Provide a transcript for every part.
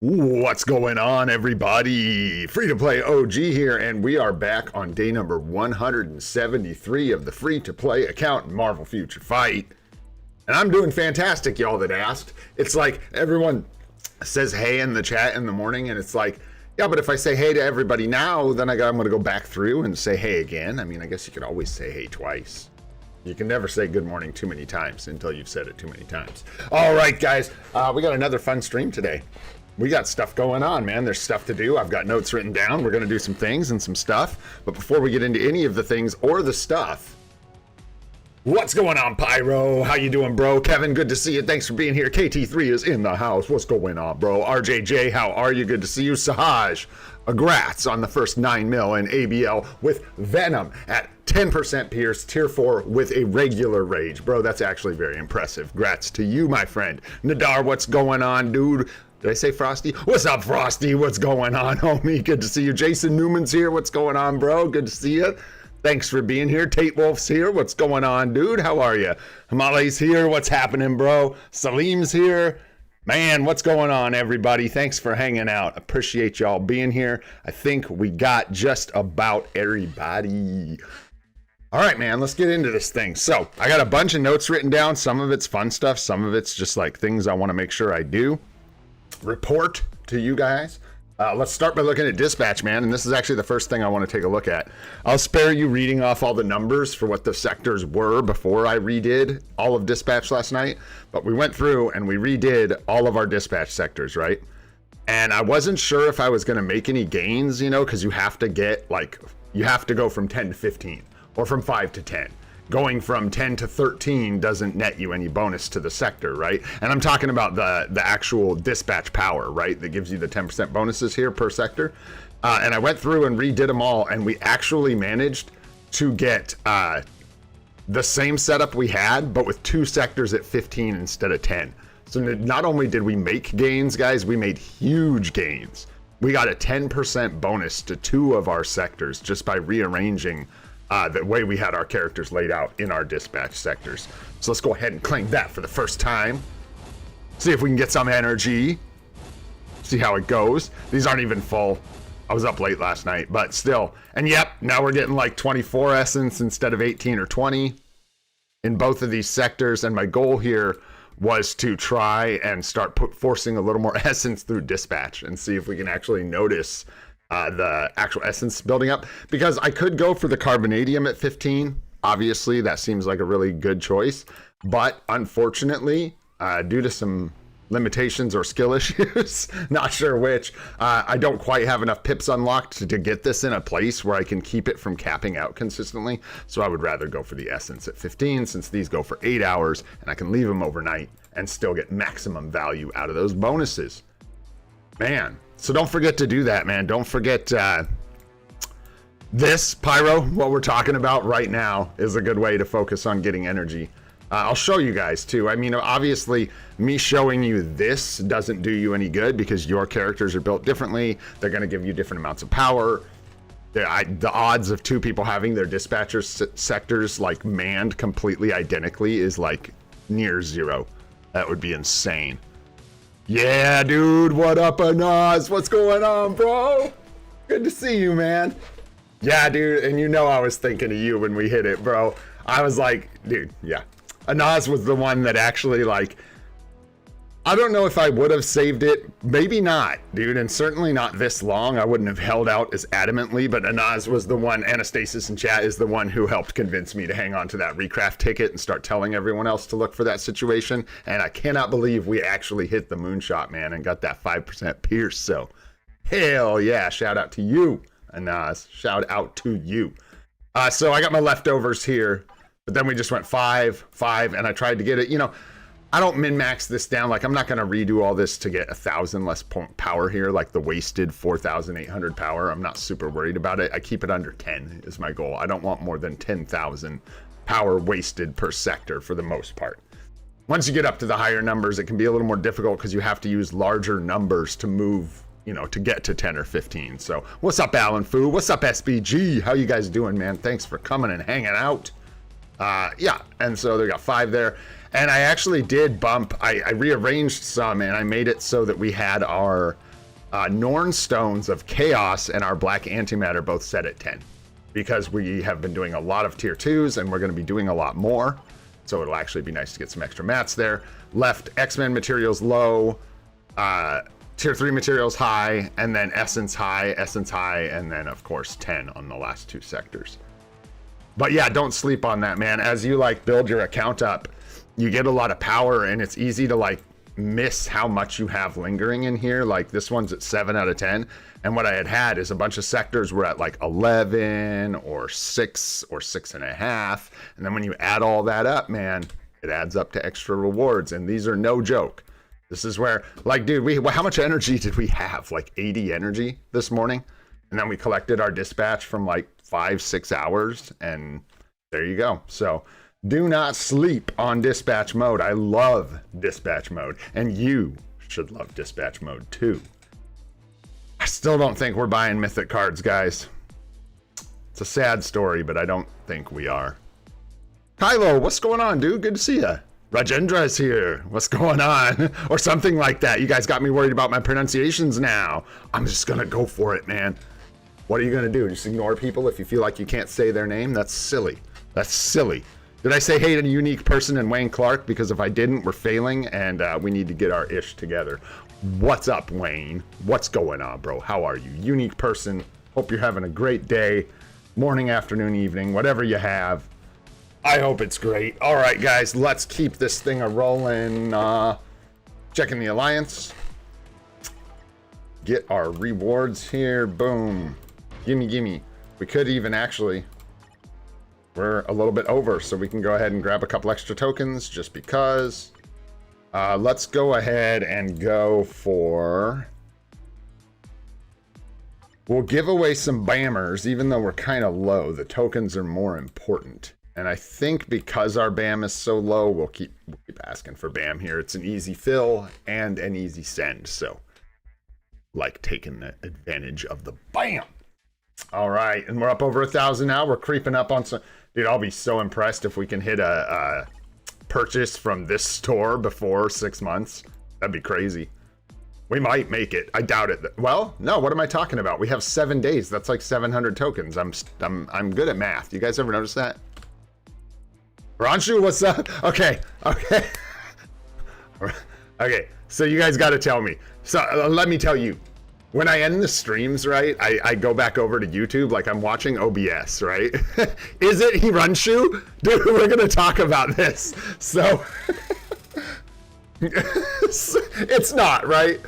What's going on, everybody? Free to play OG here, and we are back on day number 173 of the free to play account Marvel Future Fight. And I'm doing fantastic, y'all that asked. It's like everyone says hey in the chat in the morning, and it's like, yeah, but if I say hey to everybody now, then I'm going to go back through and say hey again. I mean, I guess you could always say hey twice. You can never say good morning too many times until you've said it too many times. All right, guys, we got another fun stream today. We got stuff going on, man. There's stuff to do. I've got notes written down. We're going to do some things and some stuff. But before we get into any of the things or the stuff, what's going on, Pyro? How you doing, bro? Kevin, good to see you. Thanks for being here. KT3 is in the house. What's going on, bro? RJJ, how are you? Good to see you. Sahaj, congrats on the first 9 mil in ABL with Venom at 10% Pierce, tier 4 with a regular rage. Bro, that's actually very impressive. Congrats to you, my friend. Nadar, what's going on, dude? Did I say Frosty? What's up, Frosty? What's going on, homie? Good to see you. Jason Newman's here. What's going on, bro? Good to see you. Thanks for being here. Tate Wolf's here. What's going on, dude? How are you? Hamale's here. What's happening, bro? Salim's here. Man, what's going on, everybody? Thanks for hanging out. Appreciate y'all being here. I think we got just about everybody. All right, man, let's get into this thing. So I got a bunch of notes written down. Some of it's fun stuff. Some of it's just like things I want to make sure I do. Report to you guys. Let's start by looking at dispatch, man, and this is actually the first thing I want to take a look at. I'll spare you reading off all the numbers for what the sectors were before I redid all of dispatch last night, but we went through and we redid all of our dispatch sectors, right? And I wasn't sure if I was going to make any gains, you know, because you have to get like, you have to go from 10 to 15 or from 5 to 10. Going from 10 to 13 doesn't net you any bonus to the sector, right? And I'm talking about the actual dispatch power, right? That gives you the 10% bonuses here per sector. And I went through and redid them all, and we actually managed to get the same setup we had, but with 2 sectors at 15 instead of 10. So not only did we make gains, guys, we made huge gains. We got a 10% bonus to 2 of our sectors just by rearranging the way we had our characters laid out in our dispatch sectors. So let's go ahead and claim that for the first time. See if we can get some energy. See how it goes. These aren't even full. I was up late last night, but still. And yep, now we're getting like 24 essence instead of 18 or 20 in both of these sectors. And my goal here was to try and start forcing a little more essence through dispatch and see if we can actually notice the actual essence building up, because I could go for the carbonadium at 15. Obviously, that seems like a really good choice, but unfortunately, due to some limitations or skill issues, not sure which, I don't quite have enough pips unlocked to get this in a place where I can keep it from capping out consistently. So I would rather go for the essence at 15, since these go for 8 hours and I can leave them overnight and still get maximum value out of those bonuses. Man. So don't forget to do that, man. Don't forget this, Pyro, what we're talking about right now is a good way to focus on getting energy. I'll show you guys too. I mean, obviously me showing you this doesn't do you any good because your characters are built differently. They're going to give you different amounts of power. The odds of 2 people having their dispatcher sectors like manned completely identically is like near 0. That would be insane. Yeah, dude, what up, Anaz? What's going on, bro? Good to see you, man. Yeah, dude, and you know I was thinking of you when we hit it, bro. I was like, dude, yeah. Anaz was the one that actually, like, I don't know if I would have saved it. Maybe not, dude, and certainly not this long. I wouldn't have held out as adamantly, but Anaz was the one, Anastasis in chat is the one who helped convince me to hang on to that recraft ticket and start telling everyone else to look for that situation. And I cannot believe we actually hit the moonshot, man, and got that 5% pierce. So, hell yeah, shout out to you, Anaz. Shout out to you. So I got my leftovers here, but then we just went 5, 5, and I tried to get it, you know, I don't min-max this down. Like, I'm not going to redo all this to get 1,000 less power here, like the wasted 4,800 power. I'm not super worried about it. I keep it under 10 is my goal. I don't want more than 10,000 power wasted per sector for the most part. Once you get up to the higher numbers, it can be a little more difficult because you have to use larger numbers to move, you know, to get to 10 or 15. So what's up, Alan Fu? What's up, SBG? How you guys doing, man? Thanks for coming and hanging out. Yeah, and so they got 5 there. And I actually did bump, I rearranged some and I made it so that we had our Norn Stones of Chaos and our Black Antimatter both set at 10 because we have been doing a lot of tier 2s and we're going to be doing a lot more. So it'll actually be nice to get some extra mats there. Left X-Men materials low, tier 3 materials high, and then essence high, and then of course 10 on the last 2 sectors. But yeah, don't sleep on that, man. As you like build your account up, you get a lot of power and it's easy to like miss how much you have lingering in here. Like this one's at 7 out of 10, and what I had is a bunch of sectors were at like 11 or 6 or 6.5, and then when you add all that up, man, it adds up to extra rewards, and these are no joke. This is where, like, dude, how much energy did we have? Like 80 energy this morning, and then we collected our dispatch from like 5-6 hours, and there you go. So do not sleep on dispatch mode. I love dispatch mode, and you should love dispatch mode too. I still don't think we're buying mythic cards, guys. It's a sad story, but I don't think we are. Kylo, what's going on, dude? Good to see ya. Rajendra's here. What's going on? Or something like that. You guys got me worried about my pronunciations now. I'm just gonna go for it, man. What are you gonna do? Just ignore people if you feel like you can't say their name? That's silly. That's silly. Did I say hey to a unique person and Wayne Clark? Because if I didn't, we're failing, and we need to get our ish together. What's up, Wayne? What's going on, bro? How are you? Unique person. Hope you're having a great day. Morning, afternoon, evening, whatever you have. I hope it's great. All right, guys, let's keep this thing a-rolling. Checking the alliance. Get our rewards here. Boom. Gimme, gimme. We could even actually... We're a little bit over, so we can go ahead and grab a couple extra tokens just because. Let's go ahead and go for... We'll give away some BAMers, even though we're kind of low. The tokens are more important. And I think because our BAM is so low, we'll keep asking for BAM here. It's an easy fill and an easy send, so like taking the advantage of the BAM. All right, and we're up over 1,000 now. We're creeping up on some... Dude, I'll be so impressed if we can hit a purchase from this store before 6 months. That'd be crazy. We might make it. I doubt it. Well, no, what am I talking about? We have 7 days. That's like 700 tokens. I'm good at math. You guys ever notice that? Ranshu, what's up? Okay. Okay, so you guys got to tell me. So let me tell you. When I end the streams, right, I go back over to YouTube like I'm watching OBS, right? Is it Hiranshu? Dude, we're going to talk about this. So, it's not, right?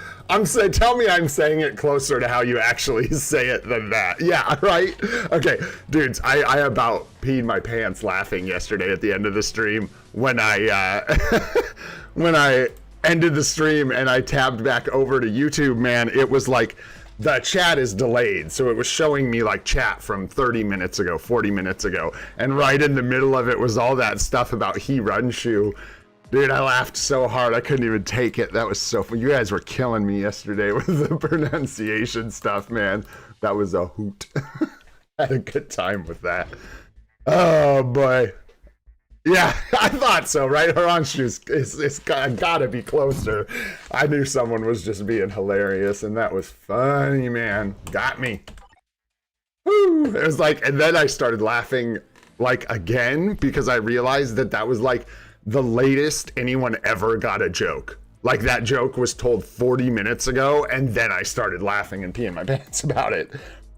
Tell me I'm saying it closer to how you actually say it than that. Yeah, right? Okay, dudes, I about peed my pants laughing yesterday at the end of the stream when I ended the stream and I tabbed back over to YouTube, man. It was like the chat is delayed, so it was showing me like chat from 30 minutes ago, 40 minutes ago, and right in the middle of it was all that stuff about Hiranshu. Dude, I laughed so hard I couldn't even take it. That was so fun. You guys were killing me yesterday with the pronunciation stuff, man. That was a hoot. Had a good time with that. Oh boy. Yeah, I thought so, right? Hiranshu is gotta be closer. I knew someone was just being hilarious, and that was funny, man. Got me. Woo! It was like, and then I started laughing, like, again, because I realized that was, like, the latest anyone ever got a joke. Like, that joke was told 40 minutes ago, and then I started laughing and peeing my pants about it.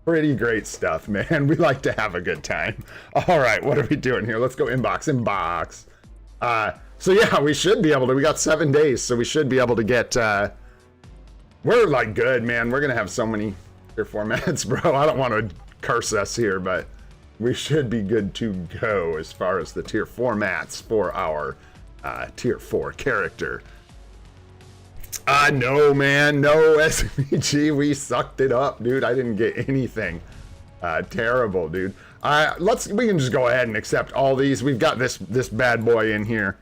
Pretty great stuff, man. We like to have a good time. All right, what are we doing here? Let's go inbox. So yeah, we should be able to. We got 7 days, so we should be able to get. We're like good, man. We're gonna have so many tier formats, bro. I don't want to curse us here, but we should be good to go as far as the tier formats for our tier 4 character. No, man, no SVG. We sucked it up, dude. I didn't get anything. Terrible, dude. We can just go ahead and accept all these. We've got this bad boy in here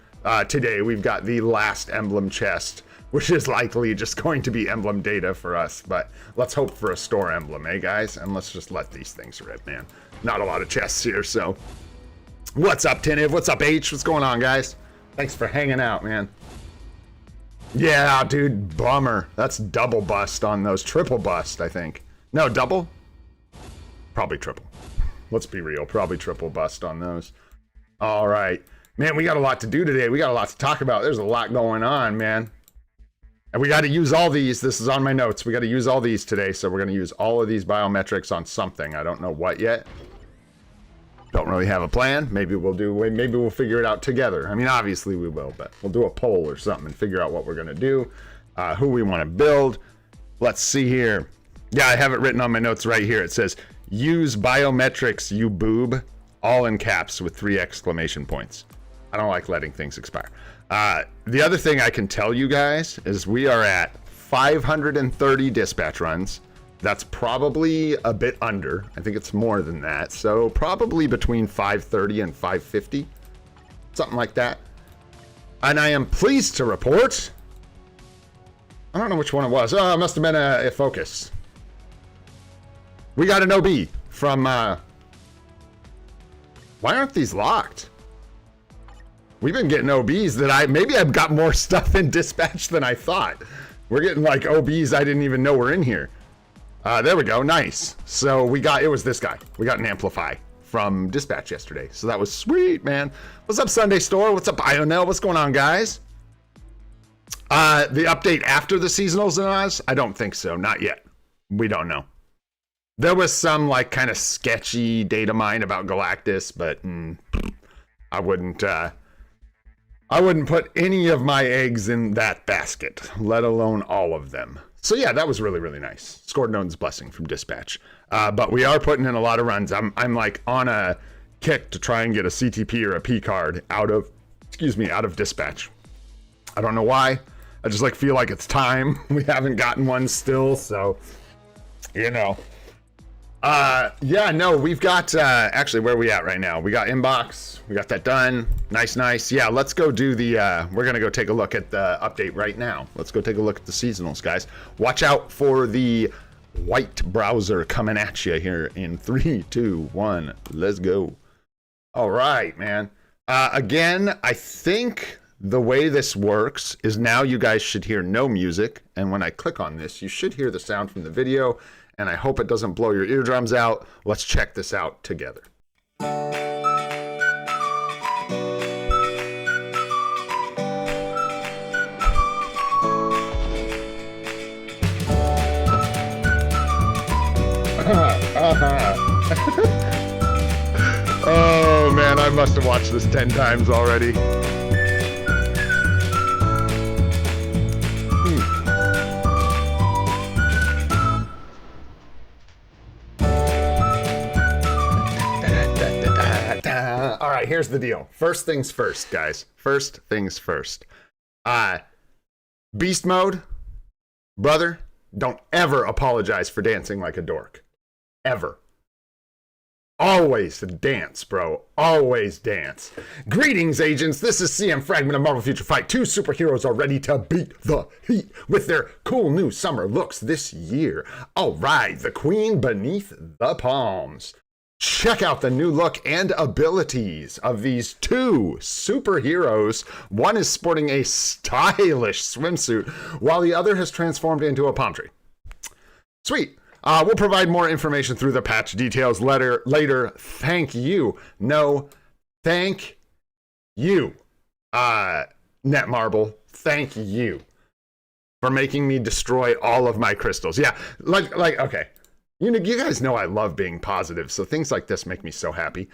today. We've got the last emblem chest, which is likely just going to be emblem data for us. But let's hope for a store emblem, eh, guys? And let's just let these things rip, man. Not a lot of chests here, so. What's up, Tiniv? What's up, H? What's going on, guys? Thanks for hanging out, man. Yeah, dude, bummer. That's double bust on those. Triple bust, I think. No, double? Probably triple. Let's be real. Probably triple bust on those. All right. Man, we got a lot to do today. We got a lot to talk about. There's a lot going on, man. And we got to use all these. This is on my notes. We got to use all these today. So we're going to use all of these biometrics on something. I don't know what yet. Don't really have a plan. Maybe we'll figure it out together. I mean, obviously we will, but we'll do a poll or something and figure out what we're going to do, who we want to build. Let's see here. Yeah, I have it written on my notes right here. It says, use biometrics, you boob, all in caps with 3 exclamation points. I don't like letting things expire. The other thing I can tell you guys is we are at 530 dispatch runs. That's probably a bit under. I think it's more than that. So probably between 530 and 550, something like that. And I am pleased to report, I don't know which one it was. Oh, it must have been a focus. We got an OB from, why aren't these locked? We've been getting OBs that maybe I've got more stuff in dispatch than I thought. We're getting like OBs I didn't even know were in here. There we go. Nice. So it was this guy. We got an Amplify from dispatch yesterday. So that was sweet, man. What's up, Sunday Store? What's up, Ionel? What's going on, guys? The update after the seasonals in Oz? I don't think so. Not yet. We don't know. There was some like kind of sketchy data mine about Galactus, but I wouldn't put any of my eggs in that basket, let alone all of them. So yeah, that was really, really nice. Scored Noden's blessing from dispatch. But we are putting in a lot of runs. I'm like on a kick to try and get a CTP or a P card out of dispatch. I don't know why. I just like feel like it's time. We haven't gotten one still, so you know. Yeah, no, we've got actually where are we at right now? We got inbox. We got that done. Nice. Yeah, let's go do the we're gonna go take a look at the update right now. Let's go take a look at the seasonals, guys. Watch out for the white browser coming at you here in 3, 2, 1. Let's go. All right, man. Again, I think the way this works is now you guys should hear no music, and when I click on this, you should hear the sound from the video. And I hope it doesn't blow your eardrums out. Let's check this out together. Oh man, I must have watched this 10 times already. All right, here's the deal. First things first, guys. First things first. Beast mode, brother, don't ever apologize for dancing like a dork. Ever. Always dance, bro. Always dance. Greetings, agents. This is CM Fragment of Marvel Future Fight. 2 superheroes are ready to beat the heat with their cool new summer looks this year. All right, the Queen beneath the palms. Check out the new look and abilities of these 2 superheroes. One is sporting a stylish swimsuit, while the other has transformed into a palm tree. Sweet. We'll provide more information through the patch details later. Thank you. No, thank you. Netmarble, thank you for making me destroy all of my crystals. Yeah, like okay. You guys know I love being positive, so things like this make me so happy.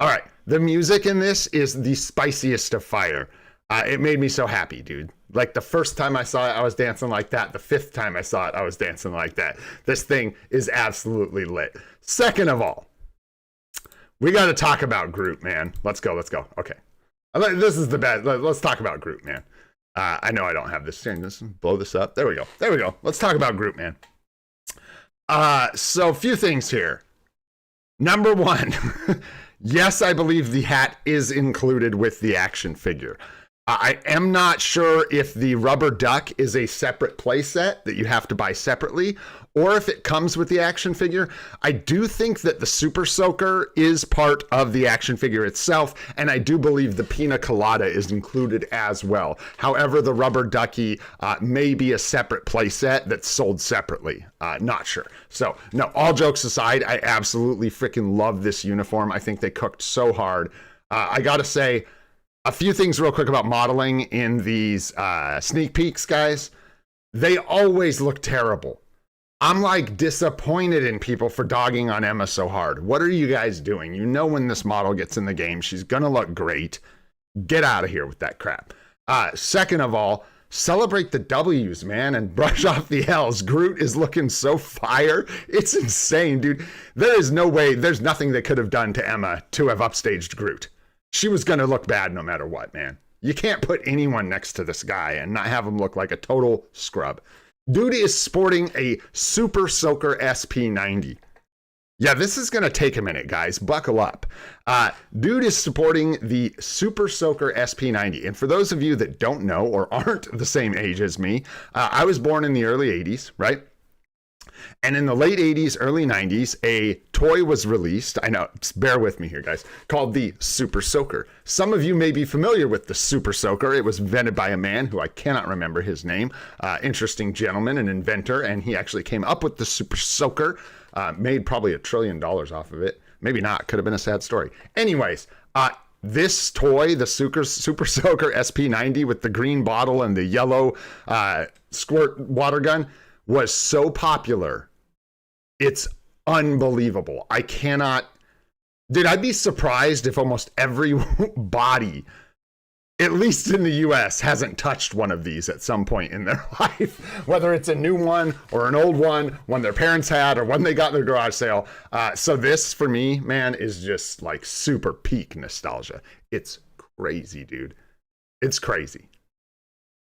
All right, the music in this is the spiciest of fire. It made me so happy, dude. Like the first time I saw it, I was dancing like that. The 5th time I saw it, I was dancing like that. This thing is absolutely lit. Second of all, we got to talk about Groot, man. Let's go. Okay. This is the best. Let's talk about Groot, man. I know I don't have this. Let's blow this up. There we go. Let's talk about Groot, man. So a few things here. Number 1, yes, I believe the hat is included with the action figure. I am not sure if the rubber duck is a separate playset that you have to buy separately, or if it comes with the action figure. I do think that the Super Soaker is part of the action figure itself, and I do believe the Pina Colada is included as well. However, the rubber ducky may be a separate playset that's sold separately. Not sure. So, no, all jokes aside, I absolutely freaking love this uniform. I think they cooked so hard. I gotta say, a few things real quick about modeling in these sneak peeks, guys. They always look terrible. I'm like disappointed in people for dogging on Emma so hard. What are you guys doing? You know when this model gets in the game, she's gonna look great. Get out of here with that crap. Second of all, celebrate the W's, man, and brush off the L's. Groot is looking so fire. It's insane, dude. There is no way, there's nothing they could have done to Emma to have upstaged Groot. She was going to look bad no matter what, man. You can't put anyone next to this guy and not have him look like a total scrub. Dude is sporting a Super Soaker SP90. Yeah, this is going to take a minute, guys. Buckle up. Dude is sporting the Super Soaker SP90. And for those of you that don't know or aren't the same age as me, I was born in the early 80s, right? And in the late 80s, early 90s, a toy was released, I know, just bear with me here, guys, called the Super Soaker. Some of you may be familiar with the Super Soaker. It was invented by a man who I cannot remember his name. Interesting gentleman, an inventor, and he actually came up with the Super Soaker, made probably $1 trillion off of it. Maybe not, could have been a sad story. Anyways, this toy, the Super Soaker SP90 with the green bottle and the yellow squirt water gun, was so popular, it's unbelievable. I cannot, dude, I'd be surprised if almost every body, at least in the US, hasn't touched one of these at some point in their life, whether it's a new one or an old one, one their parents had or one they got in their garage sale. So this, for me, man, is just like super peak nostalgia. It's crazy, dude. It's crazy.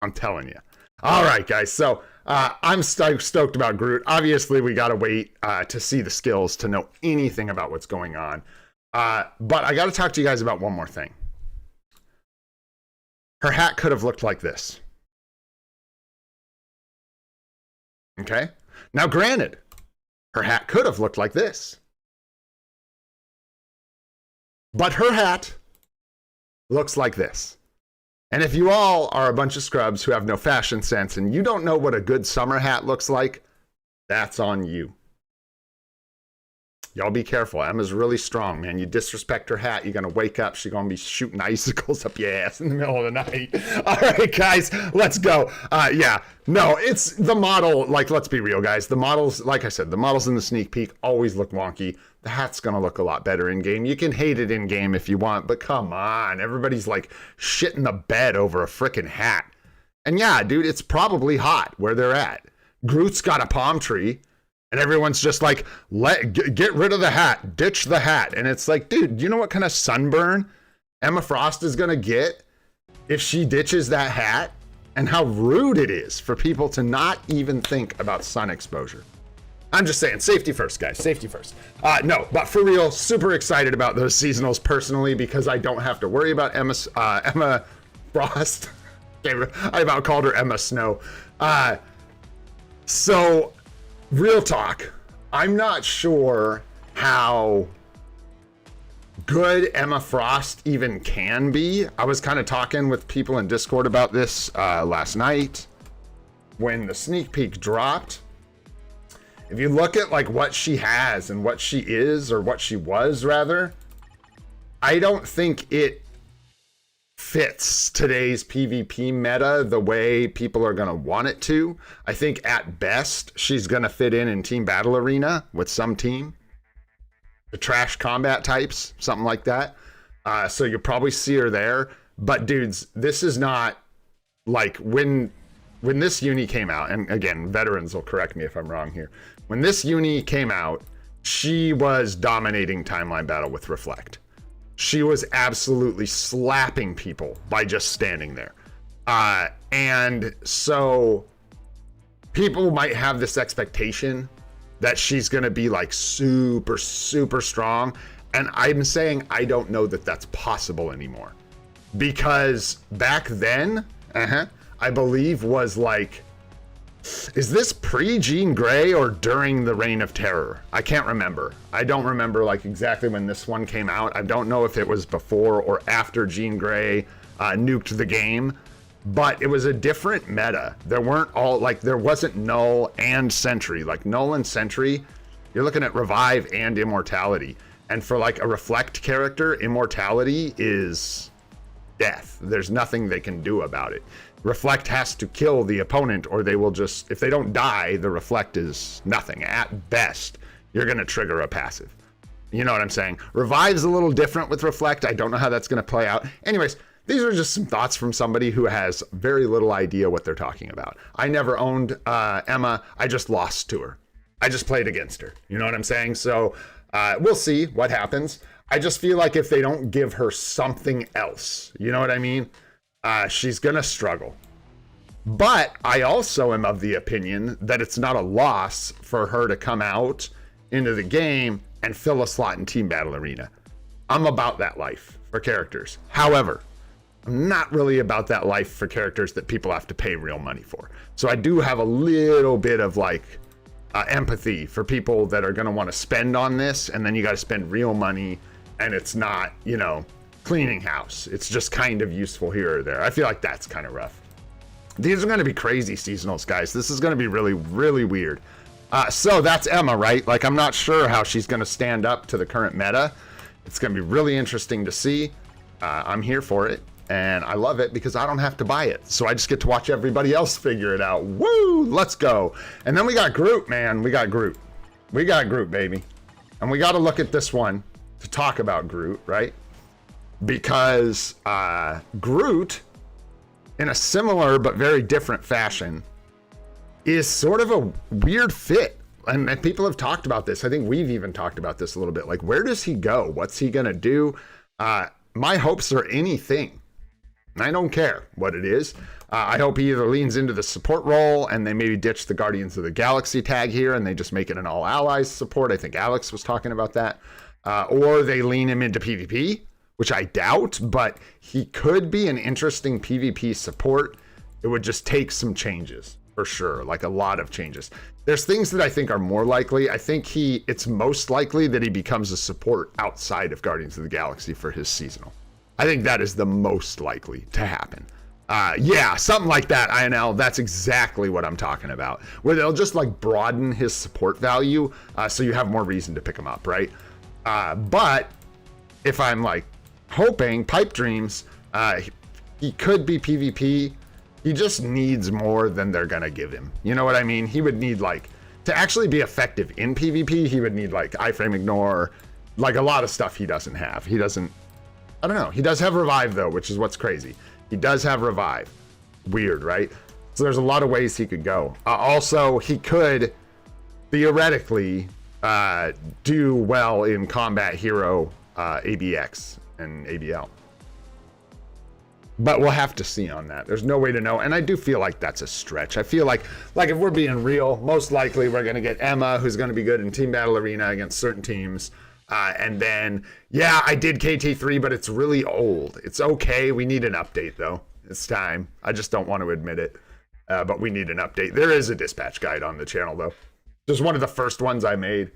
I'm telling you. All right, guys. So I'm stoked about Groot. Obviously, we got to wait to see the skills to know anything about what's going on. But I got to talk to you guys about one more thing. Her hat could have looked like this. Okay? Now, granted, her hat could have looked like this. But her hat looks like this. And if you all are a bunch of scrubs who have no fashion sense and you don't know what a good summer hat looks like, that's on you. Y'all be careful. Emma's really strong, man. You disrespect her hat, you're going to wake up. She's going to be shooting icicles up your ass in the middle of the night. All right, guys, let's go. Yeah, no, it's the model. Like, let's be real, guys. The models, like I said, the models in the sneak peek always look wonky. The hat's going to look a lot better in game. You can hate it in game if you want, but come on. Everybody's like shitting the bed over a freaking hat. And yeah, dude, it's probably hot where they're at. Groot's got a palm tree. And everyone's just like, get rid of the hat, ditch the hat. And it's like, dude, do you know what kind of sunburn Emma Frost is going to get if she ditches that hat? And how rude it is for people to not even think about sun exposure. I'm just saying, safety first, guys, safety first. No, but for real, super excited about those seasonals personally because I don't have to worry about Emma Frost. I about called her Emma Snow. So... real talk, I'm not sure how good Emma Frost even can be. I was kind of talking with people in Discord about this last night when the sneak peek dropped. If you look at like what she has and what she is, or what she was rather, I don't think it fits today's PvP meta the way people are going to want it to. I think at best she's going to fit in Team Battle Arena with some team, the trash combat types, something like that. So you'll probably see her there. But dudes, this is not like when this uni came out, and again, veterans will correct me if I'm wrong here. When this uni came out, she was dominating timeline battle with Reflect. She was absolutely slapping people by just standing there. And so people might have this expectation that she's going to be like super, super strong. And I'm saying I don't know that that's possible anymore. because back then, I believe was like, is this pre-Jean Grey or during the Reign of Terror? I can't remember. I don't remember like exactly when this one came out. I don't know if it was before or after Jean Grey nuked the game, but it was a different meta. There weren't all, like, there wasn't Null and Sentry. Like, Null and Sentry, you're looking at Revive and Immortality. And for like a Reflect character, Immortality is death. There's nothing they can do about it. Reflect has to kill the opponent, or they will just, if they don't die, the Reflect is nothing. At best, you're going to trigger a passive. You know what I'm saying? Revive's a little different with Reflect. I don't know how that's going to play out. Anyways, these are just some thoughts from somebody who has very little idea what they're talking about. I never owned Emma. I just lost to her. I just played against her. You know what I'm saying? So we'll see what happens. I just feel like if they don't give her something else, you know what I mean? She's going to struggle. But I also am of the opinion that it's not a loss for her to come out into the game and fill a slot in Team Battle Arena. I'm about that life for characters. However, I'm not really about that life for characters that people have to pay real money for. So I do have a little bit of like empathy for people that are going to want to spend on this, and then you got to spend real money, and it's not, you know, cleaning house. It's just kind of useful here or there. I feel like that's kind of rough. These are going to be crazy seasonals, guys. This is going to be really, really weird. So that's Emma, right? Like, I'm not sure how she's going to stand up to the current meta. It's going to be really interesting to see. I'm here for it, and I love it because I don't have to buy it. So I just get to watch everybody else figure it out. Woo! Let's go. And then we got Groot, man. We got Groot. We got Groot, baby. And we got to look at this one to talk about Groot, right? Because Groot, in a similar but very different fashion, is sort of a weird fit. And people have talked about this. I think we've even talked about this a little bit. Like, where does he go? What's he going to do? My hopes are anything. I don't care what it is. I hope he either leans into the support role and they maybe ditch the Guardians of the Galaxy tag here and they just make it an all allies support. I think Alex was talking about that. Or they lean him into PvP, which I doubt, but he could be an interesting PvP support. It would just take some changes for sure, like a lot of changes. There's things that I think are more likely. I think it's most likely that he becomes a support outside of Guardians of the Galaxy for his seasonal. I think that is the most likely to happen. Yeah, something like that, INL. That's exactly what I'm talking about. Where they'll just like broaden his support value so you have more reason to pick him up, right? But if I'm like hoping, pipe dreams, he could be PvP. He just needs more than they're gonna give him. You know what I mean? He would need like, to actually be effective in PvP, he would need like iframe ignore, like a lot of stuff he doesn't have. He doesn't, I don't know. He does have revive though, which is what's crazy. He does have revive. Weird, right? So there's a lot of ways he could go. Also, he could theoretically do well in combat hero ABX and ABL. But we'll have to see on that. There's no way to know. And I do feel like that's a stretch. I feel like if we're being real, most likely we're going to get Emma, who's going to be good in Team Battle Arena against certain teams. And then, yeah, I did KT3, but it's really old. It's okay. We need an update, though. It's time. I just don't want to admit it. But we need an update. There is a dispatch guide on the channel, though. Just one of the first ones I made.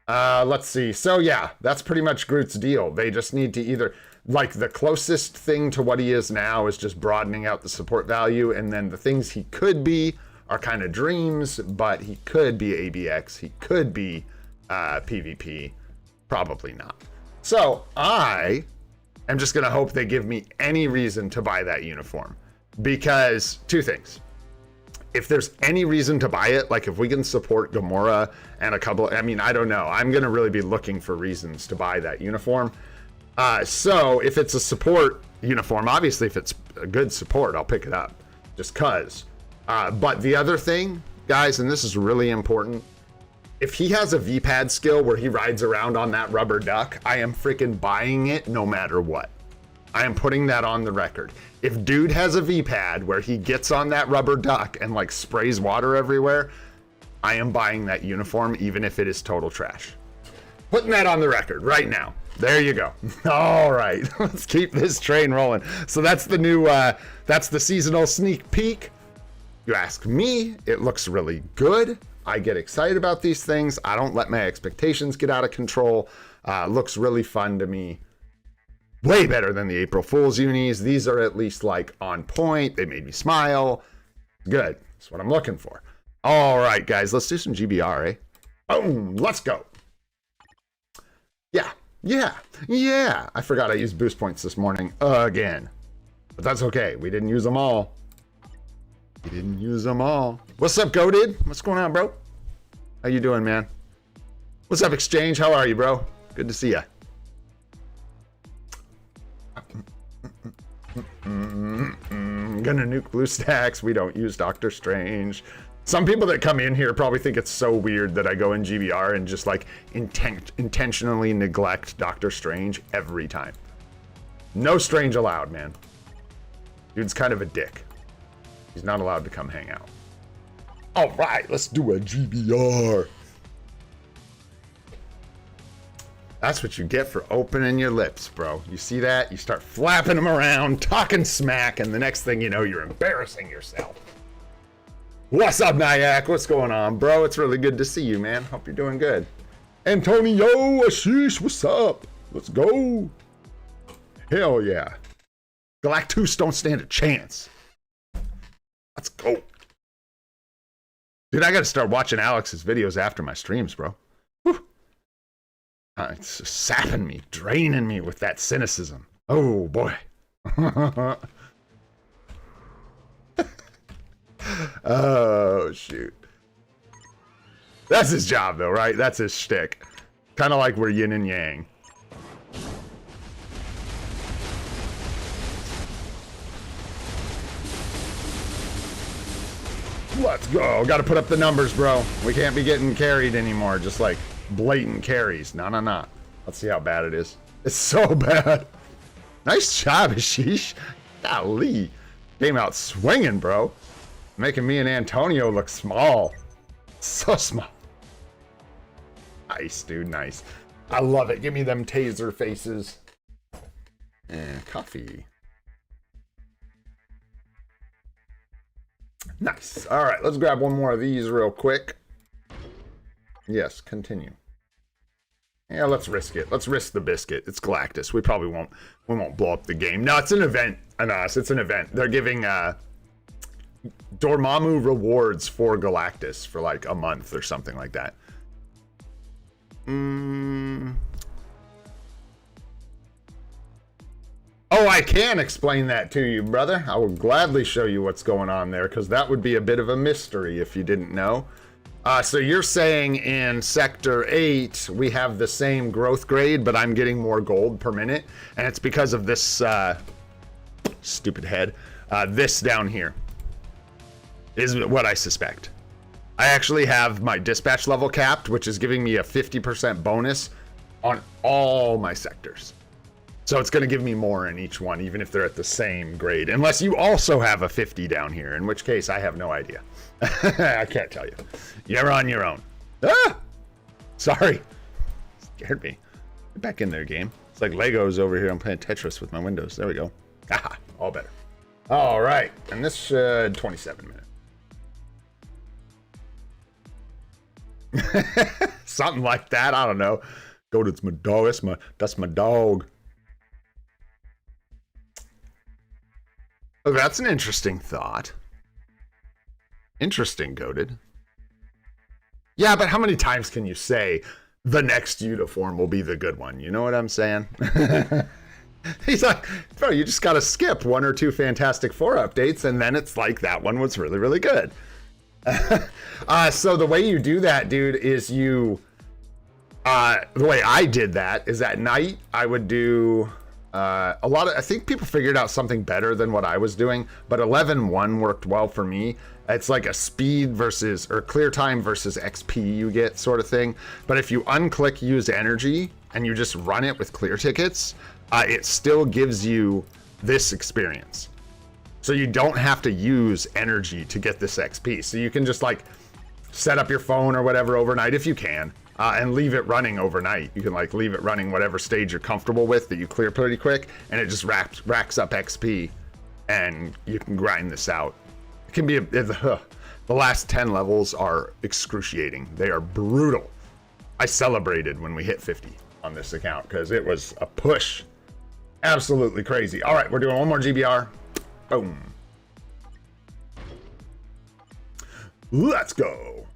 Let's see. So, yeah, that's pretty much Groot's deal. They just need to either... Like, the closest thing to what he is now is just broadening out the support value, and then the things he could be are kind of dreams, but he could be ABX, he could be PvP, probably not. So I am just going to hope they give me any reason to buy that uniform, because two things. If there's any reason to buy it, like if we can support Gamora and a couple, I mean, I don't know. I'm going to really be looking for reasons to buy that uniform. So if it's a support uniform, obviously if it's a good support, I'll pick it up just cause. But the other thing, guys, and this is really important, if he has a V-pad skill where he rides around on that rubber duck, I am freaking buying it no matter what. I am putting that on the record. If dude has a V-pad where he gets on that rubber duck and like sprays water everywhere, I am buying that uniform even if it is total trash. Putting that on the record right now. There you go. All right, let's keep this train rolling. So that's the new, that's the seasonal sneak peek. You ask me, it looks really good. I get excited about these things. I don't let my expectations get out of control. Looks really fun to me. Way better than the April Fool's unis. These are at least like on point. They made me smile. Good. That's what I'm looking for. All right, guys, let's do some GBR, eh? Boom, let's go. Yeah. I forgot I used boost points this morning again. But that's okay. We didn't use them all. What's up, Goated? What's going on, bro? How you doing, man? What's up, Exchange? How are you, bro? Good to see ya. Gonna nuke BlueStacks. We don't use Doctor Strange. Some people that come in here probably think it's so weird that I go in GBR and just like intentionally neglect Doctor Strange every time. No Strange allowed, man. Dude's kind of a dick. He's not allowed to come hang out. All right, let's do a GBR. That's what you get for opening your lips, bro. You see that? You start flapping them around, talking smack, and the next thing you know, you're embarrassing yourself. What's up, Nyack? What's going on, bro? It's really good to see you, man. Hope you're doing good. Antonio Ashish, what's up? Let's go. Hell yeah. Galactus don't stand a chance. Let's go. Dude, I gotta start watching Alex's videos after my streams, bro. Whew. It's just sapping me, draining me with that cynicism. Oh, boy. Oh, shoot. That's his job, though, right? That's his shtick. Kind of like we're yin and yang. Let's go. Got to put up the numbers, bro. We can't be getting carried anymore. Just like blatant carries. No. Let's see how bad it is. It's so bad. Nice job, Ashish. Golly. Came out swinging, bro. Making me and Antonio look small. So small. Nice, dude. Nice. I love it. Give me them taser faces. And coffee. Nice. All right, let's grab one more of these real quick. Yes, continue. Yeah, let's risk it. Let's risk the biscuit. It's Galactus. We probably won't blow up the game. No, it's an event. It's an event. They're giving Dormammu rewards for Galactus for like a month or something like that. Oh, I can explain that to you, brother. I will gladly show you what's going on there, because that would be a bit of a mystery if you didn't know. So you're saying in Sector 8, we have the same growth grade, but I'm getting more gold per minute, and it's because of this, stupid head, this down here is what I suspect. I actually have my dispatch level capped, which is giving me a 50% bonus on all my sectors. So it's going to give me more in each one, even if they're at the same grade. Unless you also have a 50 down here, in which case I have no idea. I can't tell you. You're on your own. Ah! Sorry. Scared me. Get back in there, game. It's like Legos over here. I'm playing Tetris with my windows. There we go. Ah, all better. All right. And this should 27 minutes. Something like that. I don't know. Go, that's my dog. That's my dog. Oh, that's an interesting thought. Interesting, Goated. Yeah, but how many times can you say the next uniform will be the good one? You know what I'm saying? He's like, bro, you just got to skip 1 or 2 Fantastic Four updates, and then it's like that one was really, really good. So the way you do that, dude, is you... the way I did that is at night, I would do... I think people figured out something better than what I was doing, but 11.1 worked well for me. It's like a speed versus, or clear time versus XP you get sort of thing. But if you unclick use energy and you just run it with clear tickets, it still gives you this experience. So you don't have to use energy to get this XP. So you can just like set up your phone or whatever overnight if you can. and leave it running overnight. You can like leave it running whatever stage you're comfortable with that you clear pretty quick, and it just racks up XP, and you can grind this out. It can be the last 10 levels are excruciating. They are brutal. I celebrated when we hit 50 on this account because it was a push. Absolutely crazy. All right, we're doing one more GBR. Boom. Let's go.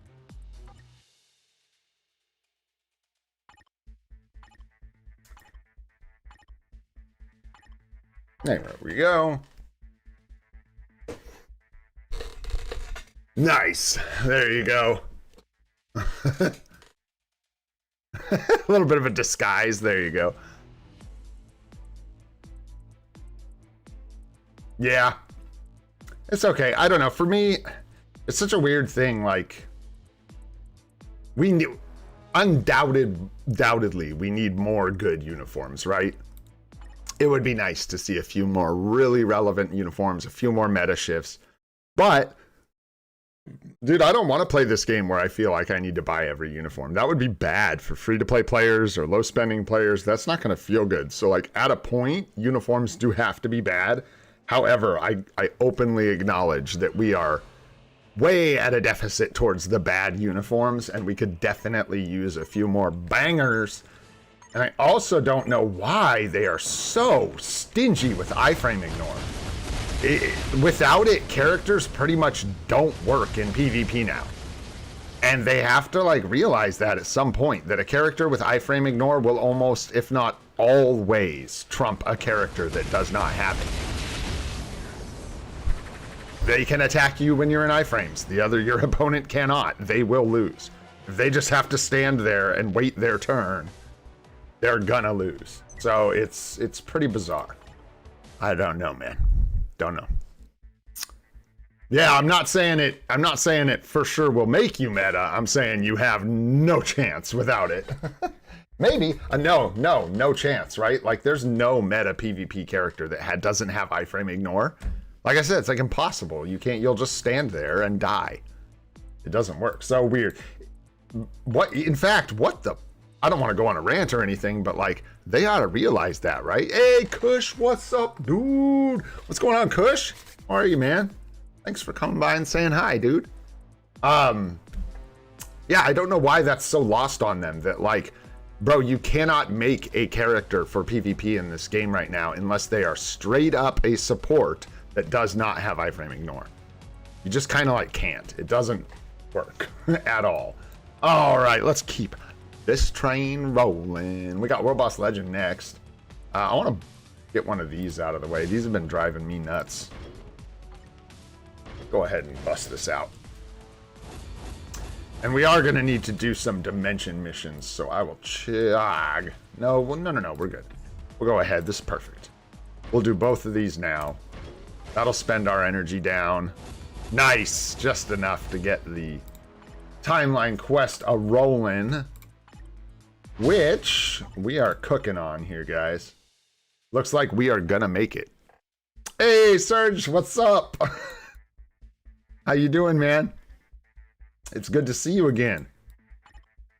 There we go. Nice. There you go. A little bit of a disguise. There you go. Yeah. It's okay. I don't know. For me, it's such a weird thing. Like, we knew, undoubtedly, we need more good uniforms, right? It would be nice to see a few more really relevant uniforms, a few more meta shifts. But, dude, I don't want to play this game where I feel like I need to buy every uniform. That would be bad for free-to-play players or low-spending players. That's not going to feel good. So, like, at a point, uniforms do have to be bad. However, I openly acknowledge that we are way at a deficit towards the bad uniforms, and we could definitely use a few more bangers. And I also don't know why they are so stingy with iframe ignore. Without it, characters pretty much don't work in PvP now. And they have to like realize that at some point, that a character with iframe ignore will almost, if not always, trump a character that does not have it. They can attack you when you're in iframes. Your opponent cannot. They will lose. If they just have to stand there and wait their turn, they're gonna lose. So it's pretty bizarre. I don't know, man. Don't know. Yeah, I'm not saying it for sure will make you meta. I'm saying you have no chance without it. Maybe. No chance, right? Like, there's no meta PvP character that doesn't have iframe ignore. Like I said, it's like impossible. You'll just stand there and die. It doesn't work. So weird. In fact, I don't want to go on a rant or anything, but like, they ought to realize that, right? Hey, Kush, what's up, dude? What's going on, Kush? How are you, man? Thanks for coming by and saying hi, dude. Yeah, I don't know why that's so lost on them that like, bro, you cannot make a character for PvP in this game right now unless they are straight up a support that does not have iframe ignore. You just kind of like can't. It doesn't work at all. All right, let's keep this train rolling. We got World Boss Legend next. I want to get one of these out of the way. These have been driving me nuts. Go ahead and bust this out. And we are going to need to do some dimension missions, so I will chug. No, we're good. We'll go ahead. This is perfect. We'll do both of these now. That'll spend our energy down. Nice. Just enough to get the timeline quest a-rolling, which we are cooking on here, guys. Looks like we are gonna make it. Hey, Serge, what's up? How you doing, man? It's good to see you again.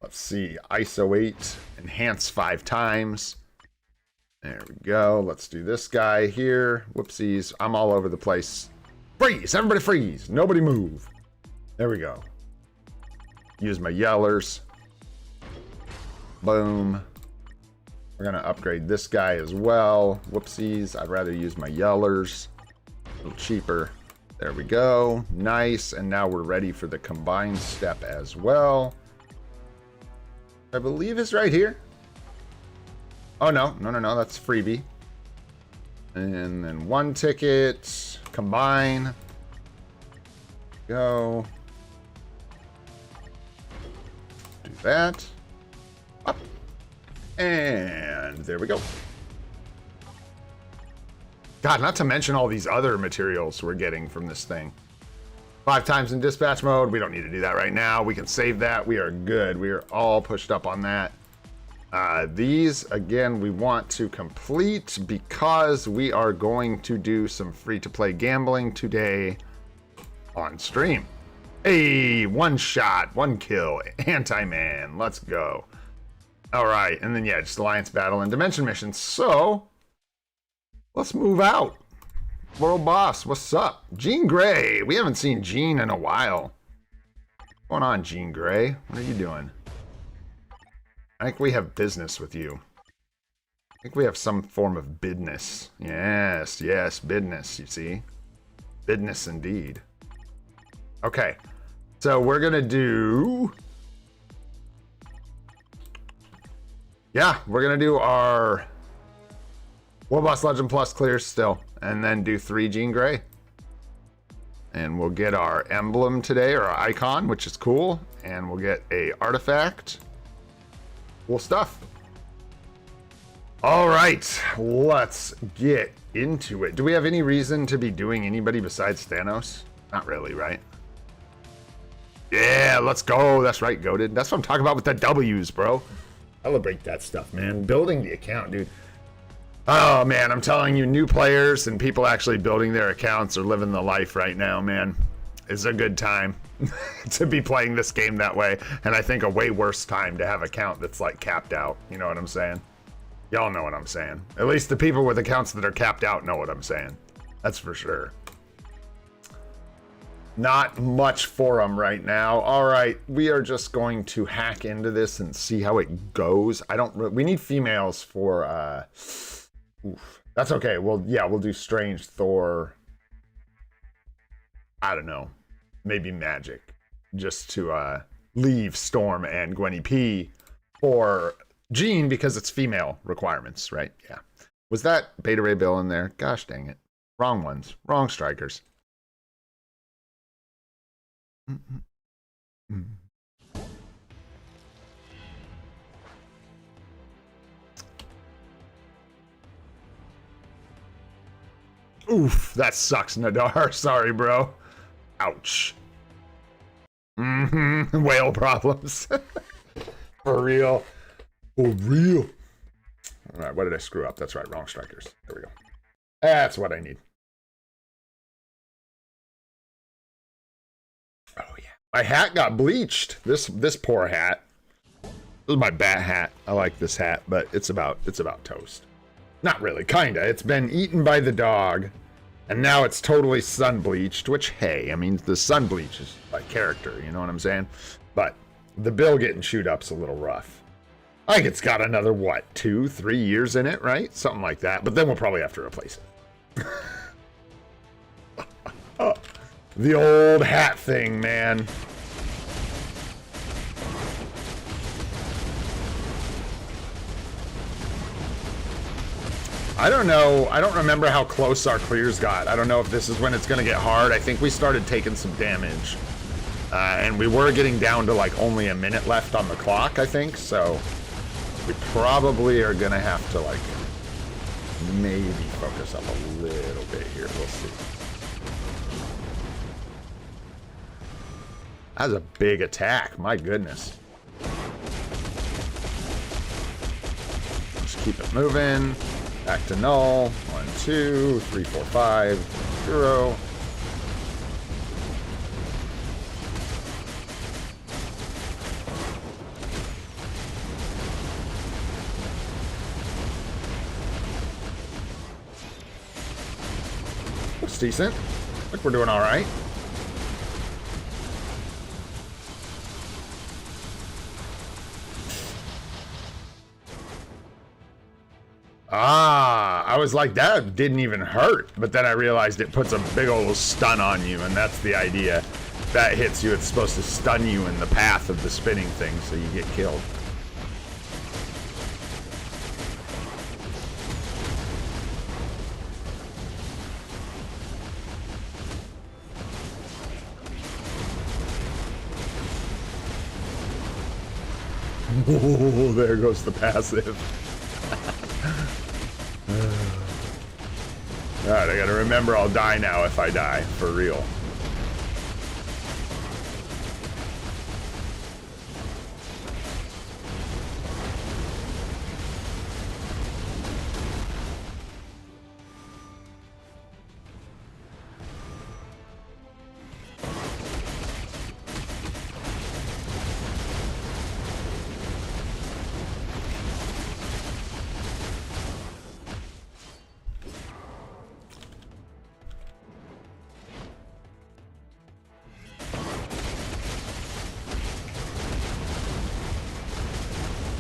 Let's see. ISO 8, enhance 5 times. There we go. Let's do this guy here. Whoopsies. I'm all over the place. Freeze! Everybody freeze! Nobody move. There we go. Use my yellers. Boom. We're going to upgrade this guy as well. Whoopsies. I'd rather use my yellers. A little cheaper. There we go. Nice. And now we're ready for the combined step as well. I believe it's right here. Oh, no. That's freebie. And then 1 ticket. Combine. Go. Do that. Up. And there we go. God, not to mention all these other materials we're getting from this thing. 5 times in dispatch mode. We don't need to do that right now. We can save that. We are good. We are all pushed up on that. These, again, we want to complete because we are going to do some free-to-play gambling today on stream. Hey, one shot, one kill, anti-man. Let's go. All right, and then yeah, just alliance battle and dimension missions. So let's move out. World boss, what's up? Jean Grey. We haven't seen Jean in a while. What's going on, Jean Grey? What are you doing? I think we have business with you. I think we have some form of business. Yes, yes, business, you see. Business indeed. Okay, so we're gonna do... Yeah, we're gonna do our World Boss Legend Plus clears still, and then do 3 Jean Grey. And we'll get our emblem today, or our icon, which is cool, and we'll get a artifact. Cool stuff. All right, let's get into it. Do we have any reason to be doing anybody besides Thanos? Not really, right? Yeah, let's go. That's right, goated. That's what I'm talking about with the W's, bro. Celebrate that stuff, man. Building the account, dude. Oh, man, I'm telling you, new players and people actually building their accounts are living the life right now, man. It's a good time to be playing this game that way. And I think a way worse time to have an account that's, like, capped out. You know what I'm saying? Y'all know what I'm saying. At least the people with accounts that are capped out know what I'm saying. That's for sure. Not much for them right now. All right, we are just going to hack into this and see how it goes. We need females for, oof. That's okay. Well, yeah, we'll do Strange, Thor. I don't know. Maybe Magic. Just to leave Storm and Gwenny P for Jean because it's female requirements, right? Yeah. Was that Beta Ray Bill in there? Gosh dang it. Wrong ones. Wrong strikers. Oof, that sucks, Nadar. Sorry, bro. Ouch. Whale problems. For real. For real. All right, what did I screw up? That's right, wrong strikers. There we go. That's what I need. Oh yeah. My hat got bleached. This poor hat. This is my bat hat. I like this hat, but it's about toast. Not really, kinda. It's been eaten by the dog, and now it's totally sun bleached, which hey, I mean the sun bleach is by character, you know what I'm saying? But the bill getting chewed up's a little rough. I think it's got another what, 2-3 years in it, right? Something like that. But then we'll probably have to replace it. The old hat thing, man. I don't know. I don't remember how close our clears got. I don't know if this is when it's going to get hard. I think we started taking some damage. And we were getting down to like only a minute left on the clock, I think. So we probably are going to have to like maybe focus up a little bit here. We'll see. That's a big attack. My goodness. Just keep it moving. Back to null. 1, 2, 3, 4, 5, 0. Looks decent. Look, we're doing all right. I was like, that didn't even hurt, but then I realized it puts a big old stun on you, and that's the idea. That hits you, it's supposed to stun you in the path of the spinning thing, so you get killed. Oh, there goes the passive. Alright, I gotta remember I'll die now if I die, for real.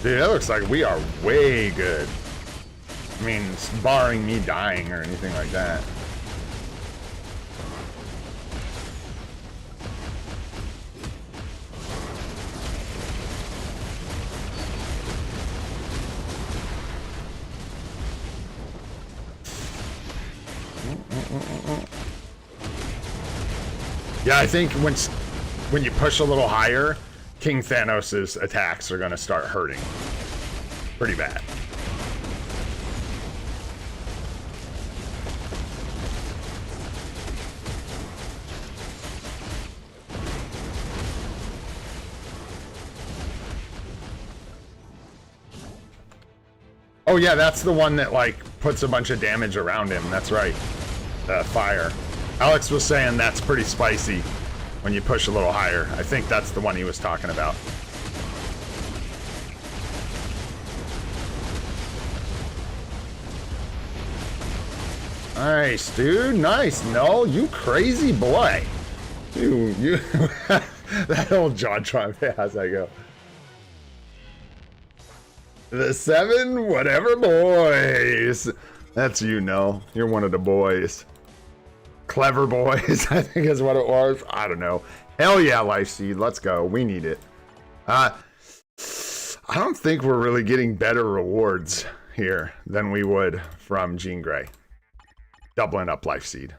Dude, that looks like we are way good. I mean, barring me dying or anything like that. Yeah, I think when you push a little higher, King Thanos' attacks are going to start hurting pretty bad. Oh yeah, that's the one that like puts a bunch of damage around him. That's right. Fire. Alex was saying that's pretty spicy when you push a little higher. I think that's the one he was talking about. Nice, dude. Nice. No, you crazy boy. You. That old JonTron. How's that go? The 7 whatever boys. That's you know. You're one of the boys. Clever boys, I think is what it was. I don't know. Hell yeah, Life Seed. Let's go. We need it. I don't think we're really getting better rewards here than we would from Jean Grey. Doubling up Life Seed.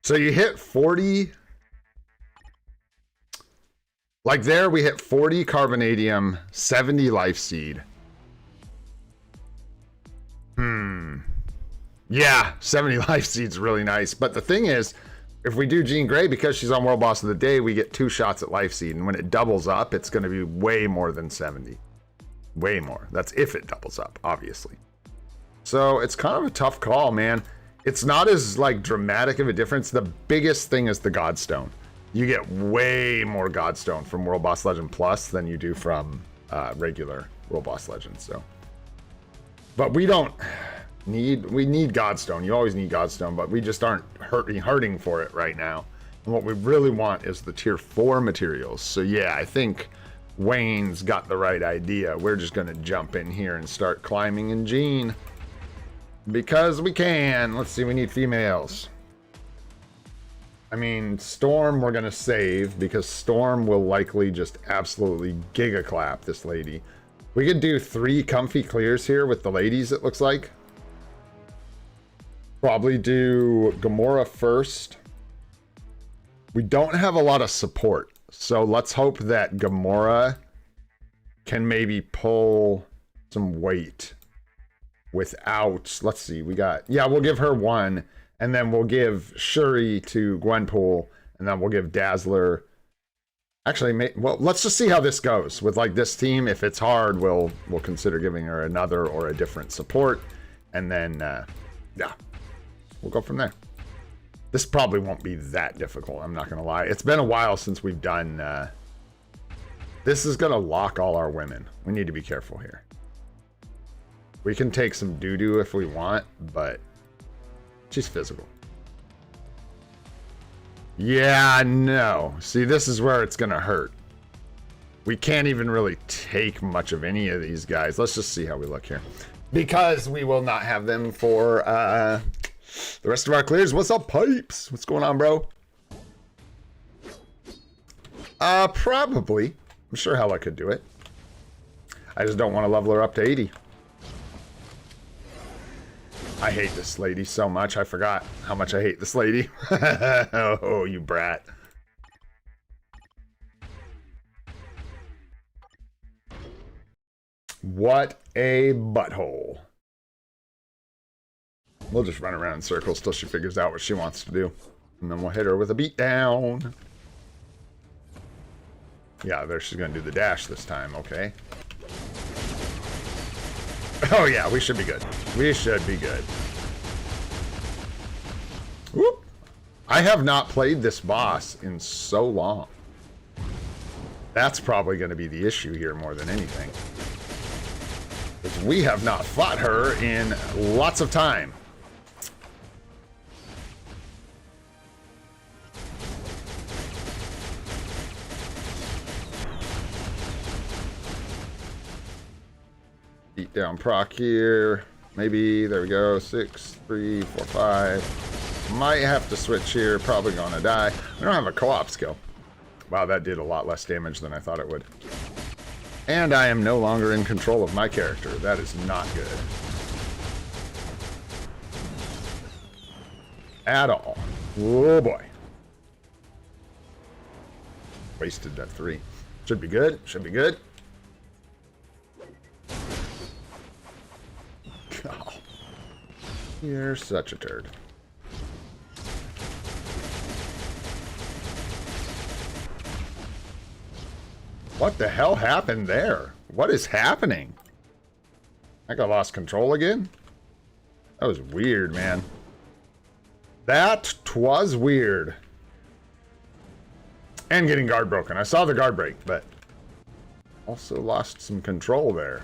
So you hit 40. Like there, we hit 40 Carbonadium, 70 Life Seed. Yeah, 70 Life Seed's really nice. But the thing is, if we do Jean Grey, because she's on World Boss of the Day, we get 2 shots at Life Seed. And when it doubles up, it's going to be way more than 70. Way more. That's if it doubles up, obviously. So it's kind of a tough call, man. It's not as like dramatic of a difference. The biggest thing is the Godstone. You get way more Godstone from World Boss Legend Plus than you do from regular World Boss Legend. So, but we don't need, we need Godstone. You always need Godstone, but we just aren't hurting for it right now. And what we really want is the tier 4 materials. So yeah, I think Wayne's got the right idea. We're just gonna jump in here and start climbing in Jean because we can. Let's see, we need females. I mean, Storm we're gonna save because Storm will likely just absolutely giga clap this lady. We could do 3 comfy clears here with the ladies, it looks like. Probably do Gamora first. We don't have a lot of support, so let's hope that Gamora can maybe pull some weight without, let's see, we got, yeah, we'll give her 1. And then we'll give Shuri to Gwenpool, and then we'll give Dazzler. Actually, well, let's just see how this goes with like this team. If it's hard, we'll consider giving her another or a different support, and then yeah, we'll go from there. This probably won't be that difficult. I'm not gonna lie. It's been a while since we've done. This is gonna lock all our women. We need to be careful here. We can take some doo-doo if we want, but she's physical. Yeah, no. See, this is where it's gonna hurt. We can't even really take much of any of these guys. Let's just see how we look here. Because we will not have them for the rest of our clears. What's up, Pipes? What's going on, bro? Probably. I'm sure Hella could do it. I just don't want to level her up to 80. I hate this lady so much. I forgot how much I hate this lady. Oh, you brat. What a butthole. We'll just run around in circles till she figures out what she wants to do. And then we'll hit her with a beatdown. Yeah, there she's going to do the dash this time. Okay. Oh yeah, we should be good. We should be good. Whoop. I have not played this boss in so long. That's probably going to be the issue here more than anything. Because we have not fought her in lots of time. Beat down proc here. Maybe, there we go. 6, 3, 4, 5. Might have to switch here. Probably gonna die. I don't have a co-op skill. Wow, that did a lot less damage than I thought it would. And I am no longer in control of my character. That is not good. At all. Oh boy. Wasted that 3. Should be good. Should be good. Oh, you're such a turd. What the hell happened there? What is happening? I got lost control again? That was weird, man. That was weird. And getting guard broken. I saw the guard break, but also lost some control there.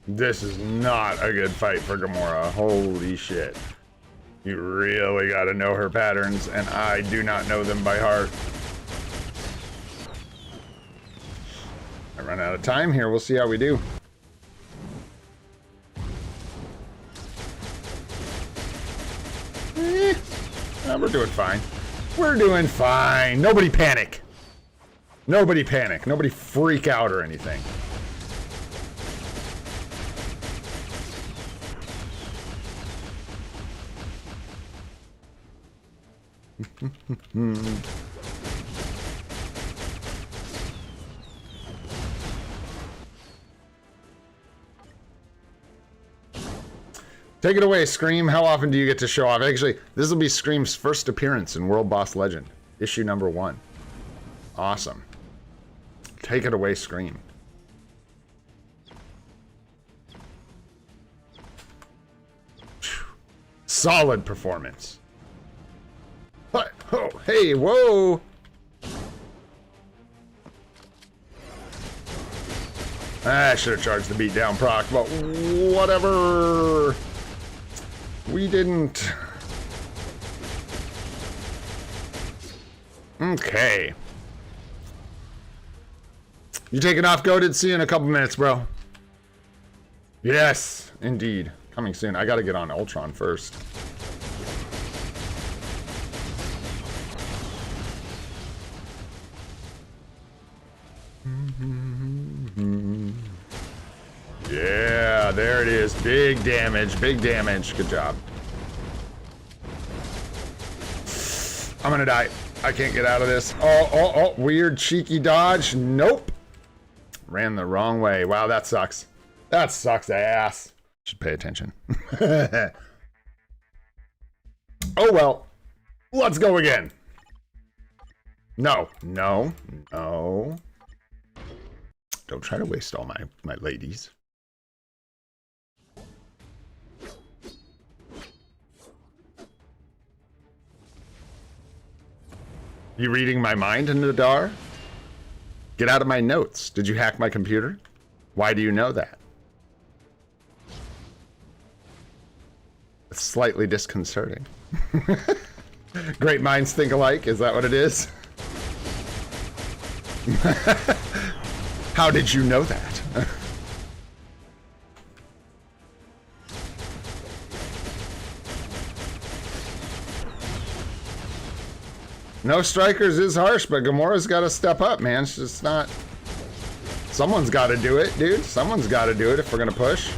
This is not a good fight for Gamora. Holy shit. You really gotta know her patterns, and I do not know them by heart. I run out of time here. We'll see how we do. We're doing fine. We're doing fine. Nobody panic. Nobody panic. Nobody freak out or anything. Take it away, Scream. How often do you get to show off? Actually, this will be Scream's first appearance in World Boss Legend, issue number 1. Awesome. Take it away, Scream. Solid performance. What? Oh, hey, whoa! I should have charged the beatdown proc, but whatever. We didn't. Okay. You taking off, Goated? See you in a couple minutes, bro. Yes, indeed. Coming soon. I gotta get on Ultron first. Yeah, there it is. Big damage, big damage. Good job. I'm gonna die. I can't get out of this. Oh, weird cheeky dodge. Nope. Ran the wrong way. Wow, that sucks. That sucks ass. Should pay attention. Oh well. Let's go again. No, no, no. Don't try to waste all my ladies. You reading my mind, Nadar? Get out of my notes. Did you hack my computer? Why do you know that? It's slightly disconcerting. Great minds think alike, is that what it is? How did you know that? No strikers is harsh, but Gamora's got to step up, man. It's just not... Someone's got to do it, dude. Someone's got to do it if we're going to push.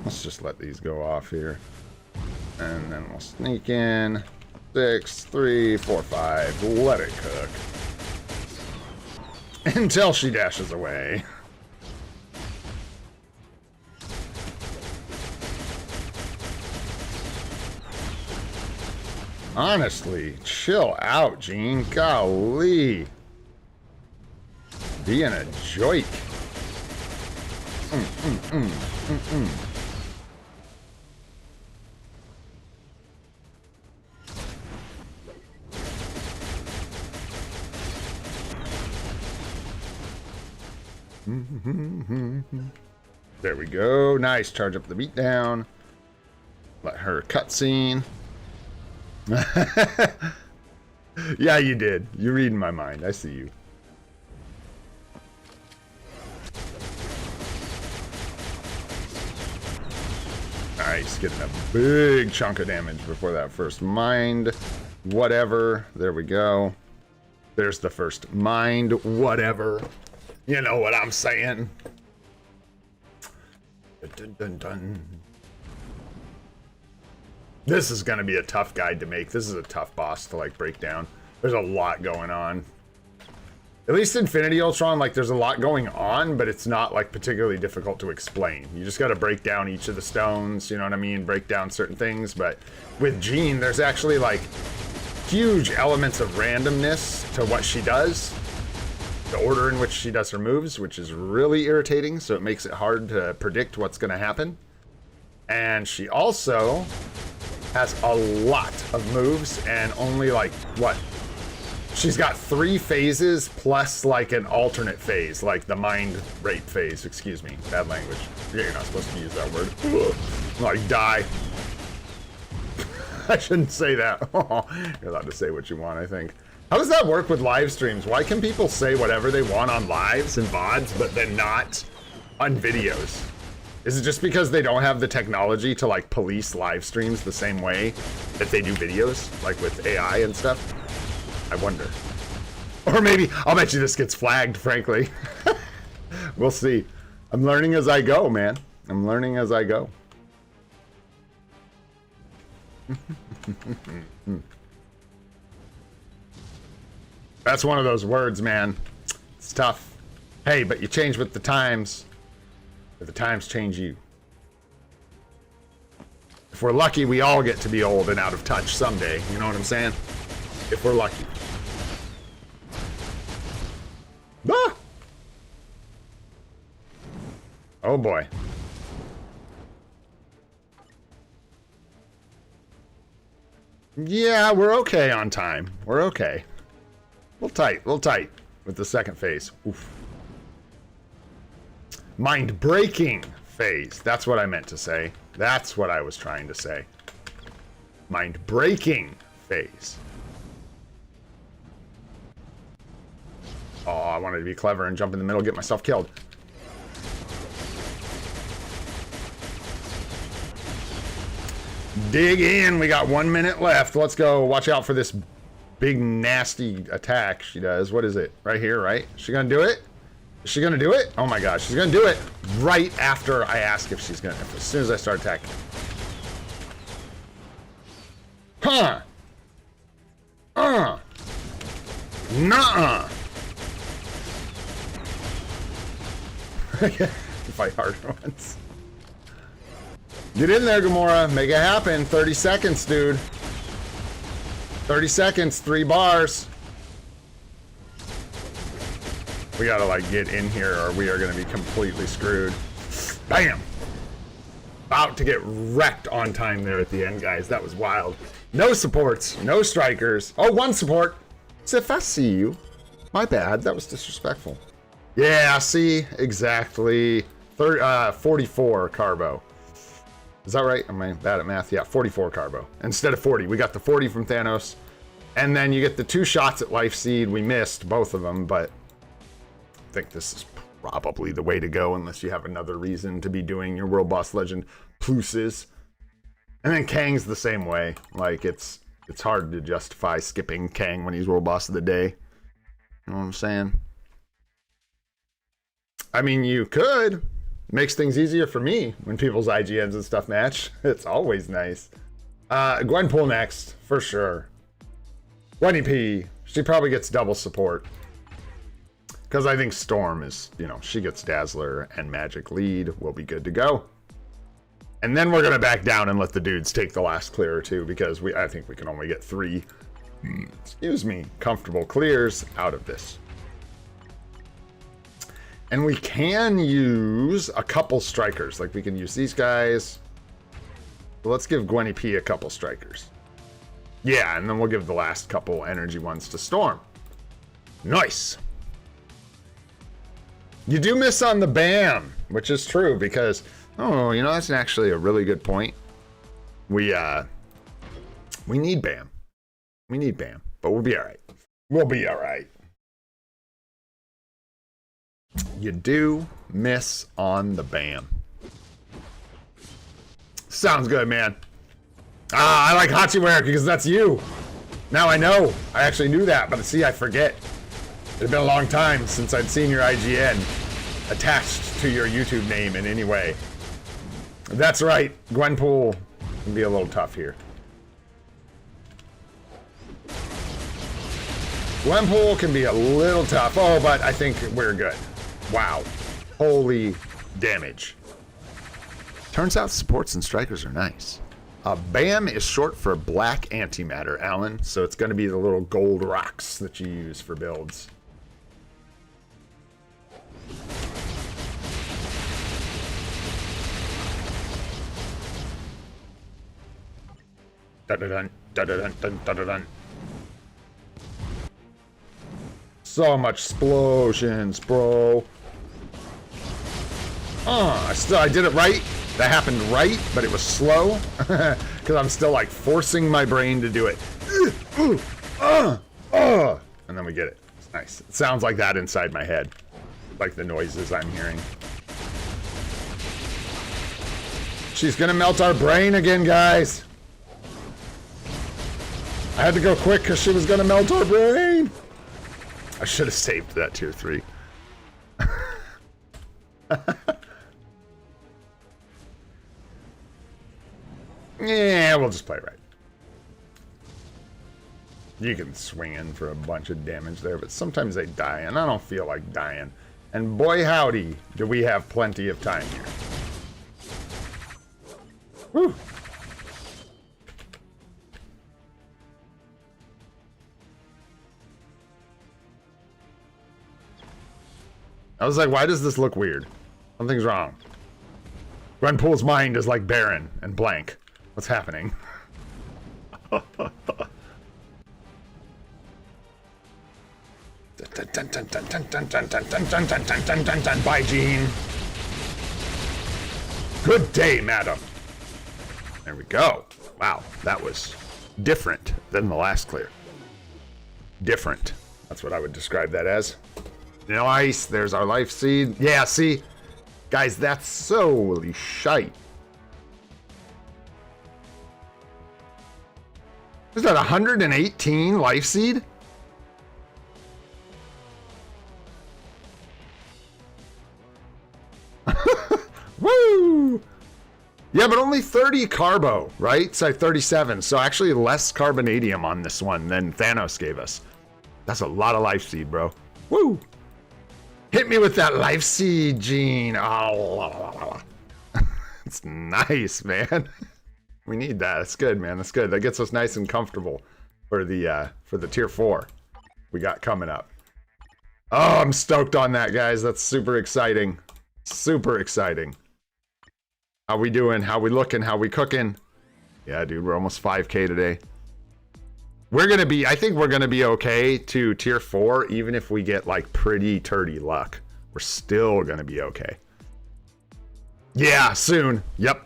Let's just let these go off here. And then we'll sneak in. 6, 3, 4, 5. Let it cook. Until she dashes away. Honestly, chill out, Gene. Golly. Being a joke. There we go. Nice. Charge up the beatdown. Let her cutscene. Yeah, you did. You're reading my mind. I see you. Nice. Getting a big chunk of damage before that first mind. Whatever. There we go. There's the first mind. Whatever. You know what I'm saying. Dun, dun, dun. This is gonna be a tough guide to make. This is a tough boss to like break down. There's a lot going on. At least Infinity Ultron, like there's a lot going on, but it's not like particularly difficult to explain. You just gotta break down each of the stones, you know what I mean? Break down certain things, but with Jean, there's actually like huge elements of randomness to what she does. The order in which she does her moves, which is really irritating, so it makes it hard to predict what's gonna happen. And she also has a lot of moves and only like, what? She's got 3 phases plus like an alternate phase, like the mind rape phase, excuse me, bad language. Yeah, you're not supposed to use that word. Like, die. I shouldn't say that. You're allowed to say what you want, I think. How does that work with live streams? Why can people say whatever they want on lives and VODs, but then not on videos? Is it just because they don't have the technology to like police live streams the same way that they do videos, like with AI and stuff? I wonder. Or maybe, I'll bet you this gets flagged, frankly. We'll see. I'm learning as I go, man. I'm learning as I go. That's one of those words, man. It's tough. Hey, but you change with the times. But the times change you. If we're lucky, we all get to be old and out of touch someday. You know what I'm saying? If we're lucky. Ah! Oh boy. Yeah, we're okay on time. We're okay. A little tight with the second phase. Oof. Mind-breaking phase. That's what I meant to say. That's what I was trying to say. Mind-breaking phase. Oh, I wanted to be clever and jump in the middle, get myself killed. Dig in. We got 1 minute left. Let's go. Watch out for this big nasty attack she does. What is it? Right here, right? Is she gonna do it? Is she gonna do it? Oh my gosh, she's gonna do it right after I ask if she's gonna, as soon as I start attacking. Huh. Nuh-uh. Fight harder ones. Get in there, Gamora. Make it happen. 30 seconds, dude. 30 seconds, 3 bars. We gotta like get in here or we are gonna be completely screwed. Bam! About to get wrecked on time there at the end, guys. That was wild. No supports, no strikers. Oh, 1 support. If I see you. My bad, that was disrespectful. Yeah, see, exactly. 44 carbo. Is that right? Am I bad at math? Yeah, 44 carbo. Instead of 40. We got the 40 from Thanos. And then you get the 2 shots at Life Seed. We missed both of them, but I think this is probably the way to go unless you have another reason to be doing your World Boss Legend pluses. And then Kang's the same way. Like, it's hard to justify skipping Kang when he's World Boss of the Day. You know what I'm saying? I mean, you could. Makes things easier for me when people's IGNs and stuff match. It's always nice. Gwenpool next, for sure. Gwenny P. She probably gets double support. Because I think Storm is, you know, she gets Dazzler and Magic lead. We'll be good to go. And then we're going to back down and let the dudes take the last clear or 2 because I think we can only get 3, excuse me, comfortable clears out of this. And we can use a couple strikers. Like we can use these guys. So let's give Gwenny P a couple strikers. Yeah, and then we'll give the last couple energy ones to Storm. Nice. You do miss on the BAM, which is true because, oh, you know, that's actually a really good point. We need BAM. We need BAM, but we'll be all right. We'll be all right. You do miss on the BAM. Sounds good, man. Ah, I like Hachiware because that's you. Now I know. I actually knew that, but see, I forget. It had been a long time since I'd seen your IGN attached to your YouTube name in any way. That's right. Gwenpool can be a little tough here. Gwenpool can be a little tough. Oh, but I think we're good. Wow. Holy damage. Turns out supports and strikers are nice. BAM is short for black antimatter, Alan. So it's going to be the little gold rocks that you use for builds. Dun-dun-dun, dun-dun-dun, dun-dun-dun. So much explosions, bro. I did it right. That happened right, but it was slow because I'm still like forcing my brain to do it. And then we get it. It's nice. It sounds like that inside my head, like the noises I'm hearing. She's gonna melt our brain again, guys. I had to go quick because she was gonna melt our brain. I should have saved that tier 3. Yeah, we'll just play right. You can swing in for a bunch of damage there, but sometimes they die, and I don't feel like dying. And boy howdy, do we have plenty of time here. Whew. I was like, why does this look weird? Something's wrong. Gwenpool's mind is like barren and blank. What's happening? Bye, Gene. Good day, madam. There we go. Wow, that was different than the last clear. Different. That's what I would describe that as. Nice. There's our life seed. Yeah, see? Guys, that's so shite. Is that 118 life seed? Woo! Yeah, but only 30 carbo, right? So 37. So actually less carbonadium on this one than Thanos gave us. That's a lot of life seed, bro. Woo! Hit me with that life seed, Gene. Oh, it's nice, man. We need that. That's good, man. That's good. That gets us nice and comfortable for the tier 4 we got coming up. Oh, I'm stoked on that, guys. That's super exciting. Super exciting. How we doing? How we looking? How we cooking? Yeah, dude, we're almost 5K today. We're gonna be, I think we're gonna be okay to tier 4, even if we get like pretty turdy luck. We're still gonna be okay. Yeah, soon. Yep.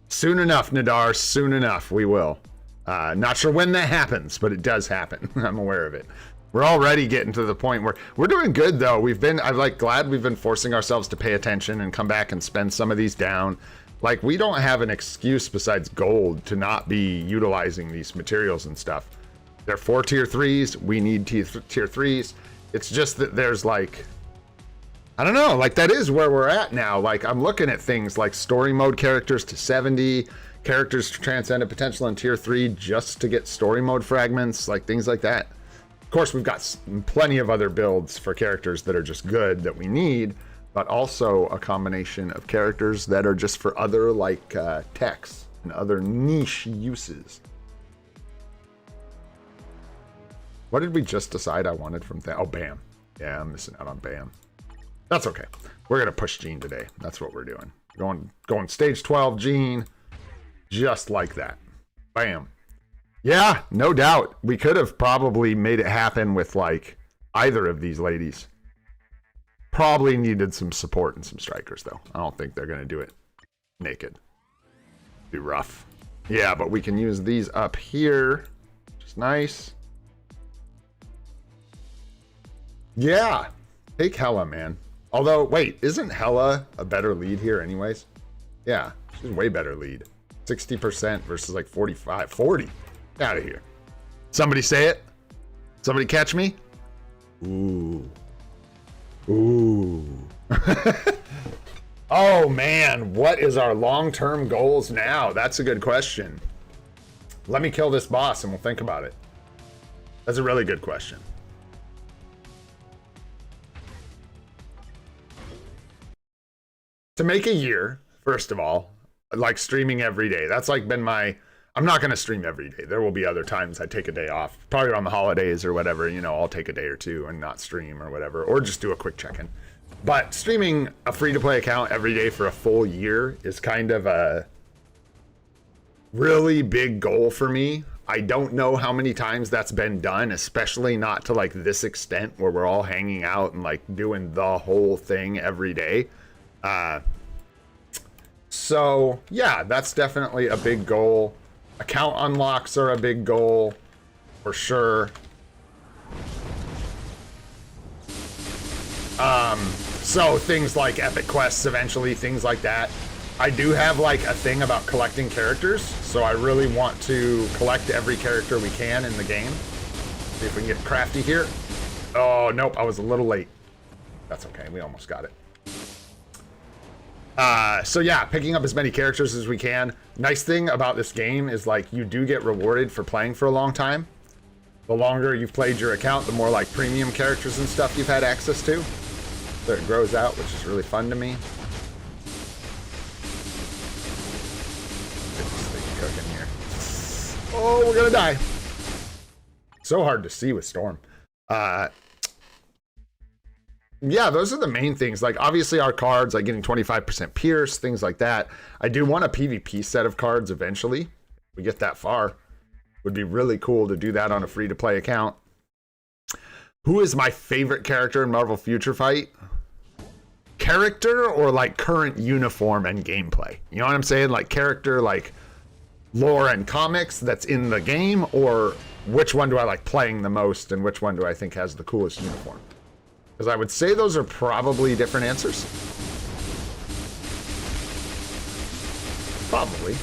Soon enough, Nadar. Soon enough, we will. Not sure when that happens, but it does happen. I'm aware of it. We're already getting to the point where we're doing good, though. I'm like glad we've been forcing ourselves to pay attention and come back and spend some of these down. Like, we don't have an excuse besides gold to not be utilizing these materials and stuff. They're 4 tier 3s. We need tier 3s. It's just that there's like, I don't know, like that is where we're at now. Like, I'm looking at things like story mode characters to 70, characters to transcendent potential in tier 3 just to get story mode fragments, like things like that. Of course, we've got plenty of other builds for characters that are just good that we need, but also a combination of characters that are just for other like techs and other niche uses. What did we just decide I wanted from that? Oh, BAM. Yeah, I'm missing out on BAM. That's okay. We're gonna push Gene today. That's what we're doing. Going stage 12 Gene, just like that. Bam. Yeah, no doubt. We could have probably made it happen with like either of these ladies. Probably needed some support and some strikers, though. I don't think they're going to do it naked. Be rough. Yeah, but we can use these up here, which is nice. Yeah, take Hella, man. Although, wait, isn't Hella a better lead here anyways? Yeah, she's way better lead. 60% versus like 45, 40. Get out of here. Somebody say it. Somebody catch me. Ooh. Ooh. Oh man, what is our long-term goals now? That's a good question. Let me kill this boss and we'll think about it. That's a really good question. To make a year, first of all, like streaming every day. That's like been my, I'm not going to stream every day. There will be other times I take a day off, probably around the holidays or whatever, you know, I'll take a day or two and not stream or whatever, or just do a quick check-in. But streaming a free-to-play account every day for a full year is kind of a really big goal for me. I don't know how many times that's been done, especially not to like this extent where we're all hanging out and like doing the whole thing every day. So yeah, that's definitely a big goal. Account unlocks are a big goal for sure. So things like epic quests eventually, things like that. I do have like a thing about collecting characters, so I really want to collect every character we can in the game. See if we can get crafty here. Oh, nope, I was a little late. That's okay, we almost got it. So yeah, picking up as many characters as we can. Nice thing about this game is like you do get rewarded for playing for a long time. The longer you've played your account, the more like premium characters and stuff you've had access to. So it grows out, which is really fun to me. Get this thing cooking here. Oh, we're gonna die. So hard to see with Storm. Yeah, those are the main things. Like obviously our cards, like getting 25% pierce, things like that. I do want a PvP set of cards eventually. If we get that far. Would be really cool to do that on a free-to-play account. Who is my favorite character in Marvel Future Fight? Character or like current uniform and gameplay? You know what I'm saying? Like character, like lore and comics that's in the game, or which one do I like playing the most and which one do I think has the coolest uniform? Because I would say those are probably different answers. Probably.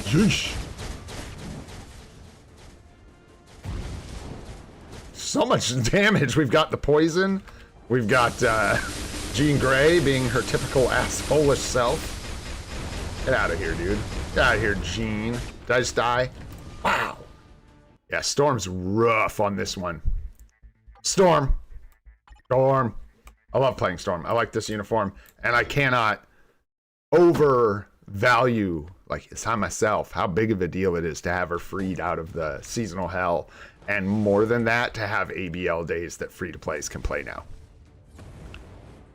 Yeesh. So much damage. We've got the poison. We've got Jean Grey being her typical asshole-ish self. Get out of here, dude. Get out of here, Jean. Did I just die? Wow. Yeah, Storm's rough on this one. Storm. Storm. I love playing Storm. I like this uniform. And I cannot overvalue, like, it's on myself, how big of a deal it is to have her freed out of the seasonal hell. And more than that, to have ABL days that free-to-plays can play now.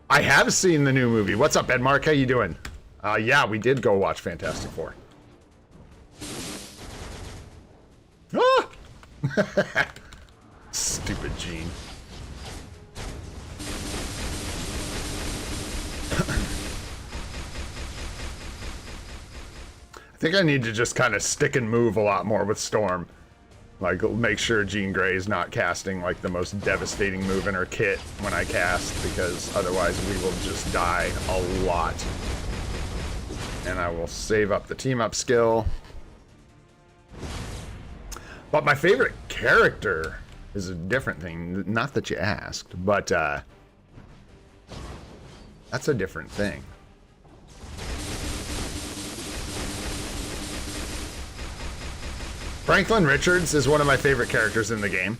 I have seen the new movie. What's up, Ed Mark? How you doing? Yeah, we did go watch Fantastic Four. Ah! Stupid Jean. I think I need to just kind of stick and move a lot more with Storm. Like, make sure Jean Grey is not casting like the most devastating move in her kit when I cast, because otherwise we will just die a lot. And I will save up the team up skill. But my favorite character is a different thing. Not that you asked, but that's a different thing. Franklin Richards is one of my favorite characters in the game.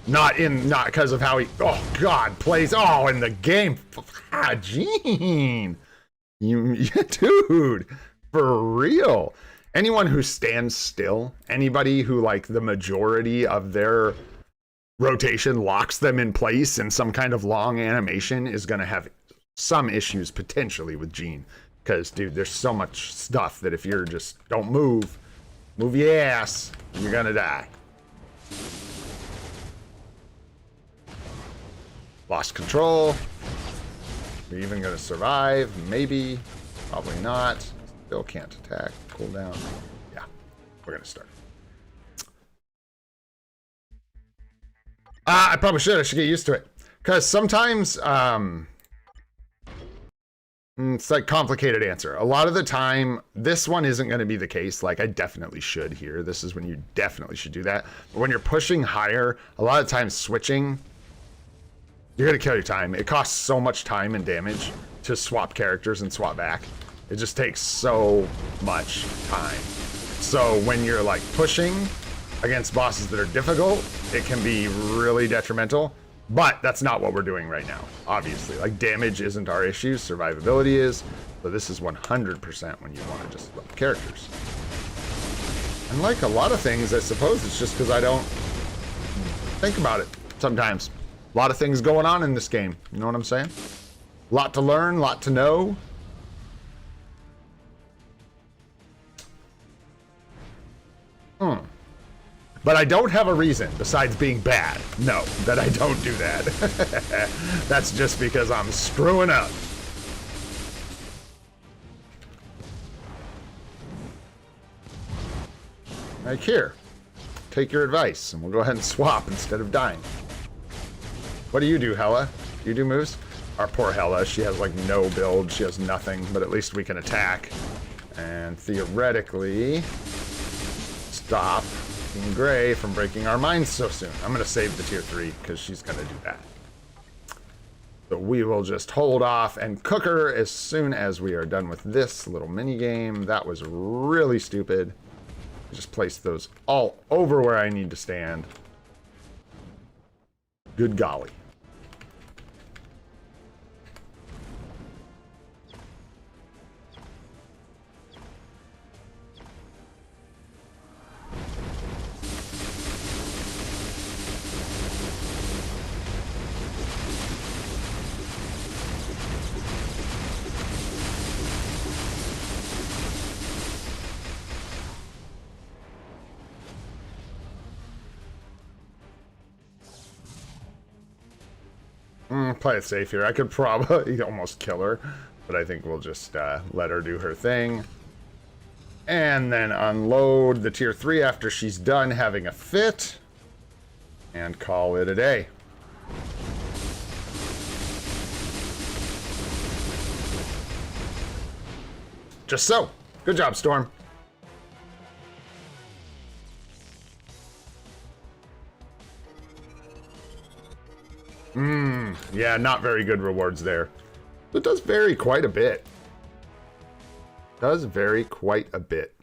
Not because of how he, oh God, plays. Oh, in the game. Ah, Gene. Dude, for real. Anyone who stands still, anybody who like the majority of their rotation locks them in place in some kind of long animation is going to have some issues potentially with Gene. Because, dude, there's so much stuff that if you're just, don't move your ass, you're gonna die. Lost control. We're even going to survive. Maybe. Probably not. Still can't attack. Cool down. Yeah. We're going to start. I probably should. I should get used to it. Because sometimes it's like complicated answer. A lot of the time, this one isn't going to be the case. Like, I definitely should here. This is when you definitely should do that. But when you're pushing higher, a lot of times switching, you're going to kill your time. It costs so much time and damage to swap characters and swap back. It just takes so much time. So when you're like pushing against bosses that are difficult, it can be really detrimental. But that's not what we're doing right now, obviously. Like, damage isn't our issue, survivability is. So this is 100% when you want to just swap characters. And like a lot of things, I suppose it's just because I don't think about it sometimes. A lot of things going on in this game, you know what I'm saying? A lot to learn, a lot to know. But I don't have a reason besides being bad. No, that I don't do that. That's just because I'm screwing up. Like here, take your advice and we'll go ahead and swap instead of dying. What do you do, Hella? Do you do moves? Our poor Hella, she has like no build, she has nothing, but at least we can attack. And theoretically, stop King Gray from breaking our minds so soon. I'm going to save the tier 3 because she's going to do that. So we will just hold off and cook her as soon as we are done with this little mini game. That was really stupid. Just place those all over where I need to stand. Good golly. Play it safe here. I could probably almost kill her, but I think we'll just let her do her thing. And then unload the tier 3 after she's done having a fit. And call it a day. Just so. Good job, Storm. Yeah, not very good rewards there. It does vary quite a bit. Does vary quite a bit.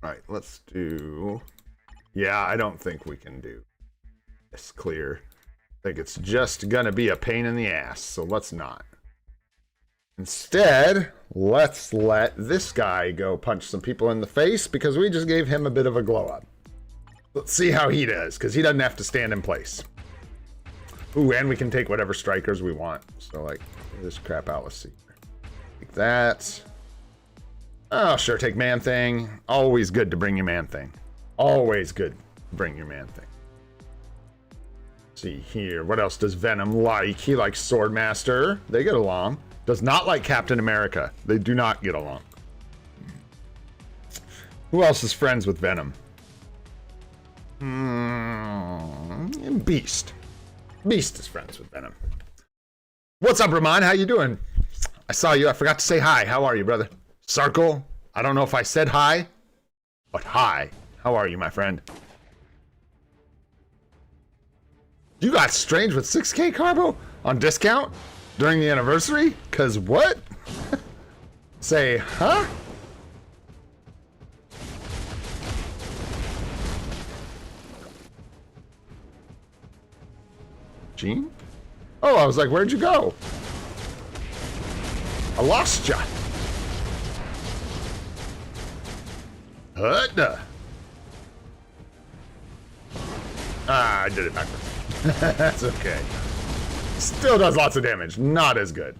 Right, let's do... Yeah, I don't think we can do this clear. I think it's just gonna be a pain in the ass, so let's not. Instead, let's let this guy go punch some people in the face because we just gave him a bit of a glow up. Let's see how he does, because he doesn't have to stand in place. Ooh, and we can take whatever strikers we want. So, like, this crap out. Let's see. Take that. Oh, sure, take Man Thing. Always good to bring your Man Thing. Always good to bring your Man Thing. Let's see here. What else does Venom like? He likes Swordmaster. They get along. Does not like Captain America. They do not get along. Who else is friends with Venom? Beast. Beast is friends with Venom. What's up, Ramon? How you doing? I saw you. I forgot to say hi. How are you, brother? Circle. I don't know if I said hi, but hi. How are you, my friend? You got Strange with 6K Carbo on discount during the anniversary? Cause what? Say, huh? Gene? Oh, I was like, where'd you go? I lost ya. Ah, I did it backwards. That's okay. Still does lots of damage. Not as good.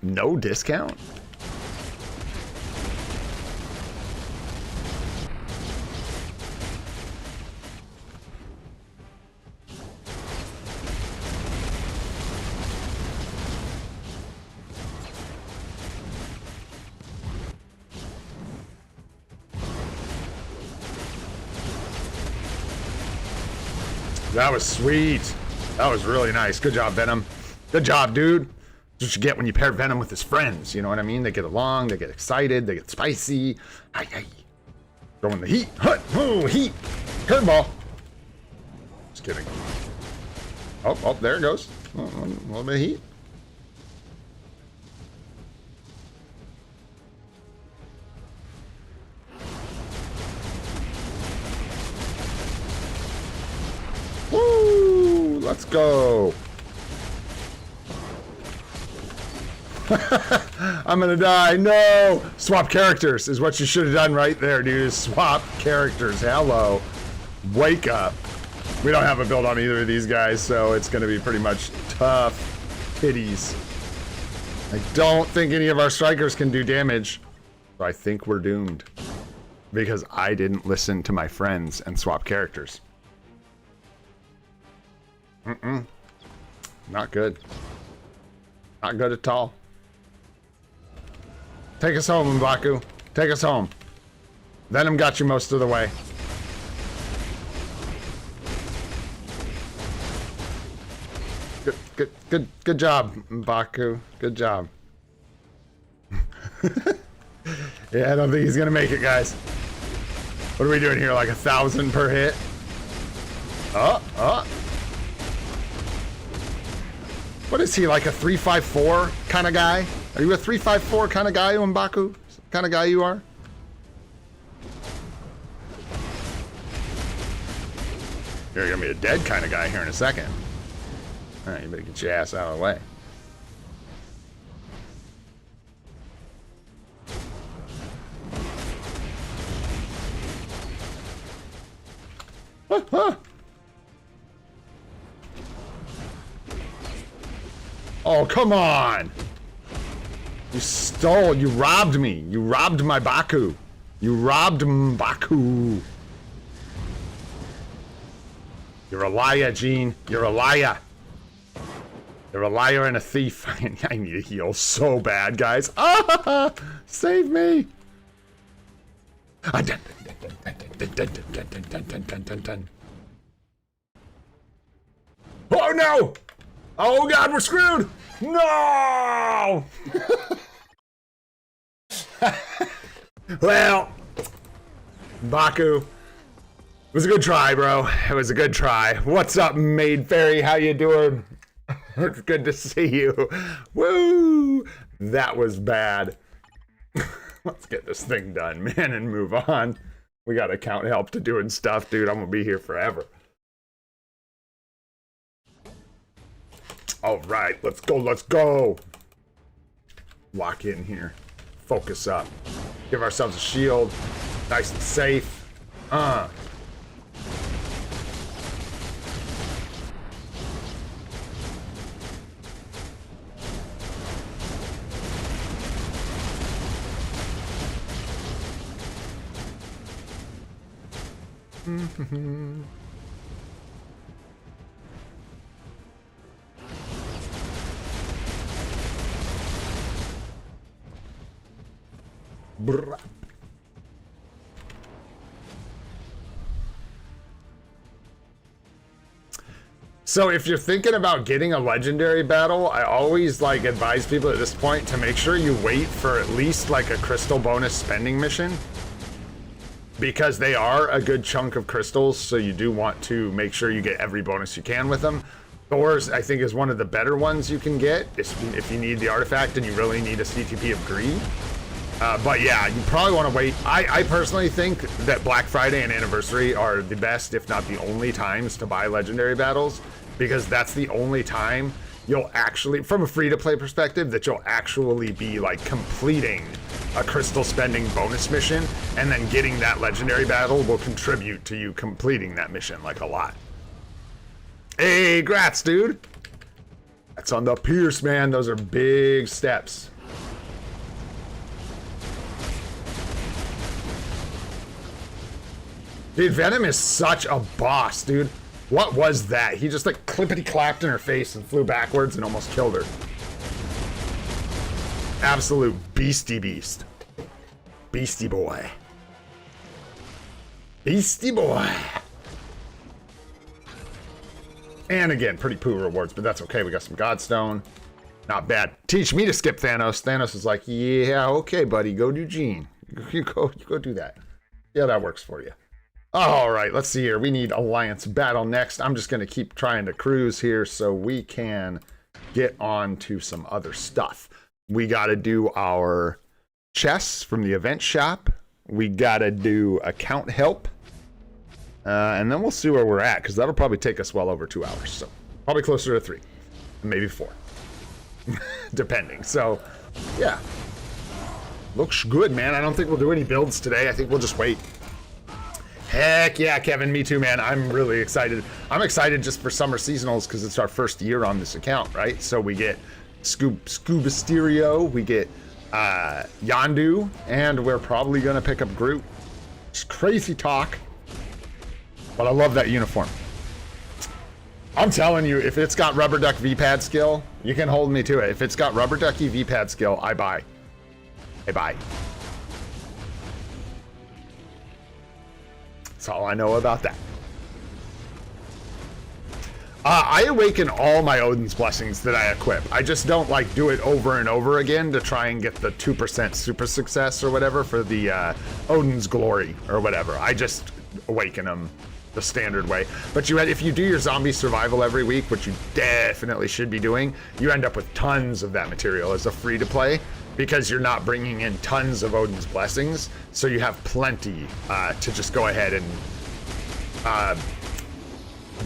No discount? That was sweet. That was really nice. Good job, Venom. Good job, dude. That's what you get when you pair Venom with his friends. You know what I mean? They get along, they get excited, they get spicy. Hi, hi. Throwing the heat. Hut. Oh, heat. Curveball. Just kidding. Oh, there it goes. A little bit of heat. Woo! Let's go. I'm gonna die. No! Swap characters is what you should have done right there, dude. Swap characters. Hello. Wake up. We don't have a build on either of these guys, so it's gonna be pretty much tough titties. I don't think any of our strikers can do damage. So I think we're doomed. Because I didn't listen to my friends and swap characters. Not good. Not good at all. Take us home, M'Baku. Take us home. Venom got you most of the way. Good job, M'Baku. Good job. Yeah, I don't think he's gonna make it, guys. What are we doing here? Like 1,000 per hit? What is he, like a 354 kind of guy? Are you a 354 kind of guy, M'Baku? Kind of guy you are? You're gonna be a dead kind of guy here in a second. Alright, you better get your ass out of the way. Oh, come on! You stole, you robbed me. You robbed my Baku. You robbed M'Baku. You're a liar, Gene. You're a liar. You're a liar and a thief. I need to heal so bad, guys. Ah! Save me! Oh no! Oh god, we're screwed! No! Well, Baku, it was a good try, bro. It was a good try. What's up, Maid Fairy? How you doing? It's good to see you. Woo! That was bad. Let's get this thing done, man, and move on. We got account help to doing stuff, dude. I'm gonna be here forever. All right, let's go, let's go. Lock in here. Focus up. Give ourselves a shield. Nice and safe. Brrr. So if you're thinking about getting a legendary battle, I always like advise people at this point to make sure you wait for at least like a crystal bonus spending mission, because they are a good chunk of crystals, so you do want to make sure you get every bonus you can with them. Thor's, I think, is one of the better ones you can get if you need the artifact and you really need a CTP of greed. But yeah, you probably want to wait. I personally think that Black Friday and Anniversary are the best, if not the only times to buy legendary battles, because that's the only time you'll actually, from a free-to-play perspective, that you'll actually be like completing a crystal spending bonus mission, and then getting that legendary battle will contribute to you completing that mission like a lot. Hey, grats, dude. That's on the Pierce, man. Those are big steps. Dude, Venom is such a boss, dude. What was that? He just like clippity-clapped in her face and flew backwards and almost killed her. Absolute beastie beast. Beastie boy. Beastie boy. And again, pretty poo rewards, but that's okay. We got some Godstone. Not bad. Teach me to skip Thanos. Thanos is like, yeah, okay, buddy. Go do Gene. You go do that. Yeah, that works for you. All right, let's see here. We need Alliance Battle next. I'm just going to keep trying to cruise here so we can get on to some other stuff. We got to do our chests from the event shop. We got to do account help. And then we'll see where we're at, because that'll probably take us well over 2 hours. So probably closer to 3, maybe 4, depending. So, yeah. Looks good, man. I don't think we'll do any builds today. I think we'll just wait. Heck yeah, Kevin. Me too, man. I'm really excited. I'm excited just for summer seasonals because it's our first year on this account, right? So we get Scuba Stereo, we get Yondu, and we're probably going to pick up Groot. It's crazy talk. But I love that uniform. I'm telling you, if it's got Rubber Duck V-Pad skill, you can hold me to it. If it's got Rubber Ducky V-Pad skill, I buy. I buy. That's all I know about that. I awaken all my Odin's Blessings that I equip. I just don't like do it over and over again to try and get the 2% super success or whatever for the Odin's Glory or whatever. I just awaken them the standard way. But if you do your zombie survival every week, which you definitely should be doing, you end up with tons of that material as a free to play because you're not bringing in tons of Odin's Blessings. So you have plenty to just go ahead and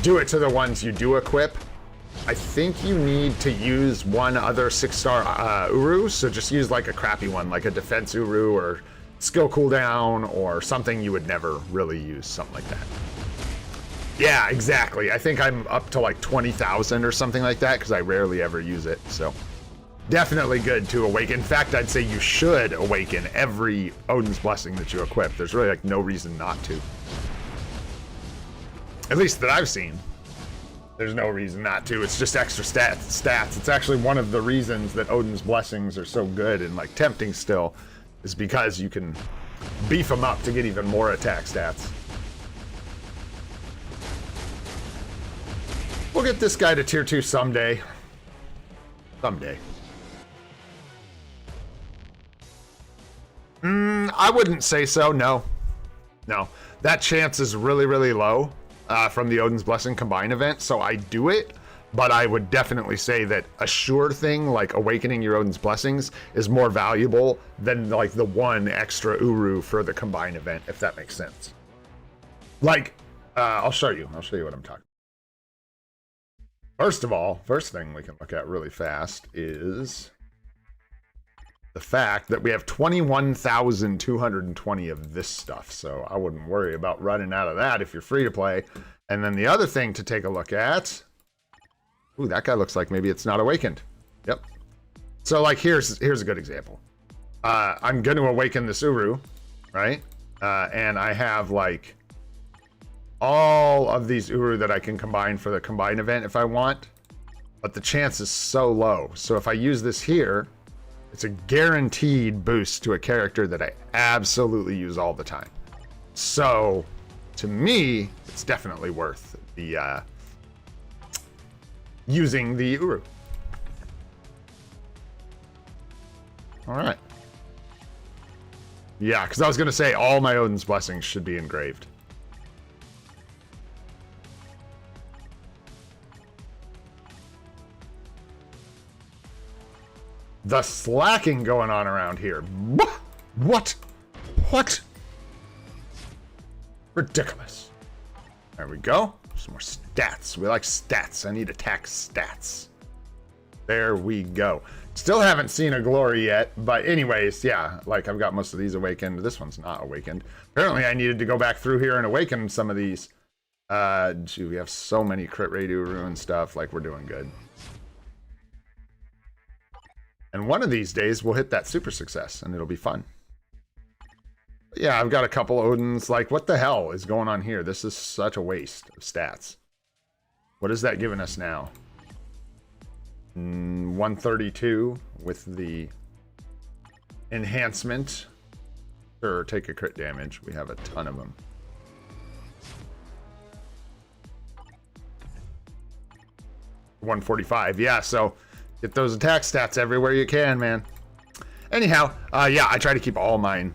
do it to the ones you do equip. I think you need to use one other 6-star Uru, so just use like a crappy one, like a defense Uru or skill cooldown or something you would never really use, something like that. Yeah, exactly. I think I'm up to like 20,000 or something like that because I rarely ever use it. So definitely good to awaken. In fact, I'd say you should awaken every Odin's Blessing that you equip. There's really like no reason not to. At least that I've seen. There's no reason not to. It's just extra stats. It's actually one of the reasons that Odin's Blessings are so good and like tempting still is because you can beef them up to get even more attack stats. We'll get this guy to tier 2 someday. Someday. I wouldn't say so, no. No. That chance is really, really low from the Odin's Blessing Combine event, so I do it, but I would definitely say that a sure thing, like awakening your Odin's Blessings, is more valuable than like the one extra Uru for the Combine event, if that makes sense. Like, I'll show you what I'm talking about. First of all, first thing we can look at really fast is the fact that we have 21,220 of this stuff. So I wouldn't worry about running out of that if you're free to play. And then the other thing to take a look at, ooh, that guy looks like maybe it's not awakened. Yep. So like here's a good example. I'm going to awaken this Uru, right? And I have like all of these Uru that I can combine for the combine event if I want, but the chance is so low. So if I use this here, it's a guaranteed boost to a character that I absolutely use all the time. So to me, it's definitely worth the using the Uru. All right. Yeah, because I was going to say all my Odin's Blessings should be engraved. The slacking going on around here. What? Ridiculous. There we go. Some more stats. We like stats. I need attack stats. There we go. Still haven't seen a glory yet, but anyways, yeah, like I've got most of these awakened. This one's not awakened. Apparently I needed to go back through here and awaken some of these. Gee, we have so many crit rate Uru and stuff. Like, we're doing good. And one of these days, we'll hit that super success, and it'll be fun. But yeah, I've got a couple Odins. Like, what the hell is going on here? This is such a waste of stats. What is that giving us now? 132 with the enhancement. Sure, take a crit damage. We have a ton of them. 145. Yeah, so get those attack stats everywhere you can, man. Anyhow, yeah, I try to keep all mine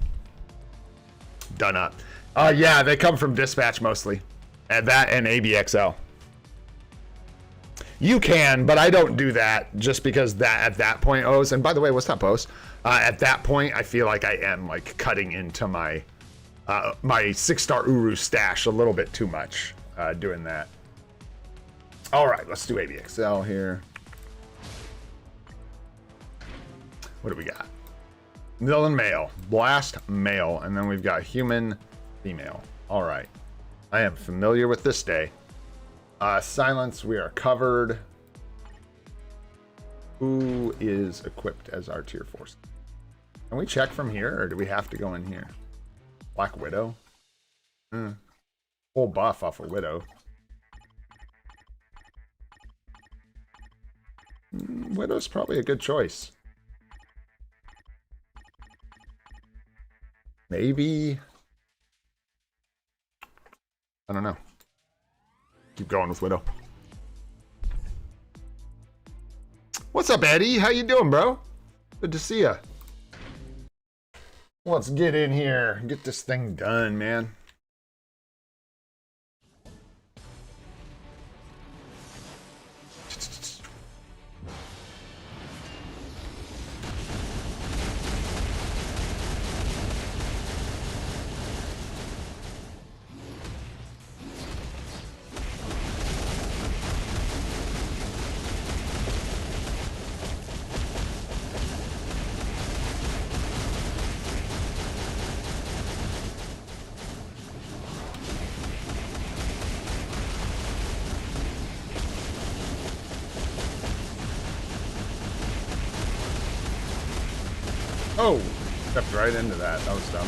done up. Yeah, they come from dispatch mostly. And that and ABXL. You can, but I don't do that just because that at that point, O's. And by the way, what's up, O's? At that point, I feel like I am like cutting into my my 6-star Uru stash a little bit too much doing that. All right, let's do ABXL here. What do we got? Villain male, blast male, and then we've got human female. All right, I am familiar with this day. Silence, we are covered. Who is equipped as our tier 4? Can we check from here, or do we have to go in here? Black Widow? Full buff off a Widow. Widow's probably a good choice. Maybe. I don't know. Keep going with Widow. What's up, Eddie? How you doing, bro? Good to see ya. Let's get in here. Get this thing done, man. Oh, stepped right into that. That was dumb.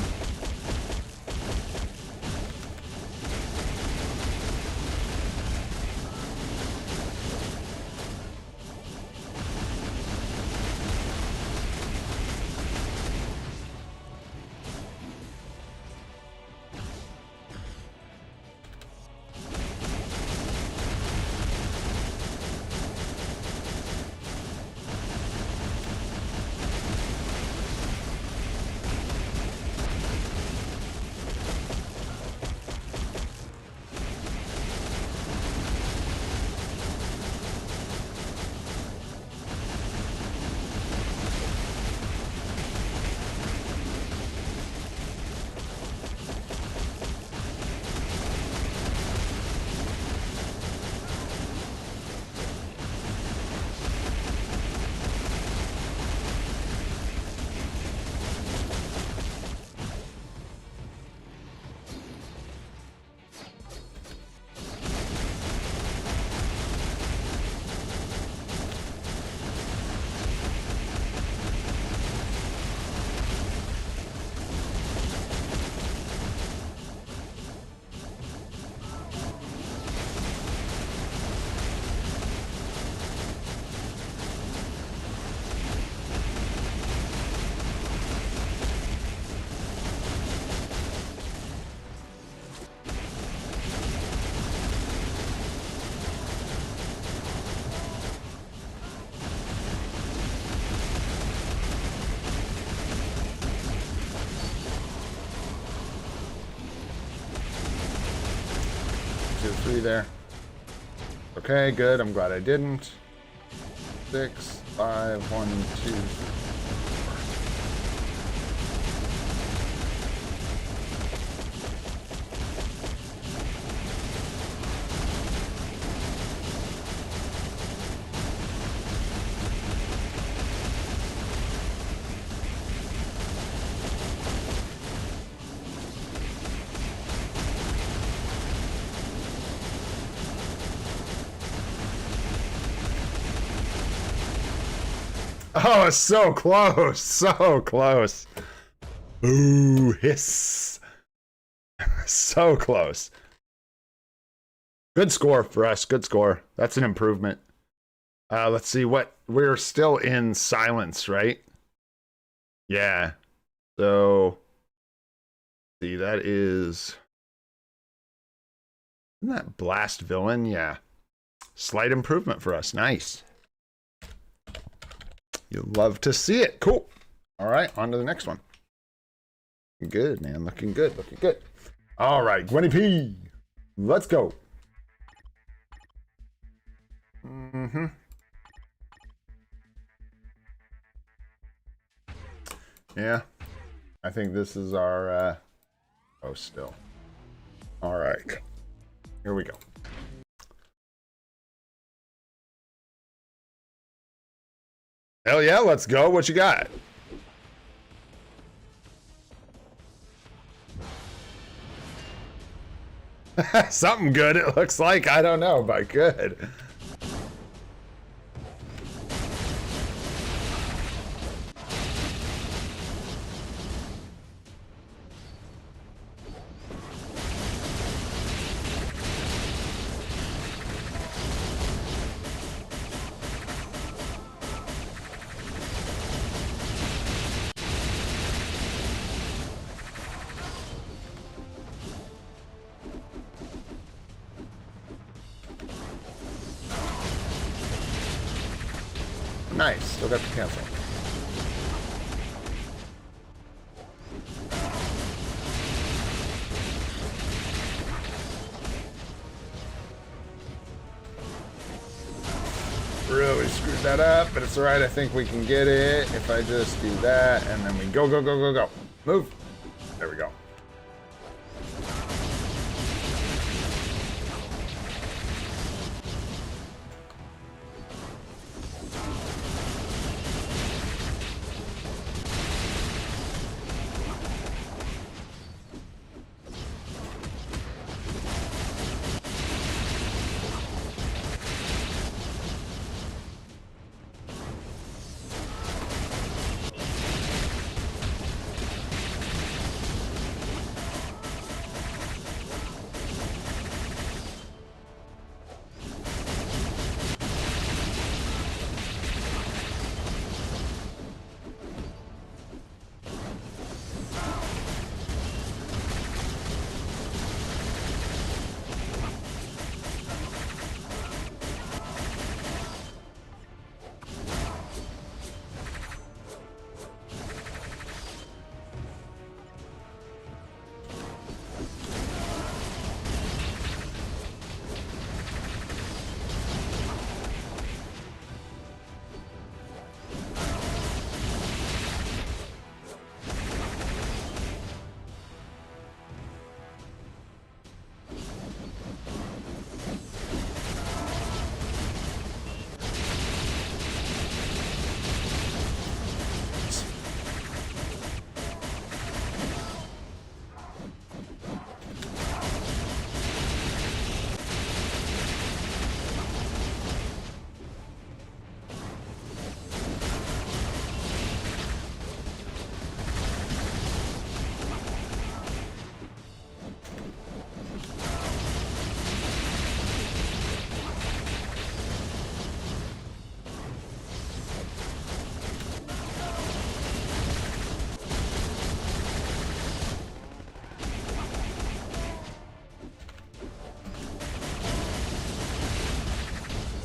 There. Okay, good. I'm glad I didn't. 6, 5, 1, 2, 3. Oh, it's so close. So close. Ooh, hiss. So close. Good score for us. Good score. That's an improvement. Let's see what we're still in silence, right? Yeah. So see, that is, isn't that blast villain? Yeah. Slight improvement for us. Nice. You'll love to see it. Cool. All right, on to the next one. Good, man. Looking good. Looking good. All right, Gwenny P. Let's go. Mm-hmm. Yeah. I think this is our, oh, still. All right. Here we go. Hell yeah, let's go. What you got? Something good, it looks like. I don't know, but good. Nice, still got the cancel. Really screwed that up, but it's alright. I think we can get it if I just do that, and then we go, go, go, go, go. Move. There we go.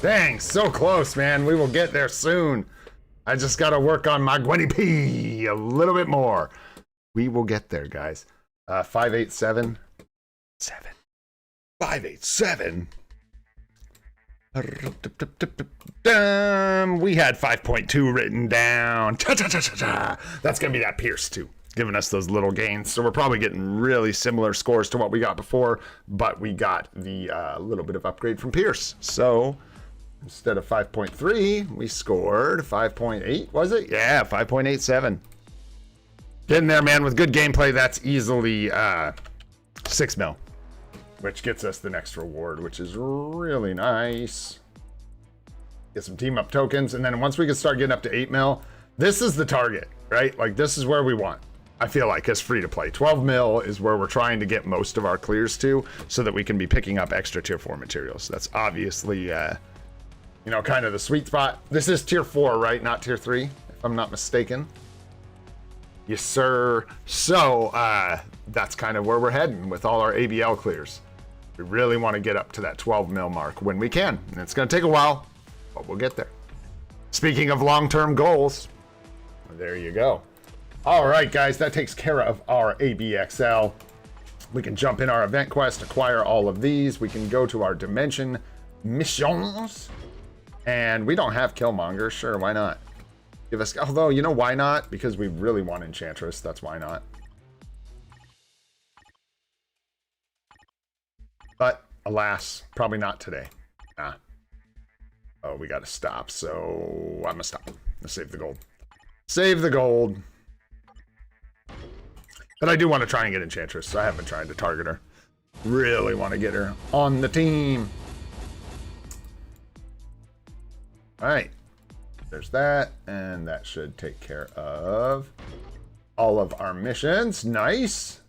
Dang, so close, man. We will get there soon. I just got to work on my Gwenny P a little bit more. We will get there, guys. 587. 587. We had 5.2 written down. That's going to be that Pierce, too, giving us those little gains. So we're probably getting really similar scores to what we got before, but we got the little bit of upgrade from Pierce. So instead of 5.3, we scored 5.8, was it? Yeah, 5.87. Getting there, man, with good gameplay. That's easily 6 mil, which gets us the next reward, which is really nice. Get some team up tokens, and then once we can start getting up to 8 mil, this is the target, right? Like, this is where we want, I feel like, as free to play. 12 mil is where we're trying to get most of our clears to, so that we can be picking up extra tier 4 materials. That's obviously you know, kind of the sweet spot. This is tier 4, right? Not tier 3, if I'm not mistaken. Yes, sir. So that's kind of where we're heading with all our ABL clears. We really want to get up to that 12 mil mark when we can. And it's going to take a while, but we'll get there. Speaking of long-term goals, there you go. All right, guys, that takes care of our ABXL. We can jump in our event quest, acquire all of these. We can go to our dimension missions. And we don't have Killmonger. Sure, why not? Give us, although, you know, why not? Because we really want Enchantress. That's why not. But, alas, probably not today. Nah. Oh, we got to stop. So, I'm going to stop. Let's save the gold. Save the gold. But I do want to try and get Enchantress, so I have been trying to target her. Really want to get her on the team. Alright. There's that, and that should take care of all of our missions. Nice.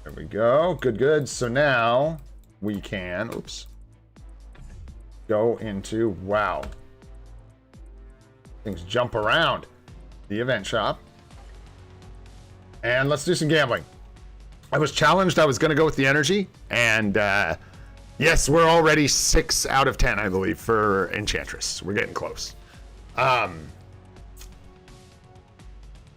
There we go. Good, good. So now we can, oops, go into, wow. Things jump around. The event shop. And let's do some gambling. I was challenged. I was going to go with the energy. And yes, we're already 6 out of 10, I believe, for Enchantress. We're getting close. I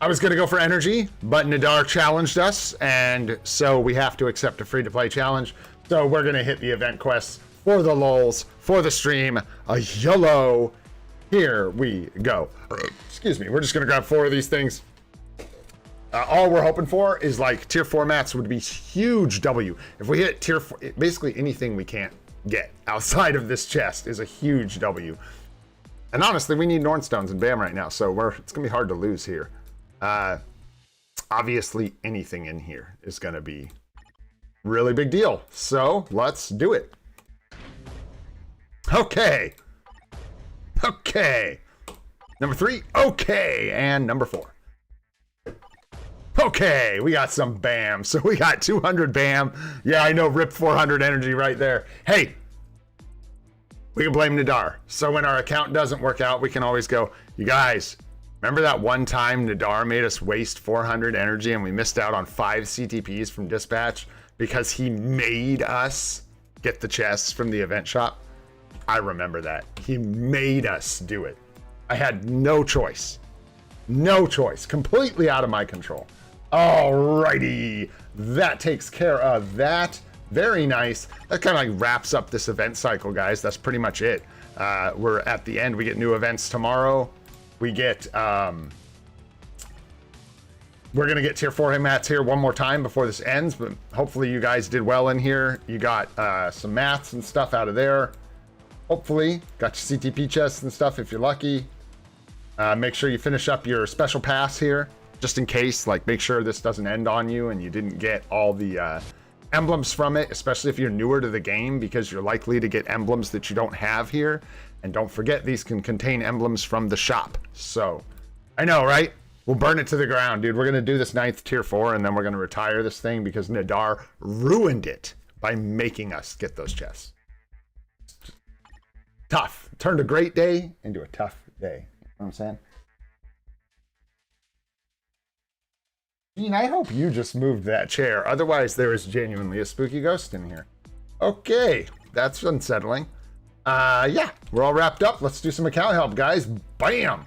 was going to go for energy, but Nadar challenged us. And so we have to accept a free-to-play challenge. So we're going to hit the event quests for the lulz, for the stream. A YOLO. Here we go. Excuse me. We're just going to grab 4 of these things. All we're hoping for is like tier 4 mats would be huge W. If we hit tier 4, basically anything we can't get outside of this chest is a huge W. And honestly, we need Nornstones and BAM right now, so it's going to be hard to lose here. Obviously, anything in here is going to be really big deal. So let's do it. Okay. Okay. Number 3. Okay. And number 4. Okay, we got some BAM. So we got 200 BAM. Yeah, I know, rip 400 energy right there. Hey, we can blame Nadar. So when our account doesn't work out, we can always go, you guys, remember that one time Nadar made us waste 400 energy and we missed out on 5 CTPs from dispatch because he made us get the chests from the event shop? I remember that. He made us do it. I had no choice. No choice. Completely out of my control. Alrighty, that takes care of that. Very nice. That kind of like wraps up this event cycle, guys. That's pretty much it. We're at the end. We get new events tomorrow. We get, we're gonna get tier 4 mats here one more time before this ends, but hopefully you guys did well in here. You got some mats and stuff out of there. Hopefully, got your CTP chests and stuff if you're lucky. Make sure you finish up your special pass here. Just in case, like, make sure this doesn't end on you and you didn't get all the emblems from it, especially if you're newer to the game, because you're likely to get emblems that you don't have here. And don't forget, these can contain emblems from the shop. So, I know, right? We'll burn it to the ground, dude. We're going to do this 9th tier 4, and then we're going to retire this thing because Nadar ruined it by making us get those chests. Tough. Turned a great day into a tough day. You know what I'm saying? Gene, I hope you just moved that chair. Otherwise, there is genuinely a spooky ghost in here. Okay, that's unsettling. Yeah, we're all wrapped up. Let's do some account help, guys. Bam!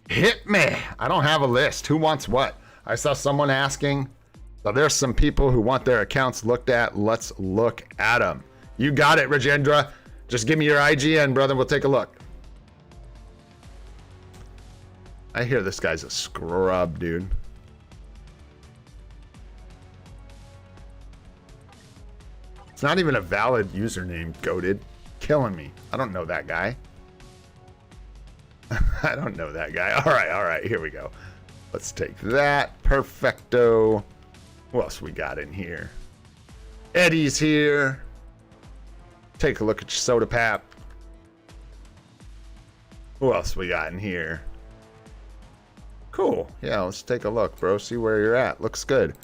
Hit me! I don't have a list. Who wants what? I saw someone asking. So there's some people who want their accounts looked at. Let's look at them. You got it, Rajendra. Just give me your IGN, brother. We'll take a look. I hear this guy's a scrub, dude. It's not even a valid username, goated. Killing me. I don't know that guy. I don't know that guy. All right, here we go. Let's take that. Perfecto. Who else we got in here? Eddie's here. Take a look at your soda pap. Who else we got in here? Cool. Yeah, let's take a look, bro. See where you're at. Looks good.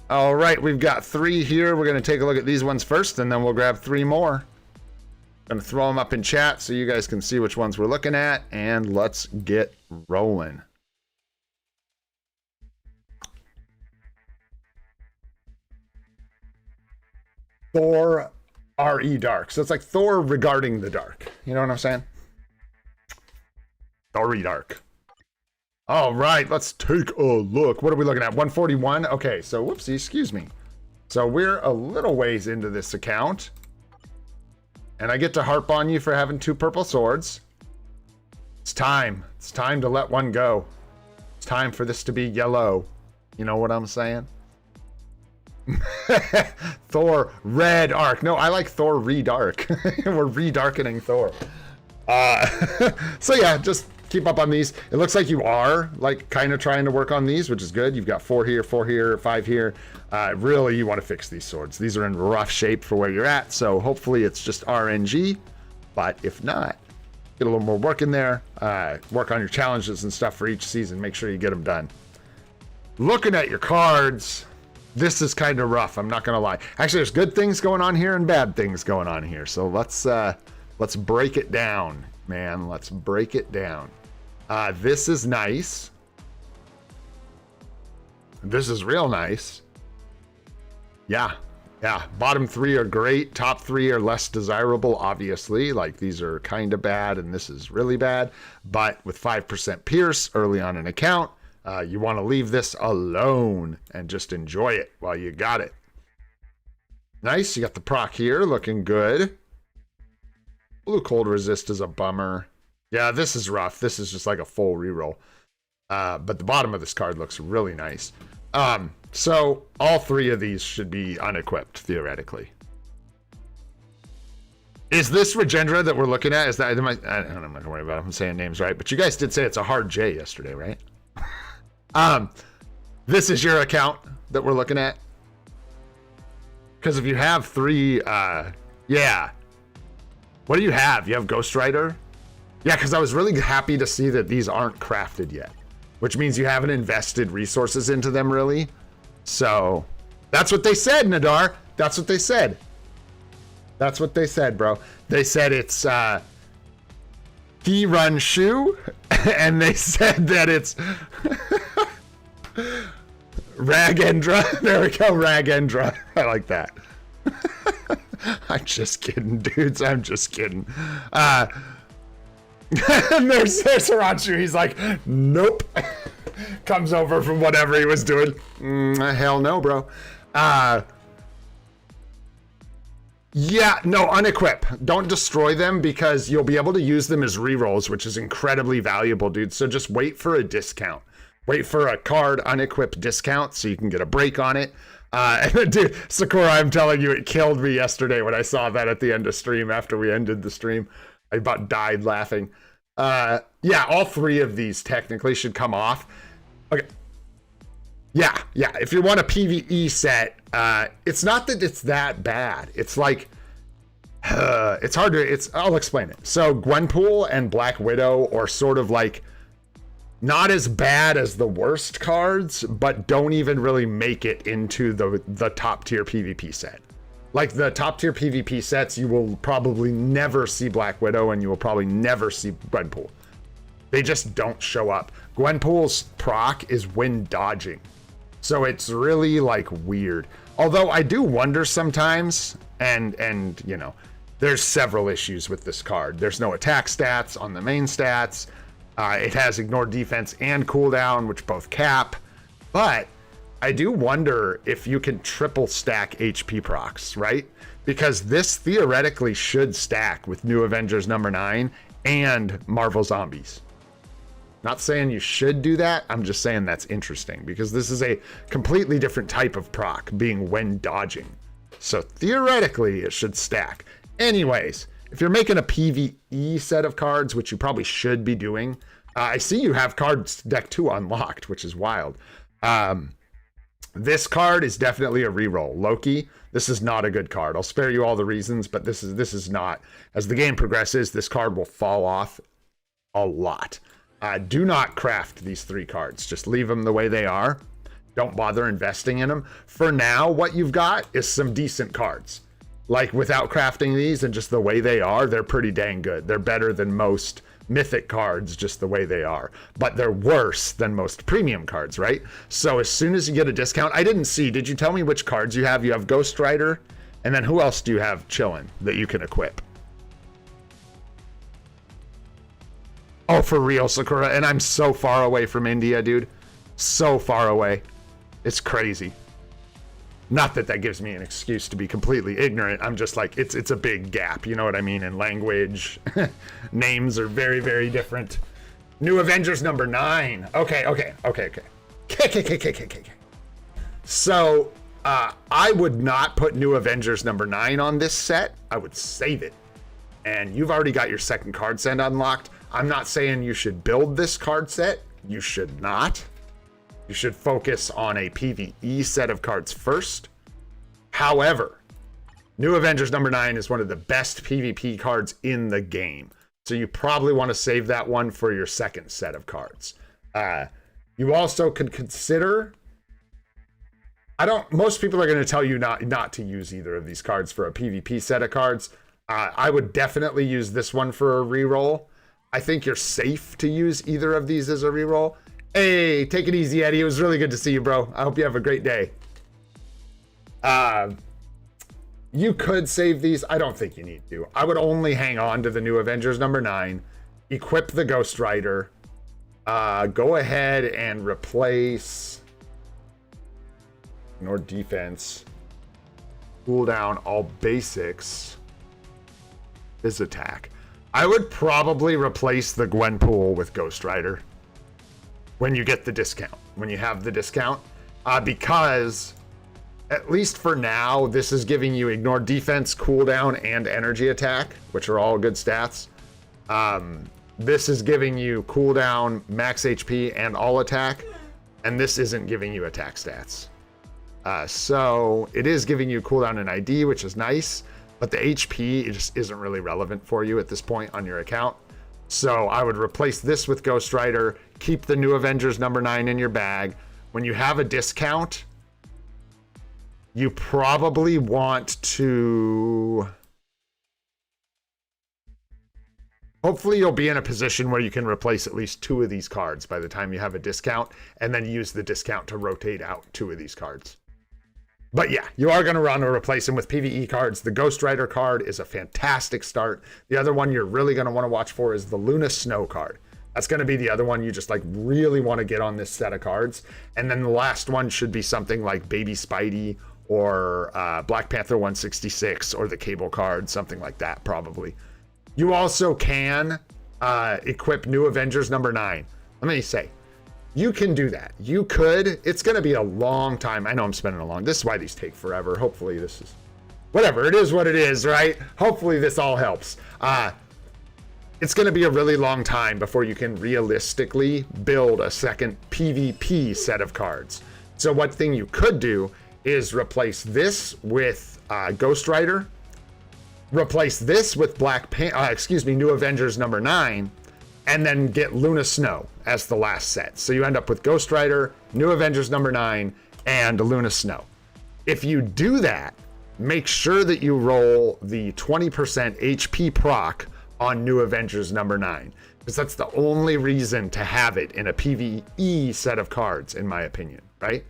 All right, we've got 3 here. We're going to take a look at these ones first, and then we'll grab 3 more. Going to throw them up in chat so you guys can see which ones we're looking at, and let's get rolling. Thor RE Dark. So it's like Thor regarding the dark. You know what I'm saying? Thor RE Dark. All right, let's take a look. What are we looking at? 141? Okay, so whoopsie, excuse me. So we're a little ways into this account. And I get to harp on you for having 2 purple swords. It's time. It's time to let one go. It's time for this to be yellow. You know what I'm saying? Thor Red Arc. No, I like Thor Redark. We're redarkening Thor. So yeah, just keep up on these. It looks like you are like kind of trying to work on these, which is good. You've got 4 here, 4 here, 5 here. Really, you want to fix these swords. These are in rough shape for where you're at. So hopefully it's just RNG. But if not, get a little more work in there. Work on your challenges and stuff for each season. Make sure you get them done. Looking at your cards, this is kind of rough. I'm not gonna lie. Actually, there's good things going on here and bad things going on here. So let's break it down, man. Let's break it down. This is nice. This is real nice. Yeah. Bottom 3 are great. Top 3 are less desirable, obviously. Like these are kind of bad and this is really bad. But with 5% Pierce early on an account, you want to leave this alone and just enjoy it while you got it. Nice. You got the proc here looking good. Blue cold resist is a bummer. Yeah, this is rough. This is just like a full reroll. But the bottom of this card looks really nice. So all 3 of these should be unequipped, theoretically. Is this Regendra that we're looking at? Is that, I'm not gonna worry about it. I'm saying names right. But you guys did say it's a hard J yesterday, right? This is your account that we're looking at. Because if you have 3, yeah. What do you have? You have Ghost Rider? Yeah, because I was really happy to see that these aren't crafted yet, which means you haven't invested resources into them, really. So that's what they said, Nadar. That's what they said. That's what they said, bro. They said it's T-Run Shoe, and they said that it's Ragendra. There we go, Ragendra. I like that. I'm just kidding, dudes. I'm just kidding. And there's Sriracha. He's like, nope. Comes over from whatever he was doing. Hell no, bro. Yeah, no, unequip. Don't destroy them because you'll be able to use them as rerolls, which is incredibly valuable, dude. So just wait for a discount. Wait for a card unequipped discount so you can get a break on it. Dude, Sakura, I'm telling you, it killed me yesterday when I saw that at the end of stream after we ended the stream. I about died laughing. Yeah, all 3 of these technically should come off. Okay. Yeah. If you want a PvE set, it's not that it's that bad. It's like, it's hard to, I'll explain it. So Gwenpool and Black Widow are sort of like, not as bad as the worst cards, but don't even really make it into the top tier PvP set. Like the top tier PvP sets, you will probably never see Black Widow and you will probably never see Gwenpool. They just don't show up. Gwenpool's proc is when dodging. So it's really like weird. Although I do wonder sometimes, and you know, there's several issues with this card. There's no attack stats on the main stats. It has ignored defense and cooldown, which both cap. But I do wonder if you can triple stack HP procs, right? Because this theoretically should stack with New Avengers number 9 and Marvel Zombies. Not saying you should do that. I'm just saying that's interesting because this is a completely different type of proc, being when dodging. So theoretically, it should stack. Anyways, if you're making a PvE set of cards, which you probably should be doing, I see you have cards deck 2 unlocked, which is wild. This card is definitely a reroll. Loki, this is not a good card. I'll spare you all the reasons, but this is not. As the game progresses, this card will fall off a lot. Do not craft these 3 cards. Just leave them the way they are. Don't bother investing in them. For now, what you've got is some decent cards. Like without crafting these and just the way they are, they're pretty dang good. They're better than most mythic cards just the way they are, but they're worse than most premium cards, right? So as soon as you get a discount, I didn't see, did you tell me which cards you have? You have Ghost Rider And then who else do you have chilling that you can equip? Oh, for real, Sakura. And I'm so far away from India, dude. So far away. It's crazy. Not that that gives me an excuse to be completely ignorant. I'm just like, it's a big gap. You know what I mean? In language, names are very, very different. New Avengers number 9. Okay. So, I would not put New Avengers number 9 on this set. I would save it. And you've already got your second card set unlocked. I'm not saying you should build this card set. You should not. You should focus on a PvE set of cards first. However, New Avengers number 9 is one of the best PvP cards in the game. So you probably want to save that one for your second set of cards. You also could consider... most people are going to tell you not to use either of these cards for a PvP set of cards. I would definitely use this one for a reroll. I think you're safe to use either of these as a reroll. Hey, take it easy, Eddie. It was really good to see you, bro. I hope you have a great day. You could save these. I don't think you need to. I would only hang on to the New Avengers number 9, equip the Ghost Rider, go ahead and replace... Ignore defense. Cooldown, all basics. His attack. I would probably replace the Gwenpool with Ghost Rider when you get the discount, when you have the discount, because at least for now, this is giving you ignore defense, cooldown, and energy attack, which are all good stats. This is giving you cooldown, max HP, and all attack, and this isn't giving you attack stats. So it is giving you cooldown and ID, which is nice, but the HP just isn't really relevant for you at this point on your account. So I would replace this with Ghost Rider, keep the New Avengers number 9 in your bag. When you have a discount, you probably want to... Hopefully you'll be in a position where you can replace at least 2 of these cards by the time you have a discount, and then use the discount to rotate out 2 of these cards. But yeah, you are going to want to replace them with PvE cards. The Ghost Rider card is a fantastic start. The other one you're really going to want to watch for is the Luna Snow card. That's going to be the other one you just like really want to get on this set of cards. And then the last one should be something like Baby Spidey or Black Panther 166 or the Cable card, something like that probably. You also can equip New Avengers number 9. Let me say, you can do that. You could. It's going to be a long time. I know I'm spending a long... This is why these take forever. Hopefully this is... Whatever. It is what it is, right? Hopefully this all helps. It's going to be a really long time before you can realistically build a second PvP set of cards. So one thing you could do is replace this with Ghost Rider. Replace this with New Avengers number 9. And then get Luna Snow as the last set. So you end up with Ghost Rider, New Avengers number 9, and Luna Snow. If you do that, make sure that you roll the 20% HP proc on New Avengers number 9. Because that's the only reason to have it in a PvE set of cards, in my opinion, right?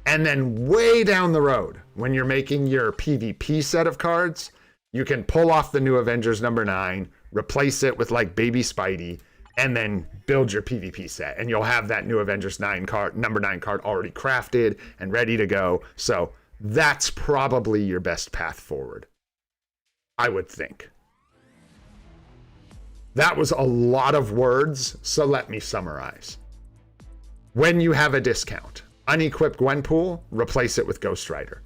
And then way down the road, when you're making your PvP set of cards, you can pull off the New Avengers number 9, replace it with like Baby Spidey, and then build your PvP set. And you'll have that New Avengers number 9 card already crafted and ready to go. So that's probably your best path forward, I would think. That was a lot of words, so let me summarize. When you have a discount, unequip Gwenpool, replace it with Ghost Rider.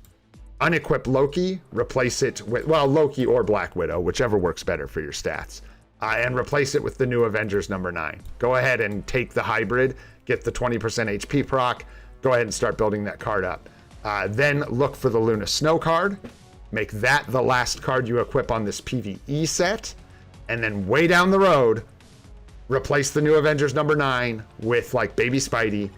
Unequip Loki, replace it with, well, Loki or Black Widow, whichever works better for your stats. And replace it with the New Avengers number 9. Go ahead and take the hybrid, get the 20% HP proc, go ahead and start building that card up. Then look for the Luna Snow card, make that the last card you equip on this PvE set, and then way down the road, replace the New Avengers number 9 with like Baby Spidey,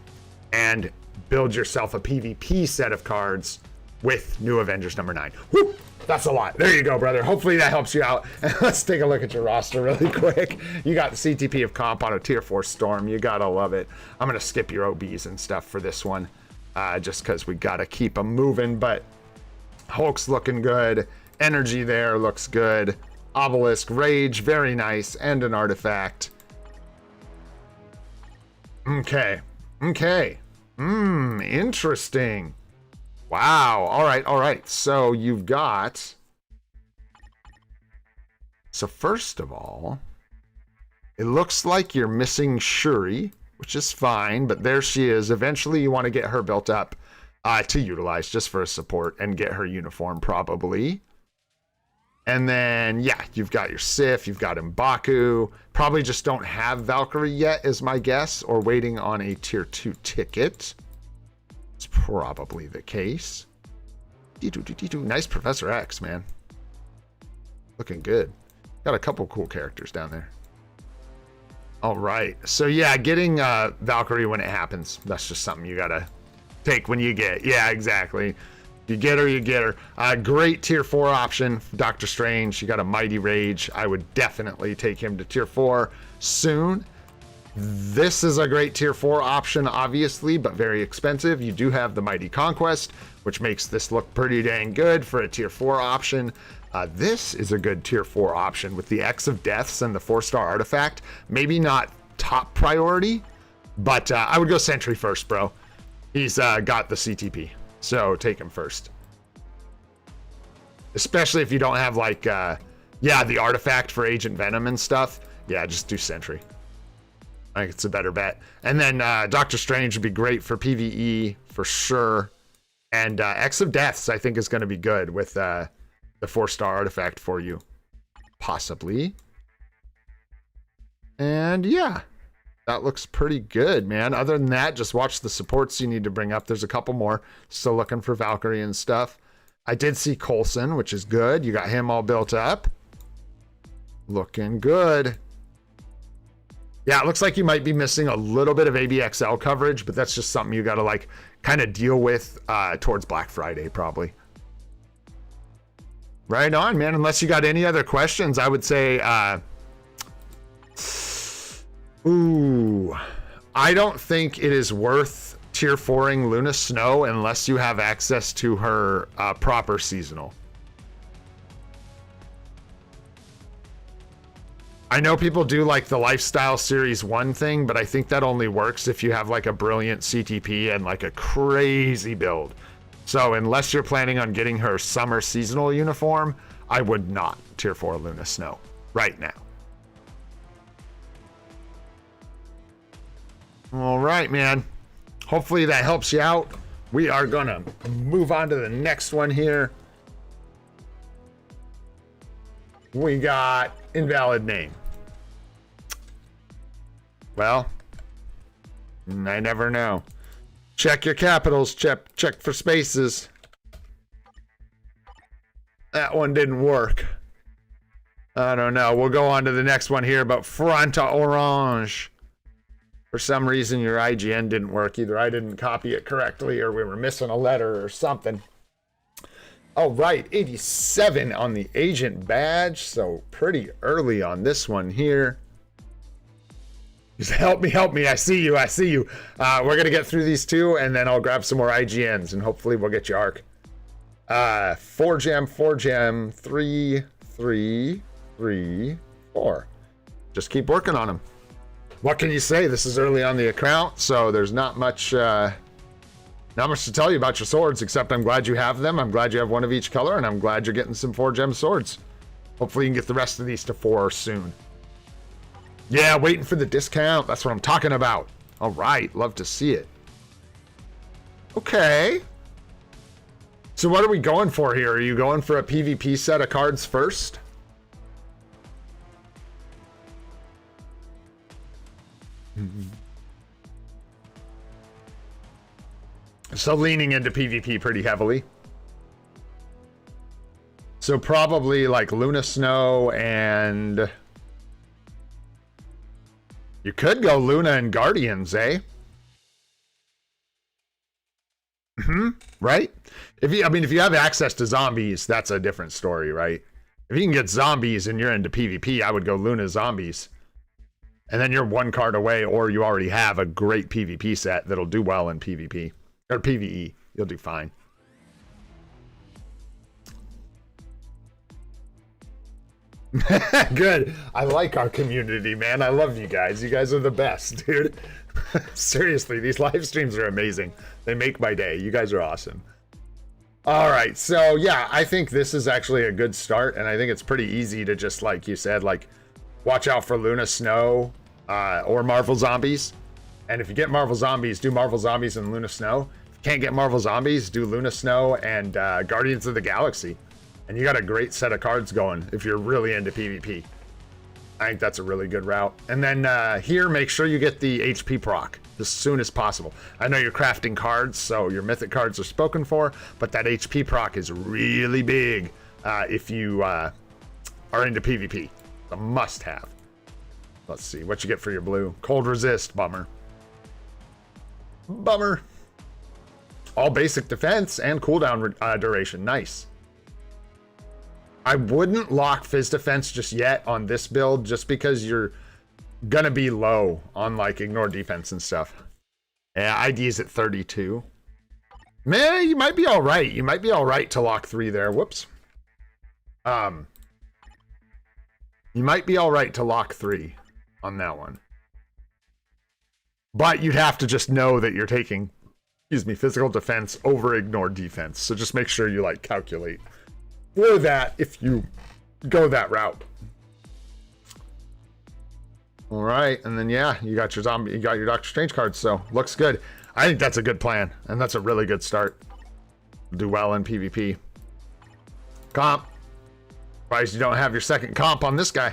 and build yourself a PvP set of cards with New Avengers number 9. Whoop! That's a lot. There you go, brother. Hopefully that helps you out. Let's take a look at your roster really quick. You got the CTP of Comp on a Tier 4 Storm. You gotta love it. I'm gonna skip your OBs and stuff for this one, just because we gotta keep them moving. But Hulk's looking good. Energy there looks good. Obelisk, Rage, very nice. And an artifact. Okay. Interesting. Wow. All right. So you've got... So first of all, it looks like you're missing Shuri, which is fine, but there she is. Eventually you want to get her built up to utilize just for a support and get her uniform probably. And then, yeah, you've got your Sif, you've got M'Baku. Probably just don't have Valkyrie yet is my guess, or waiting on a tier 2 ticket. It's probably the case. Nice Professor X, man. Looking good. Got a couple cool characters down there. All right. So, yeah, getting Valkyrie when it happens. That's just something you got to take when you get. Yeah, exactly. You get her, you get her. Great tier 4 option. Doctor Strange, you got a Mighty Rage. I would definitely take him to tier 4 soon. This is a great tier 4 option, obviously, but very expensive. You do have the Mighty Conquest, which makes this look pretty dang good for a tier 4 option. This is a good tier 4 option with the X of Deaths and the 4-star artifact. Maybe not top priority, but I would go Sentry first, bro. He's got the CTP. So take him first. Especially if you don't have like, the artifact for Agent Venom and stuff. Yeah, just do Sentry. I think it's a better bet. And then Doctor Strange would be great for PvE for sure. And X of Deaths I think is going to be good with the 4-star artifact for you. Possibly. And yeah. That looks pretty good, man. Other than that, just watch the supports you need to bring up. There's a couple more. Still looking for Valkyrie and stuff. I did see Coulson, which is good. You got him all built up. Looking good. Yeah, it looks like you might be missing a little bit of ABXL coverage, but that's just something you got to like kind of deal with towards Black Friday, probably. Right on, man. Unless you got any other questions, I would say... Ooh, I don't think it is worth tier 4ing Luna Snow unless you have access to her proper seasonal. I know people do like the Lifestyle Series 1 thing, but I think that only works if you have like a brilliant CTP and like a crazy build. So unless you're planning on getting her summer seasonal uniform, I would not tier 4 Luna Snow right now. All right, man. Hopefully that helps you out. We are going to move on to the next one here. We got invalid name. Well, I never know. Check your capitals. Check for spaces. That one didn't work. I don't know. We'll go on to the next one here, but Fronta Orange. For some reason, your IGN didn't work. Either I didn't copy it correctly or we were missing a letter or something. All right, 87 on the agent badge. So pretty early on this one here. Just help me. I see you. We're going to get through these two and then I'll grab some more IGNs and hopefully we'll get you ARC. 4 gem, 3, 3, 3, 4. Just keep working on them. What can you say? This is early on the account, so there's not much to tell you about your swords, except I'm glad you have them. I'm glad you have one of each color, and I'm glad you're getting some 4-gem swords. Hopefully you can get the rest of these to 4 soon. Yeah, waiting for the discount. That's what I'm talking about. All right, love to see it. Okay. So what are we going for here? Are you going for a PvP set of cards first? So leaning into PvP pretty heavily. So probably like Luna Snow and... You could go Luna and Guardians, eh? Right? If you have access to zombies, that's a different story, right? If you can get zombies and you're into PvP, I would go Luna Zombies. And then you're one card away, or you already have a great PvP set that'll do well in PvP. Or PvE. You'll do fine. Good. I like our community, man. I love you guys. You guys are the best, dude. Seriously, these live streams are amazing. They make my day. You guys are awesome. All right, so yeah, I think this is actually a good start, and I think it's pretty easy to just, like you said, like, watch out for Luna Snow or Marvel Zombies. And if you get Marvel Zombies, do Marvel Zombies and Luna Snow. If you can't get Marvel Zombies, do Luna Snow and Guardians of the Galaxy. And you got a great set of cards going if you're really into PvP. I think that's a really good route. And then here, make sure you get the HP proc as soon as possible. I know you're crafting cards, so your mythic cards are spoken for, but that HP proc is really big if you are into PvP. It's a must-have. Let's see what you get for your blue. Cold resist, bummer. Bummer. All basic defense and cooldown duration, nice. I wouldn't lock Fizz Defense just yet on this build, just because you're gonna be low on like ignore defense and stuff. Yeah, ID is at 32. Man, you might be all right. You might be all right to lock 3 there. Whoops. You might be all right to lock 3 on that one. But you'd have to just know that you're taking, excuse me, physical defense over ignore defense. So just make sure you like calculate for that if you go that route. All right, and then yeah, you got your zombie, you got your Doctor Strange cards, so looks good. I think that's a good plan, and that's a really good start. Do well in PvP. Comp. Surprised you don't have your second comp on this guy.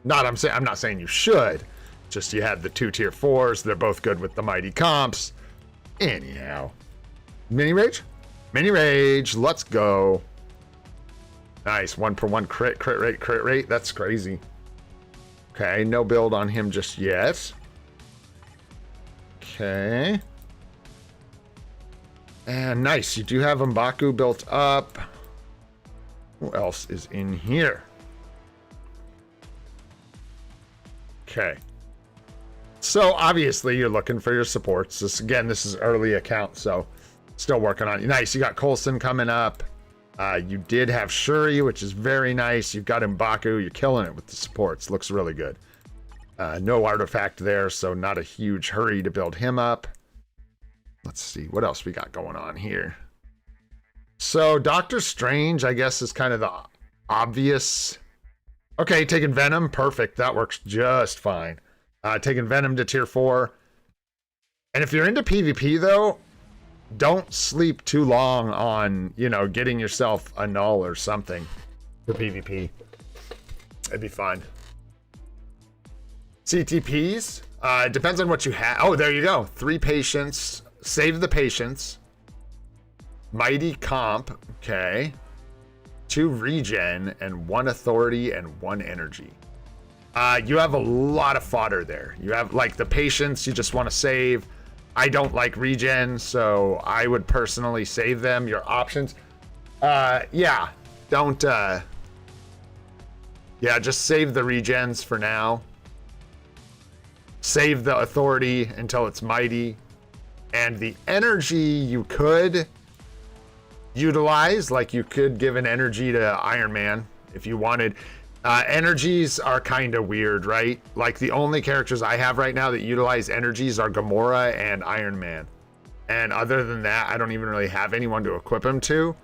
I'm not saying you should. Just you had the 2 tier 4s. They're both good with the mighty comps. Anyhow, mini rage, mini rage. Let's go. Nice 1/1 crit rate. That's crazy. Okay, no build on him just yet. Okay. And nice, you do have M'Baku built up. Who else is in here? Okay. So obviously you're looking for your supports. This is early account, so still working on it. Nice, you got Coulson coming up. You did have Shuri, which is very nice. You've got M'Baku. You're killing it with the supports. Looks really good. No artifact there, so not a huge hurry to build him up. Let's see what else we got going on here. So Doctor Strange, I guess, is kind of the obvious. Okay, taking Venom, perfect. That works just fine. Taking Venom to tier 4. And if you're into PvP though, don't sleep too long on, you know, getting yourself a null or something for PvP. It'd be fine. CTPs, it depends on what you have. Oh, there you go. 3 patience. Save the patience. Mighty comp. Okay. 2 regen and 1 authority and 1 energy. You have a lot of fodder there. You have like the patience you just want to save. I don't like regen, so I would personally save them. Your options. Yeah, don't. Yeah, just save the regens for now. Save the authority until it's mighty. And the energy you could utilize, like you could give an energy to Iron Man if you wanted. Energies are kind of weird, right? Like the only characters I have right now that utilize energies are Gamora and Iron Man. And other than that, I don't even really have anyone to equip him to.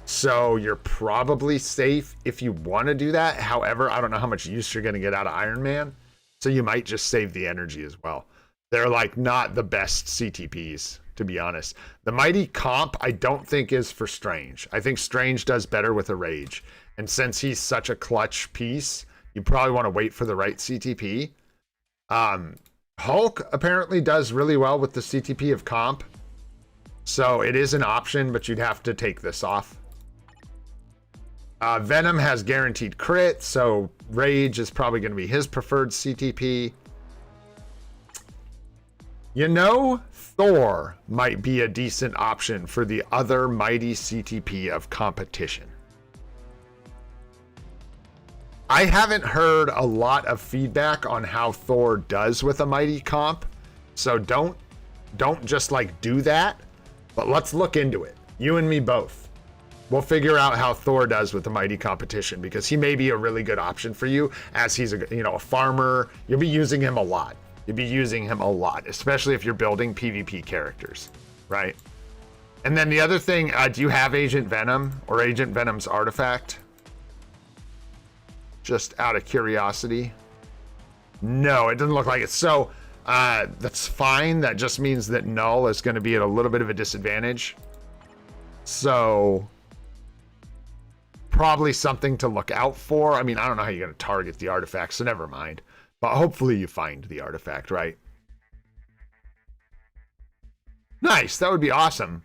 So you're probably safe if you want to do that. However, I don't know how much use you're going to get out of Iron Man. So you might just save the energy as well. They're like not the best CTPs, to be honest. The mighty comp, I don't think is for Strange. I think Strange does better with a rage. And since he's such a clutch piece, you probably want to wait for the right CTP. Hulk apparently does really well with the CTP of comp. So it is an option, but you'd have to take this off. Venom has guaranteed crit, so Rage is probably going to be his preferred CTP. You know, Thor might be a decent option for the other mighty CTP of competition. I haven't heard a lot of feedback on how Thor does with a mighty comp, so don't just like do that, but let's look into it. You and me both. We'll figure out how Thor does with the mighty competition, because he may be a really good option for you, as he's a farmer. You'll be using him a lot. You'll be using him a lot, especially if you're building PvP characters, right? And then the other thing, do you have Agent Venom or Agent Venom's artifact? Just out of curiosity. No, it doesn't look like it. So that's fine. That just means that Null is going to be at a little bit of a disadvantage. So probably something to look out for. I mean, I don't know how you're going to target the artifact, so never mind. But hopefully you find the artifact, right? Nice. That would be awesome.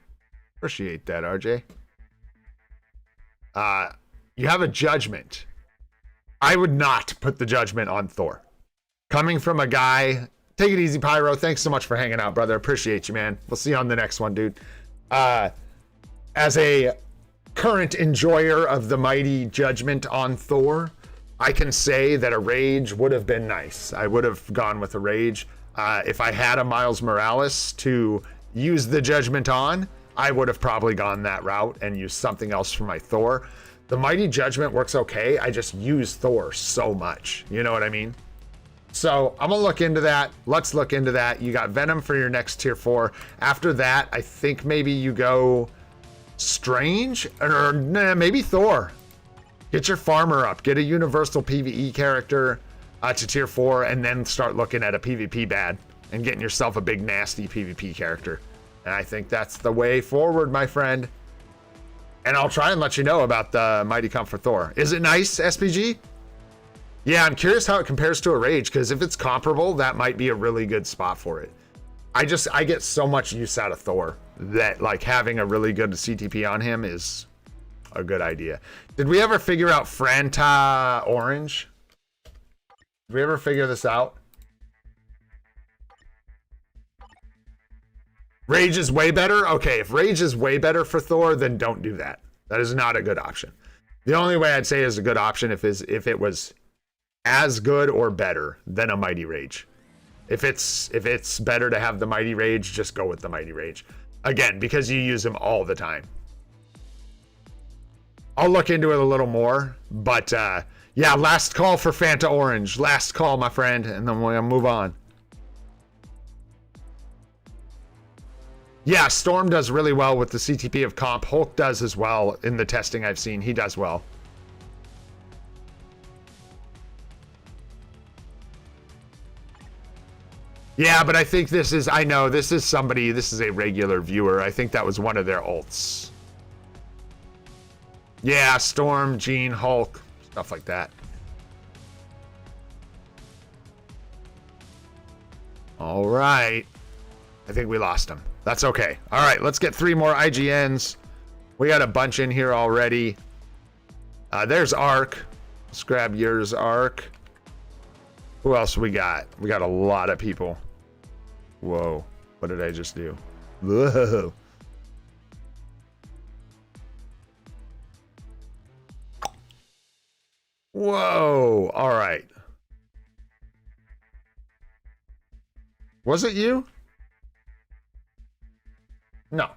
Appreciate that, RJ. You have a judgment. I would not put the judgment on Thor. Coming from a guy... Take it easy, Pyro. Thanks so much for hanging out, brother. Appreciate you, man. We'll see you on the next one, dude. As a current enjoyer of the mighty judgment on Thor, I can say that a rage would have been nice. I would have gone with a rage. If I had a Miles Morales to use the judgment on, I would have probably gone that route and used something else for my Thor. The mighty judgment works okay. I just use Thor so much. You know what I mean? So I'm gonna look into that. Let's look into that. You got Venom for your next tier 4. After that, I think maybe you go Strange, or nah, maybe Thor. Get your farmer up. Get a universal PvE character to tier 4, and then start looking at a PvP bad and getting yourself a big nasty PvP character. And I think that's the way forward, my friend. And I'll try and let you know about the Mighty Comfort Thor. Is it nice, SPG? Yeah, I'm curious how it compares to a Rage, because if it's comparable, that might be a really good spot for it. I get so much use out of Thor that like having a really good CTP on him is a good idea. Did we ever figure out Franta Orange? Did we ever figure this out? Rage is way better? Okay, if Rage is way better for Thor, then don't do that. That is not a good option. The only way I'd say is a good option if it was as good or better than a Mighty Rage. If it's better to have the Mighty Rage, just go with the Mighty Rage. Again, because you use him all the time. I'll look into it a little more, but yeah, last call for Fanta Orange. Last call, my friend, and then we're gonna move on. Yeah, Storm does really well with the CTP of comp. Hulk does as well in the testing I've seen. He does well. Yeah, but I think this is a regular viewer. I think that was one of their ults. Yeah, Storm, Jean, Hulk, stuff like that. All right. I think we lost him. That's okay. All right, let's get 3 more IGNs. We got a bunch in here already. There's Ark. Let's grab yours, Ark. Who else we got? We got a lot of people. Whoa. What did I just do? Whoa. Whoa. All right. Was it you? No.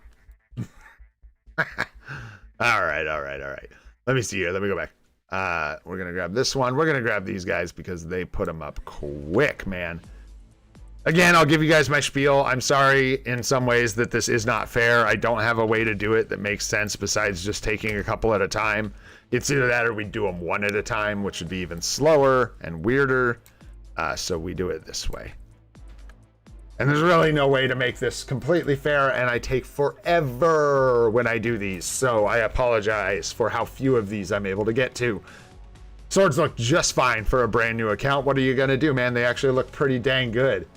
All right. Let me see here. Let me go back. We're going to grab this one. We're going to grab these guys because they put them up quick, man. Again, I'll give you guys my spiel. I'm sorry in some ways that this is not fair. I don't have a way to do it that makes sense besides just taking a couple at a time. It's either that or we do them one at a time, which would be even slower and weirder. So we do it this way. And there's really no way to make this completely fair, and I take forever when I do these, so I apologize for how few of these I'm able to get to. Swords look just fine for a brand new account. What are you gonna do, man? They actually look pretty dang good.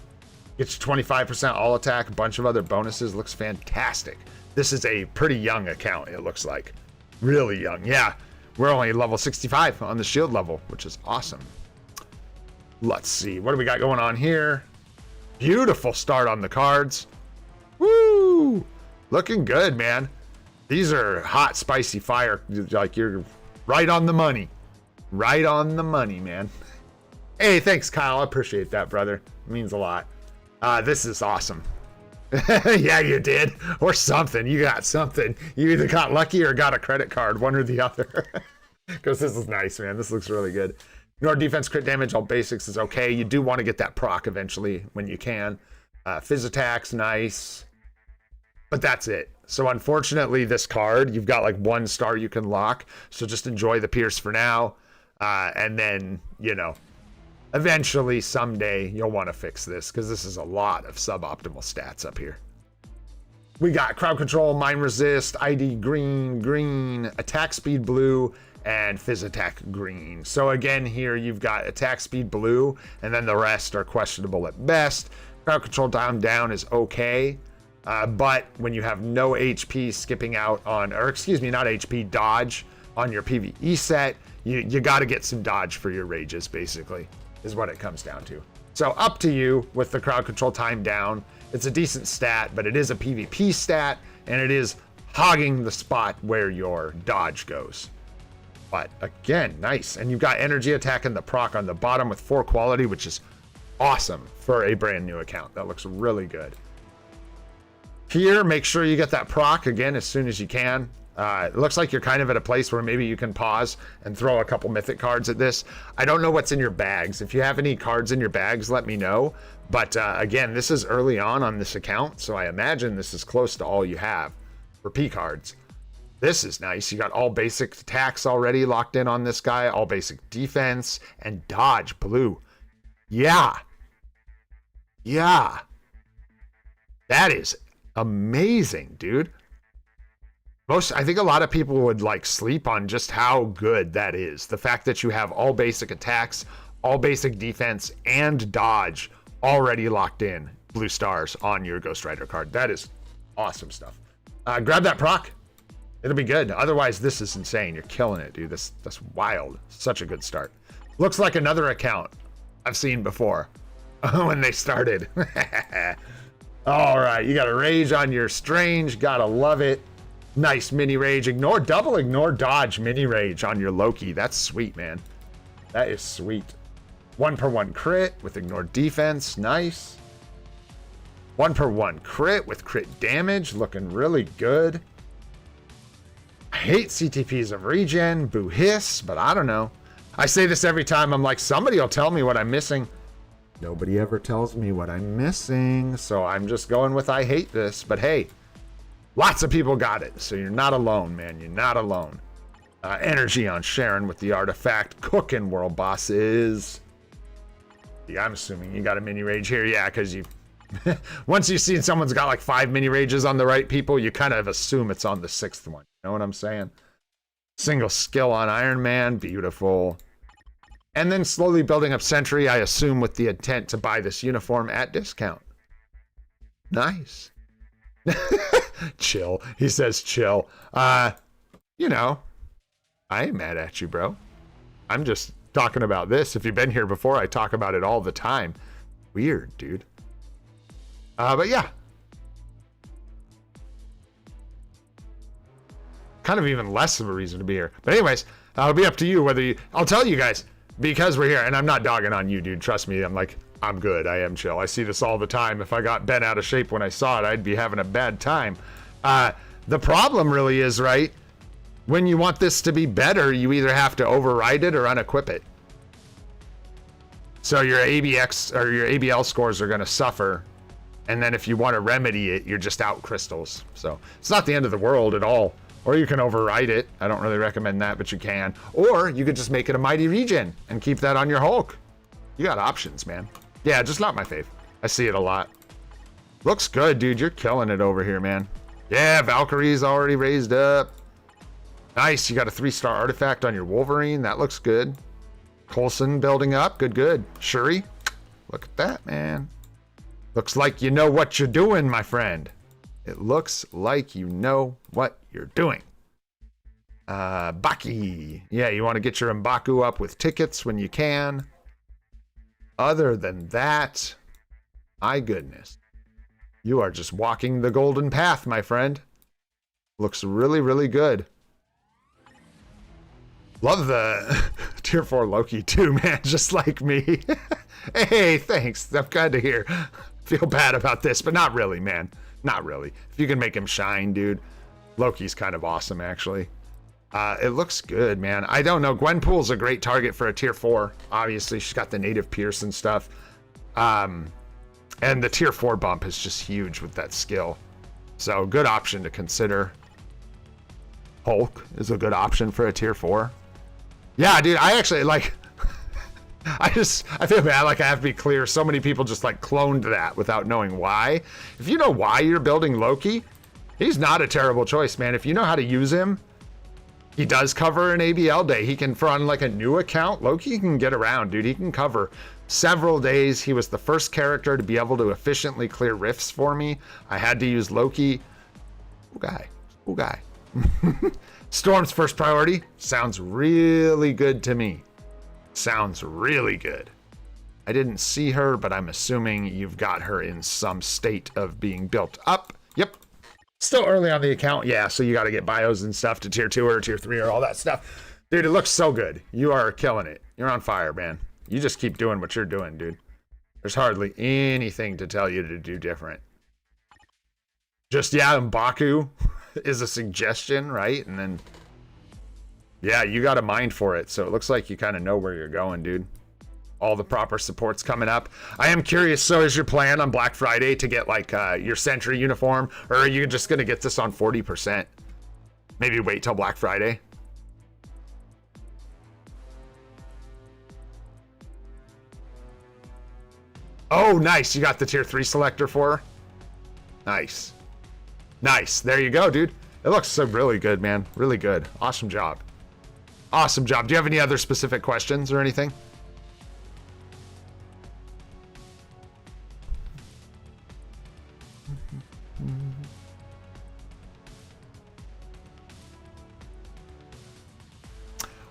Gets you 25% all attack, a bunch of other bonuses, looks fantastic. This is a pretty young account, it looks like. Really young, yeah. We're only level 65 on the shield level, which is awesome. Let's see, what do we got going on here? Beautiful start on the cards. Woo! Looking good, man. These are hot, spicy fire. Like, you're right on the money. Right on the money, man. Hey, thanks, Kyle. I appreciate that, brother. It means a lot. This is awesome. Yeah, you did. Or something. You got something. You either got lucky or got a credit card, one or the other. Because this is nice, man. This looks really good. Ignore defense, crit damage, all basics is okay. You do want to get that proc eventually when you can. Fizz attack's nice. But that's it. So unfortunately, this card, you've got like 1 star you can lock. So just enjoy the Pierce for now. And then, you know, eventually, someday, you'll want to fix this because this is a lot of suboptimal stats up here. We got crowd control, mine resist, ID green, attack speed blue, and fizz attack green. So again, here you've got attack speed blue, and then the rest are questionable at best. Crowd control down is okay. But when you have no HP skipping out on, or excuse me, not HP, dodge on your PvE set, you got to get some dodge for your rages, basically, is what it comes down to. So up to you with the crowd control time down. It's a decent stat, but it is a PvP stat, and it is hogging the spot where your dodge goes. But again, nice. And you've got energy attack and the proc on the bottom with 4 quality, which is awesome for a brand new account. That looks really good. Here, make sure you get that proc again as soon as you can. It looks like you're kind of at a place where maybe you can pause and throw a couple mythic cards at this. I don't know what's in your bags. If you have any cards in your bags, let me know. But again, this is early on this account, so I imagine this is close to all you have for P cards. This is nice. You got all basic attacks already locked in on this guy, all basic defense, and dodge blue. Yeah. That is amazing, dude. I think a lot of people would like sleep on just how good that is. The fact that you have all basic attacks, all basic defense, and dodge already locked in blue stars on your Ghost Rider card. That is awesome stuff. Grab that proc. It'll be good. Otherwise, this is insane. You're killing it, dude. That's wild. Such a good start. Looks like another account I've seen before when they started. All right, you got a rage on your Strange. Gotta love it. Nice mini rage. Ignore dodge mini rage on your Loki. That's sweet, man. That is sweet. 1/1 crit with ignore defense. Nice. 1/1 crit with crit damage. Looking really good. I hate CTPs of regen. Boo hiss, but I don't know. I say this every time. I'm like, somebody will tell me what I'm missing. Nobody ever tells me what I'm missing. So I'm just going with I hate this. But hey, lots of people got it, so you're not alone, man. You're not alone. Energy on Sharon with the artifact. Cooking world bosses. Yeah, I'm assuming you got a mini rage here. Yeah, because you... once you've seen someone's got like 5 mini rages on the right people, you kind of assume it's on the 6th one. You know what I'm saying? Single skill on Iron Man. Beautiful. And then slowly building up Sentry, I assume with the intent to buy this uniform at discount. Nice. Chill. He says chill. You know, I ain't mad at you, bro. I'm just talking about this. If you've been here before, I talk about it all the time. Weird, dude. But yeah. Kind of even less of a reason to be here. But anyways, it'll be up to you whether you... I'll tell you guys, because we're here, and I'm not dogging on you, dude. Trust me, I'm good. I am chill. I see this all the time. If I got bent out of shape when I saw it, I'd be having a bad time. The problem really is, right, when you want this to be better, you either have to override it or unequip it. So your ABX or your ABL scores are going to suffer. And then if you want to remedy it, you're just out crystals. So it's not the end of the world at all. Or you can override it. I don't really recommend that, but you can. Or you could just make it a mighty regen and keep that on your Hulk. You got options, man. Yeah, just not my fave. I see it a lot. Looks good, dude. You're killing it over here, man. Yeah, Valkyrie's already raised up. Nice. You got a 3-star artifact on your Wolverine. That looks good. Coulson building up. Good. Shuri. Look at that, man. Looks like you know what you're doing, my friend. It looks like you know what you're doing. Baki. Yeah, you want to get your M'Baku up with tickets when you can. Other than that, my goodness. You are just walking the golden path, my friend. Looks really, really good. Love the tier 4 Loki too, man. Just like me. Hey, thanks. I'm glad to hear. Feel bad about this, but not really, man. Not really. If you can make him shine, dude. Loki's kind of awesome, actually. It looks good, man. I don't know. Gwenpool's a great target for a tier 4. Obviously, she's got the native pierce and stuff. And the tier 4 bump is just huge with that skill. So, good option to consider. Hulk is a good option for a tier 4. Yeah, dude, I actually, like... I feel bad, like I have to be clear. So many people just like cloned that without knowing why. If you know why you're building Loki, he's not a terrible choice, man. If you know how to use him, he does cover an ABL day. He can, for on like a new account, Loki can get around, dude. He can cover several days. He was the first character to be able to efficiently clear rifts for me. I had to use Loki. Cool guy. Storm's first priority sounds really good to me. Sounds really good. I didn't see her, but I'm assuming you've got her in some state of being built up. Yep. Still early on the account. Yeah, so you got to get bios and stuff to tier 2 or tier 3 or all that stuff. Dude, it looks so good. You are killing it. You're on fire, man. You just keep doing what you're doing, dude. There's hardly anything to tell you to do different. Just, yeah, M'Baku is a suggestion, right? And then... yeah, you got a mind for it, so it looks like you kind of know where you're going, dude. All the proper support's coming up. I am curious, so is your plan on Black Friday to get, like, your Sentry uniform? Or are you just going to get this on 40%? Maybe wait till Black Friday? Oh, nice. You got the tier 3 selector for her? Nice. Nice. There you go, dude. It looks so really good, man. Really good. Awesome job. Awesome job. Do you have any other specific questions or anything?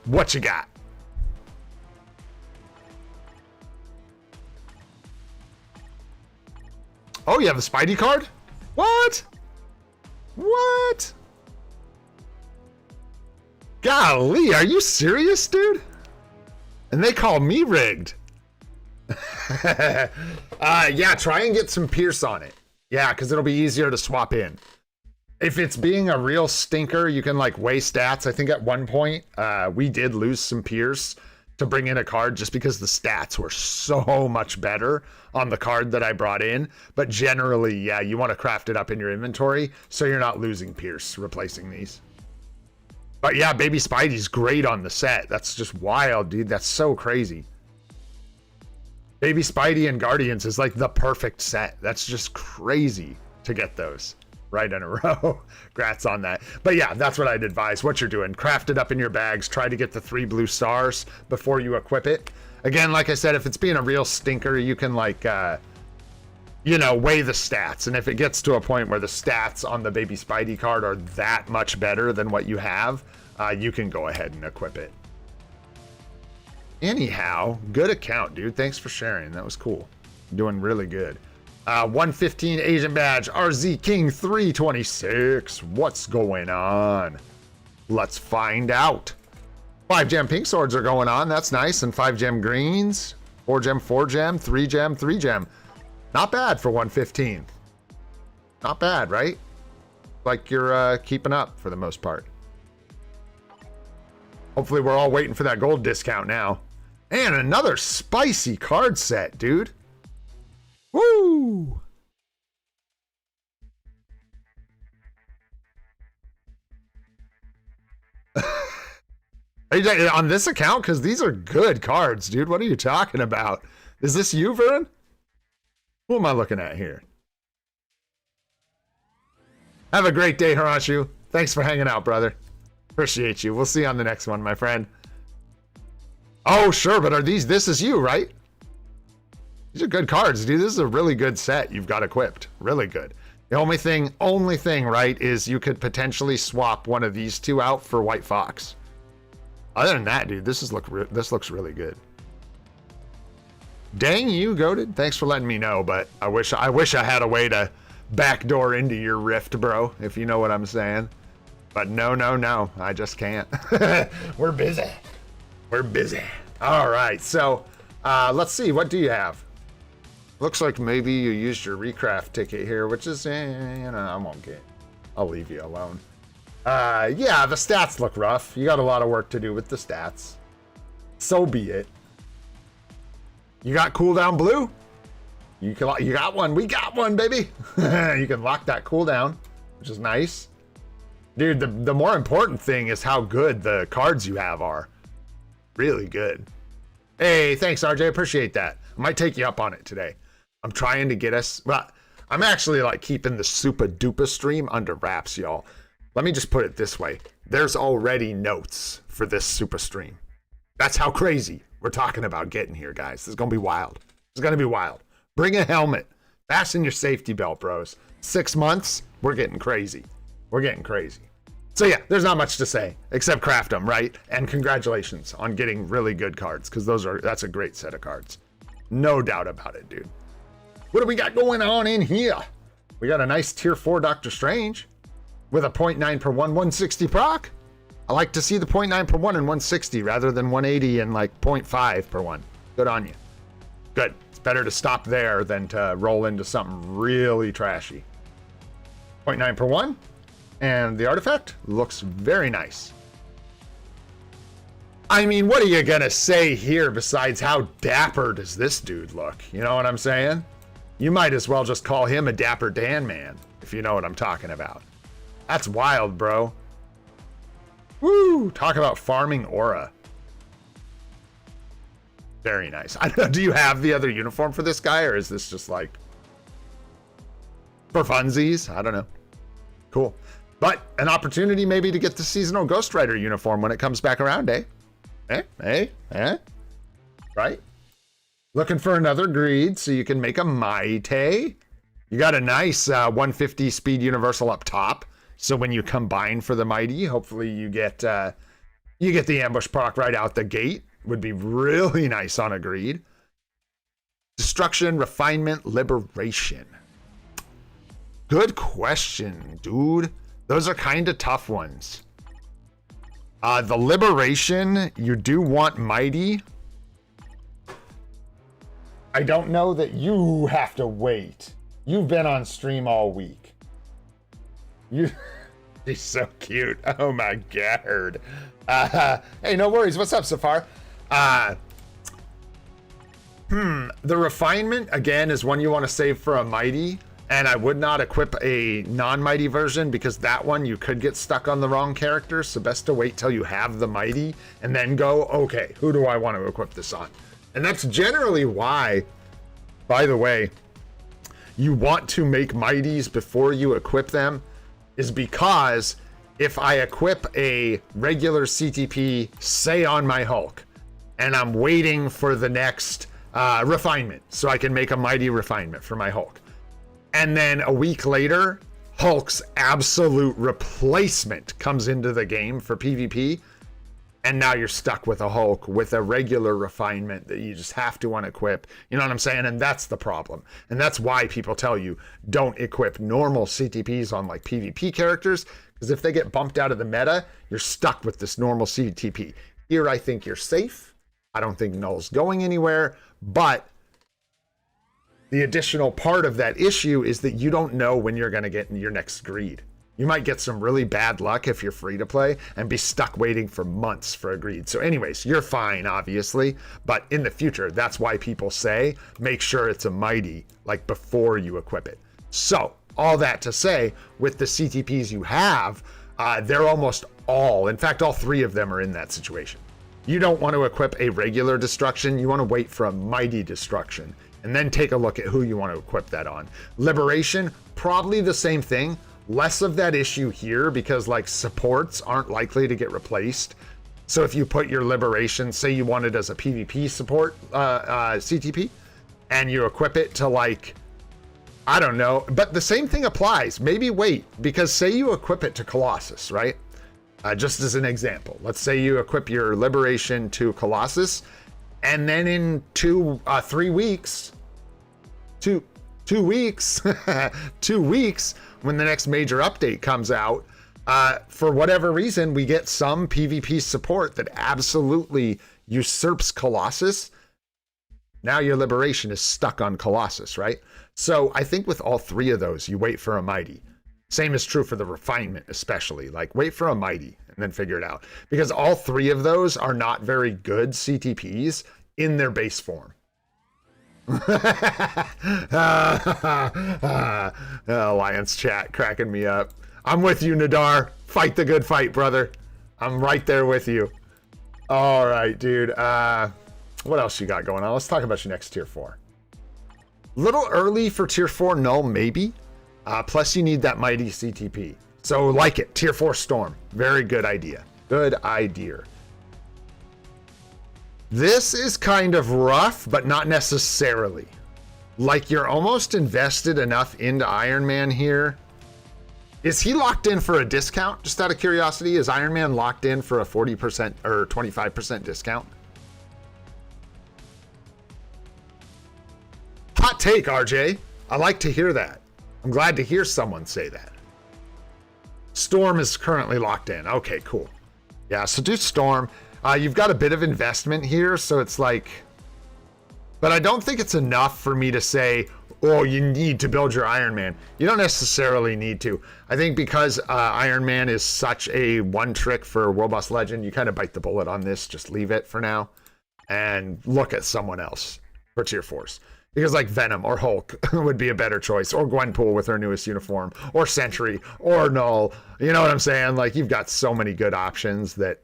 What you got? Oh, you have the Spidey card? What? What? Golly, are you serious, dude? And they call me rigged. Yeah, try and get some Pierce on it. Yeah, because it'll be easier to swap in. If it's being a real stinker, you can like weigh stats. I think at one point, we did lose some Pierce to bring in a card just because the stats were so much better on the card that I brought in. But generally, yeah, you want to craft it up in your inventory so you're not losing Pierce replacing these. But yeah, Baby Spidey's great on the set. That's just wild, dude. That's so crazy. Baby Spidey and Guardians is like the perfect set. That's just crazy to get those right in a row. Congrats on that. But yeah, that's what I'd advise. What you're doing, craft it up in your bags. Try to get the 3 blue stars before you equip it. Again, like I said, if it's being a real stinker, you can like, you know, weigh the stats. And if it gets to a point where the stats on the Baby Spidey card are that much better than what you have, you can go ahead and equip it. Anyhow, good account, dude. Thanks for sharing. That was cool. Doing really good. 115 Asian badge, RZ King 326. What's going on? Let's find out. 5 gem pink swords are going on. That's nice. And 5 gem greens. 4 gem, 4 gem, 3 gem, 3 gem. Not bad for 115. Not bad, right? Like you're keeping up for the most part. Hopefully we're all waiting for that gold discount now. And another spicy card set, dude. Woo! On this account? Because these are good cards, dude. What are you talking about? Is this you, Vern? Who am I looking at here? Have a great day, Hirashu. Thanks for hanging out, brother. Appreciate you. We'll see you on the next one, my friend. Oh, sure, but are these... this is you, right? These are good cards, dude. This is a really good set you've got equipped. Really good. The only thing, right, is you could potentially swap one of these two out for White Fox. Other than that, dude, this looks really good. Dang you, Goated. Thanks for letting me know, but I wish I had a way to backdoor into your rift, bro, if you know what I'm saying. But no, I just can't. We're busy. We're busy. All right, so let's see. What do you have? Looks like maybe you used your recraft ticket here, which is, I won't get. I'll leave you alone. Yeah, the stats look rough. You got a lot of work to do with the stats. So be it. You got cooldown blue? You got one. We got one, baby. You can lock that cooldown, which is nice. Dude, the more important thing is how good the cards you have are. Really good. Hey, thanks, RJ. Appreciate that. I might take you up on it today. I'm trying to get us... Well, I'm actually like keeping the super duper stream under wraps, y'all. Let me just put it this way. There's already notes for this super stream. That's how crazy we're talking about getting here, guys. This is going to be wild. It's going to be wild. Bring a helmet. Fasten your safety belt, bros. 6 months, we're getting crazy. We're getting crazy. So yeah, there's not much to say except craft them, right? And congratulations on getting really good cards, because that's a great set of cards. No doubt about it, dude. What do we got going on in here? We got a nice tier 4 Doctor Strange with a 0.9 per 1, 160 proc. I like to see the 0.9 per 1 and 160 rather than 180 and like 0.5 per 1. Good on you. Good. It's better to stop there than to roll into something really trashy. 0.9 per 1. And the artifact looks very nice. I mean, what are you gonna say here besides how dapper does this dude look? You know what I'm saying? You might as well just call him a Dapper Dan man, if you know what I'm talking about. That's wild, bro. Woo! Talk about farming aura. Very nice. I don't know, do you have the other uniform for this guy, or is this just like for funsies? I don't know. Cool. But an opportunity maybe to get the seasonal Ghost Rider uniform when it comes back around, eh? Right? Looking for another greed so you can make a Maite. You got a nice 150 speed universal up top. So when you combine for the Mighty, hopefully you get the ambush proc right out the gate. Would be really nice on a greed. Destruction, refinement, liberation. Good question, dude. Those are kind of tough ones. The liberation, you do want Mighty. I don't know that you have to wait. You've been on stream all week. She's so cute. Oh my god. Hey, no worries. What's up, Safar? The refinement, again, is one you want to save for a Mighty. And I would not equip a non-Mighty version because that one you could get stuck on the wrong character. So best to wait till you have the Mighty and then go, okay, who do I want to equip this on? And that's generally why, by the way, you want to make Mighties before you equip them, is because if I equip a regular CTP, say on my Hulk, and I'm waiting for the next refinement so I can make a Mighty refinement for my Hulk. And then a week later, Hulk's absolute replacement comes into the game for PvP. And now you're stuck with a Hulk with a regular refinement that you just have to unequip. You know what I'm saying? And that's the problem. And that's why people tell you don't equip normal CTPs on like PvP characters. Because if they get bumped out of the meta, you're stuck with this normal CTP. Here, I think you're safe. I don't think Null's going anywhere. But the additional part of that issue is that you don't know when you're going to get your next greed. You might get some really bad luck if you're free to play and be stuck waiting for months for a greed. So anyways, you're fine, obviously, but in the future, that's why people say, make sure it's a Mighty, like before you equip it. So all that to say, with the CTPs you have, they're almost all, in fact, all 3 of them are in that situation. You don't want to equip a regular destruction. You want to wait for a Mighty destruction and then take a look at who you want to equip that on. Liberation, probably the same thing. Less of that issue here because like supports aren't likely to get replaced. So if you put your liberation, say you want it as a PvP support CTP, and you equip it to like, I don't know, but the same thing applies. Maybe wait, because say you equip it to Colossus, right? Just as an example, let's say you equip your liberation to Colossus, and then in 3 weeks, 2 weeks, 2 weeks, when the next major update comes out, for whatever reason, we get some PvP support that absolutely usurps Colossus. Now your liberation is stuck on Colossus, right? So I think with all three of those, you wait for a mighty. Same is true for the refinement, especially. Like, wait for a mighty and then figure it out. Because all three of those are not very good CTPs in their base form. Alliance chat cracking me up. I'm with you, Nadar. Fight the good fight, brother. I'm right there with you. All right, dude. What else you got going on? Let's talk about your next tier 4. Little early for tier 4 null, maybe. Plus you need that mighty CTP. So like it. Tier 4 Storm. Very good idea. Good idea. This is kind of rough, but not necessarily. Like, you're almost invested enough into Iron Man here. Is he locked in for a discount? Just out of curiosity, is Iron Man locked in for a 40% or 25% discount? Hot take, RJ. I like to hear that. I'm glad to hear someone say that. Storm is currently locked in. Okay, cool. Yeah, so do Storm. You've got a bit of investment here, so it's like... But I don't think it's enough for me to say, oh, you need to build your Iron Man. You don't necessarily need to. I think because Iron Man is such a one trick for World Boss Legend, you kind of bite the bullet on this. Just leave it for now and look at someone else for tier 4s. Because like Venom or Hulk would be a better choice, or Gwenpool with her newest uniform, or Sentry, or Null. You know what I'm saying? Like, you've got so many good options that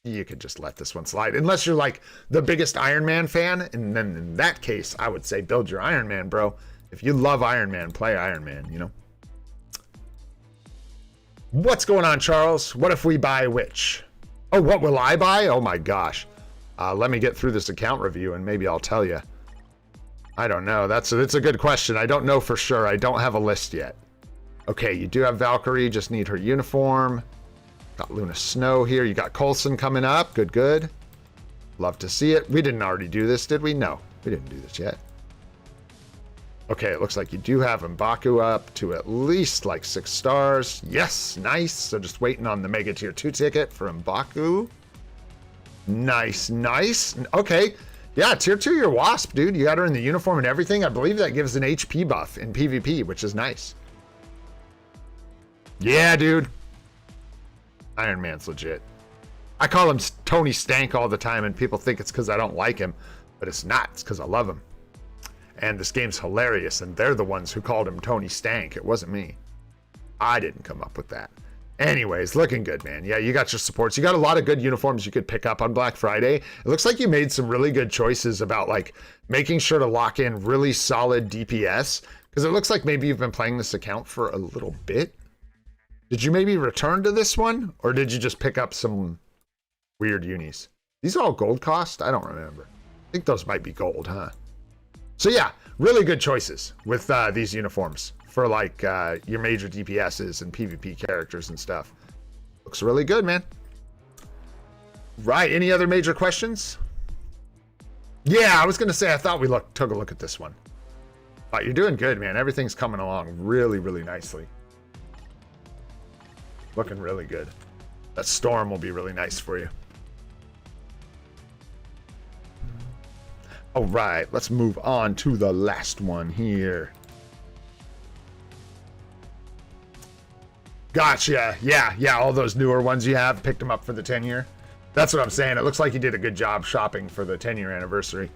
you could just let this one slide. Unless you're like the biggest Iron Man fan, and then in that case, I would say build your Iron Man, bro. If you love Iron Man, play Iron Man, you know? What's going on, Charles? What if we buy which? Oh, what will I buy? Oh my gosh. Let me get through this account review and maybe I'll tell you. I don't know. That's a good question. I don't know for sure. I don't have a list yet. Okay, you do have Valkyrie. Just need her uniform. Got Luna Snow here. You got Coulson coming up. Good, good. Love to see it. We didn't already do this, did we? No, we didn't do this yet. Okay, it looks like you do have M'Baku up to at least like 6 stars. Yes, nice. So just waiting on the Mega Tier 2 ticket for M'Baku. Nice, nice. Okay. Yeah, tier 2, you're Wasp, dude. You got her in the uniform and everything. I believe that gives an HP buff in PvP, which is nice. Yeah, dude. Iron Man's legit. I call him Tony Stank all the time, and people think it's because I don't like him, but it's not. It's because I love him. And this game's hilarious, and they're the ones who called him Tony Stank. It wasn't me. I didn't come up with that. Anyways, looking good, man. Yeah, you got your supports. You got a lot of good uniforms you could pick up on Black Friday. It looks like you made some really good choices about like making sure to lock in really solid DPS, because it looks like maybe you've been playing this account for a little bit. Did you maybe return to this one, or did you just pick up some weird unis? These are all gold cost? I don't remember. I think those might be gold, huh? So yeah, really good choices with these uniforms for like your major DPSs and PvP characters and stuff. Looks really good, man. Right, any other major questions? Yeah, I was gonna say, I thought we took a look at this one. But you're doing good, man. Everything's coming along really, really nicely. Looking really good. That Storm will be really nice for you. All right, let's move on to the last one here. Gotcha. Yeah, all those newer ones you have, picked them up for the 10-year. That's what I'm saying. It looks like you did a good job shopping for the 10-year anniversary.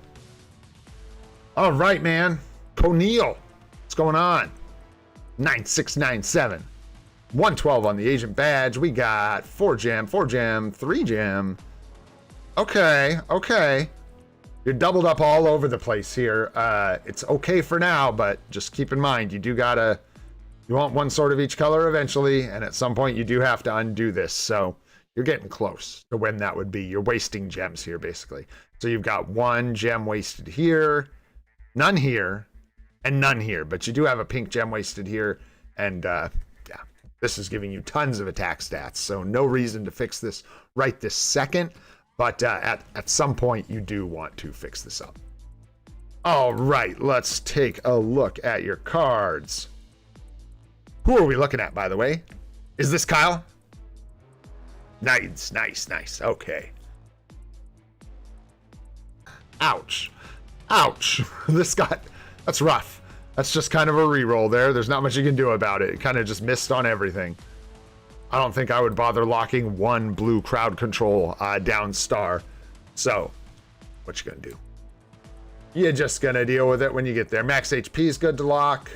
All right, man. O'Neal, what's going on? 9697. 112 on the agent badge. We got 4 gem, 3 gem. Okay. You're doubled up all over the place here. It's okay for now, but just keep in mind, you want one sword of each color eventually, and at some point you do have to undo this. So you're getting close to when that would be. You're wasting gems here, basically. So you've got 1 gem wasted here, none here, and none here. But you do have a pink gem wasted here, and yeah, this is giving you tons of attack stats. So no reason to fix this right this second, but at some point you do want to fix this up. All right, let's take a look at your cards. Who are we looking at, by the way? Is this Kyle? Nice. Okay. Ouch. Ouch. That's rough. That's just kind of a reroll there. There's not much you can do about it. It kind of just missed on everything. I don't think I would bother locking one blue crowd control down star. So, what you gonna do? You're just gonna deal with it when you get there. Max HP is good to lock.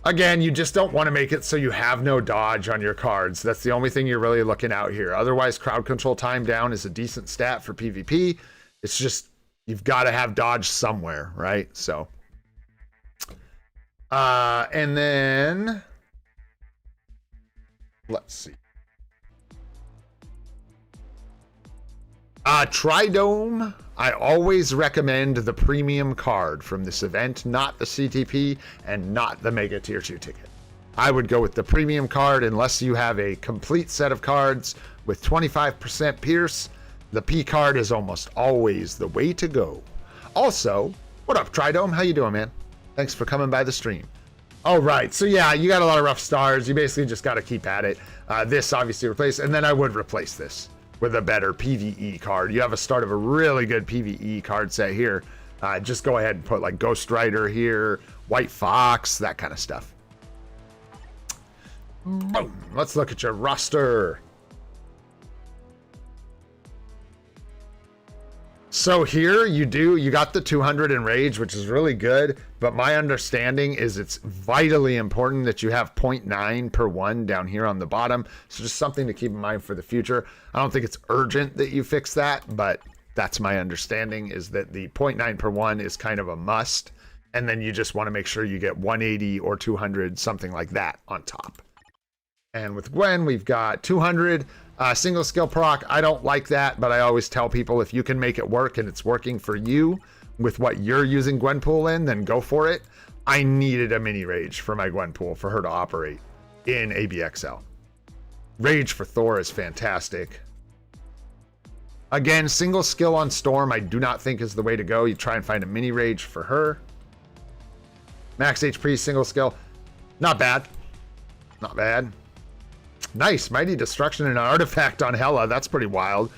Again, you just don't want to make it so you have no dodge on your cards. That's the only thing you're really looking out here. Otherwise, crowd control time down is a decent stat for PvP. It's just, you've got to have dodge somewhere, right? So, and then, let's see. Tridome, I always recommend the premium card from this event, not the CTP and not the Mega Tier 2 ticket. I would go with the premium card unless you have a complete set of cards with 25% Pierce. The P card is almost always the way to go. Also, what up, Tridome? How you doing, man? Thanks for coming by the stream. All right, so yeah, you got a lot of rough stars. You basically just got to keep at it. This obviously replace, and then I would replace this with a better PvE card. You have a start of a really good PvE card set here. Just go ahead and put like Ghost Rider here, White Fox, that kind of stuff. Boom. Let's look at your roster. So here you got the 200 in rage, which is really good, but my understanding is it's vitally important that you have 0.9 per one down here on the bottom. So just something to keep in mind for the future. I don't think it's urgent that you fix that, but that's my understanding, is that the 0.9 per one is kind of a must. And then you just want to make sure you get 180 or 200, something like that on top. And with Gwen, we've got 200. Single skill proc, I don't like that, but I always tell people if you can make it work and it's working for you with what you're using Gwenpool in, then go for it. I needed a mini rage for my Gwenpool for her to operate in ABXL. Rage for Thor is fantastic. Again, single skill on Storm I do not think is the way to go. You try and find a mini rage for her. Max HP, single skill, not bad. Not bad. Nice, Mighty Destruction and an artifact on Hela. That's pretty wild.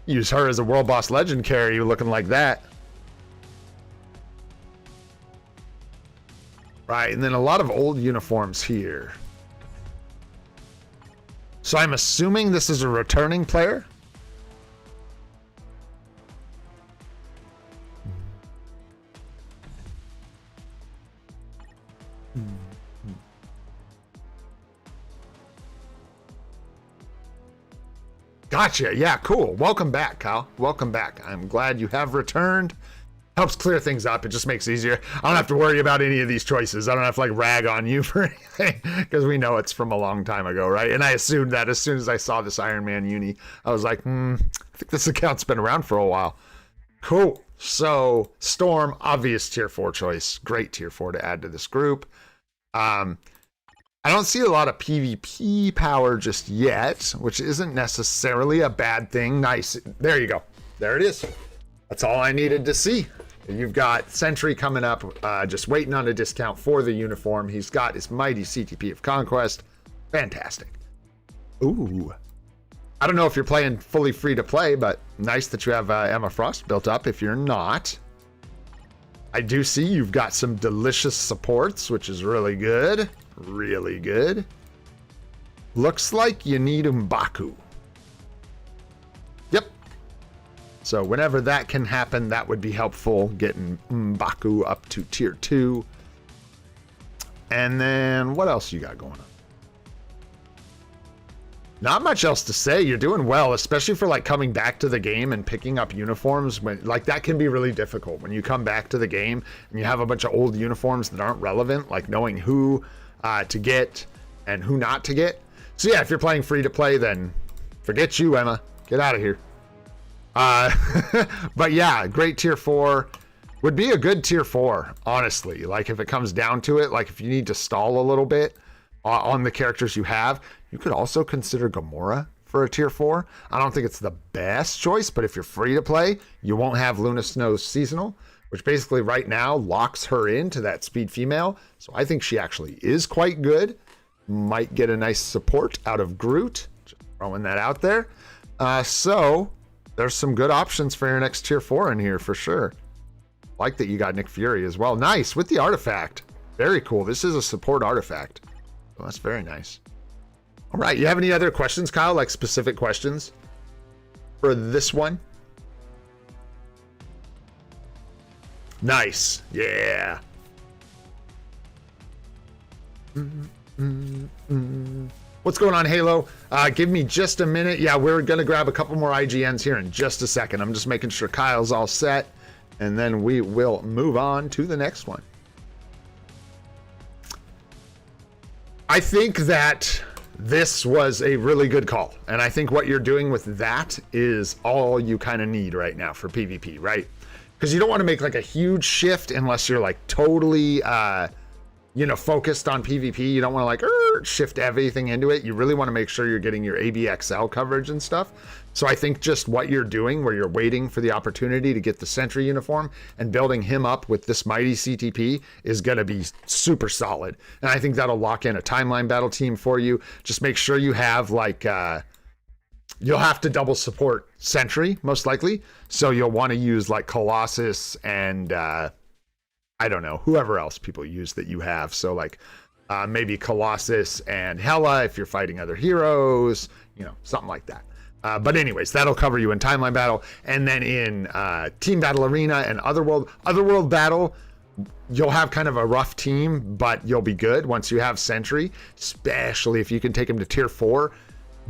Use her as a World Boss Legend carry looking like that. Right, and then a lot of old uniforms here. So I'm assuming this is a returning player. Gotcha. Yeah, cool. Welcome back, Kyle. Welcome back. I'm glad you have returned. Helps clear things up. It just makes it easier. I don't have to worry about any of these choices. I don't have to like rag on you for anything because we know it's from a long time ago, right? And I assumed that as soon as I saw this Iron Man uni, I was like, I think this account's been around for a while. Cool. So Storm, obvious tier 4 choice. Great tier 4 to add to this group. I don't see a lot of PvP power just yet, which isn't necessarily a bad thing. Nice. There you go. There it is. That's all I needed to see. You've got Sentry coming up, just waiting on a discount for the uniform. He's got his mighty CTP of Conquest. Fantastic. Ooh. I don't know if you're playing fully free to play, but nice that you have Emma Frost built up. If you're not, I do see you've got some delicious supports, which is really good. Really good. Looks like you need M'Baku. Yep. So whenever that can happen, that would be helpful, getting M'Baku up to tier 2. And then what else you got going on? Not much else to say. You're doing well, especially for like coming back to the game and picking up uniforms. When like that can be really difficult when you come back to the game and you have a bunch of old uniforms that aren't relevant, like knowing who to get and who not to get. So yeah, if you're playing free to play, then forget you, Emma. Get out of here. But yeah, great tier 4. Would be a good tier 4, honestly. Like if it comes down to it, like if you need to stall a little bit on the characters you have, you could also consider Gamora for a tier 4. I don't think it's the best choice, but if you're free to play, you won't have Luna Snow's seasonal, which basically right now locks her into that speed female. So I think she actually is quite good. Might get a nice support out of Groot. Just throwing that out there. So There's some good options for your next tier 4 in here for sure. Like that you got Nick Fury as well. Nice, with the artifact. Very cool. This is a support artifact. Well, that's very nice. All right, you have any other questions, Kyle? Like specific questions for this one? Nice, yeah. What's going on, Halo? Give me just a minute. Yeah, we're gonna grab a couple more IGNs here in just a second. I'm just making sure Kyle's all set, and then we will move on to the next one. I think that this was a really good call, and I think what you're doing with that is all you kind of need right now for PvP, right? Because you don't want to make like a huge shift unless you're like totally focused on PvP. You don't want to like shift everything into it. You really want to make sure you're getting your ABXL coverage and stuff. So I think just what you're doing, where you're waiting for the opportunity to get the Sentry uniform and building him up with this mighty CTP is going to be super solid. And I think that'll lock in a timeline battle team for you. Just make sure you have like, you'll have to double support Sentry most likely. So you'll want to use like Colossus and, I don't know, whoever else people use that you have. So like maybe Colossus and Hela if you're fighting other heroes, something like that. But anyways, that'll cover you in timeline battle. And then in team battle arena and otherworld battle, you'll have kind of a rough team, but you'll be good once you have Sentry, especially if you can take him to tier 4.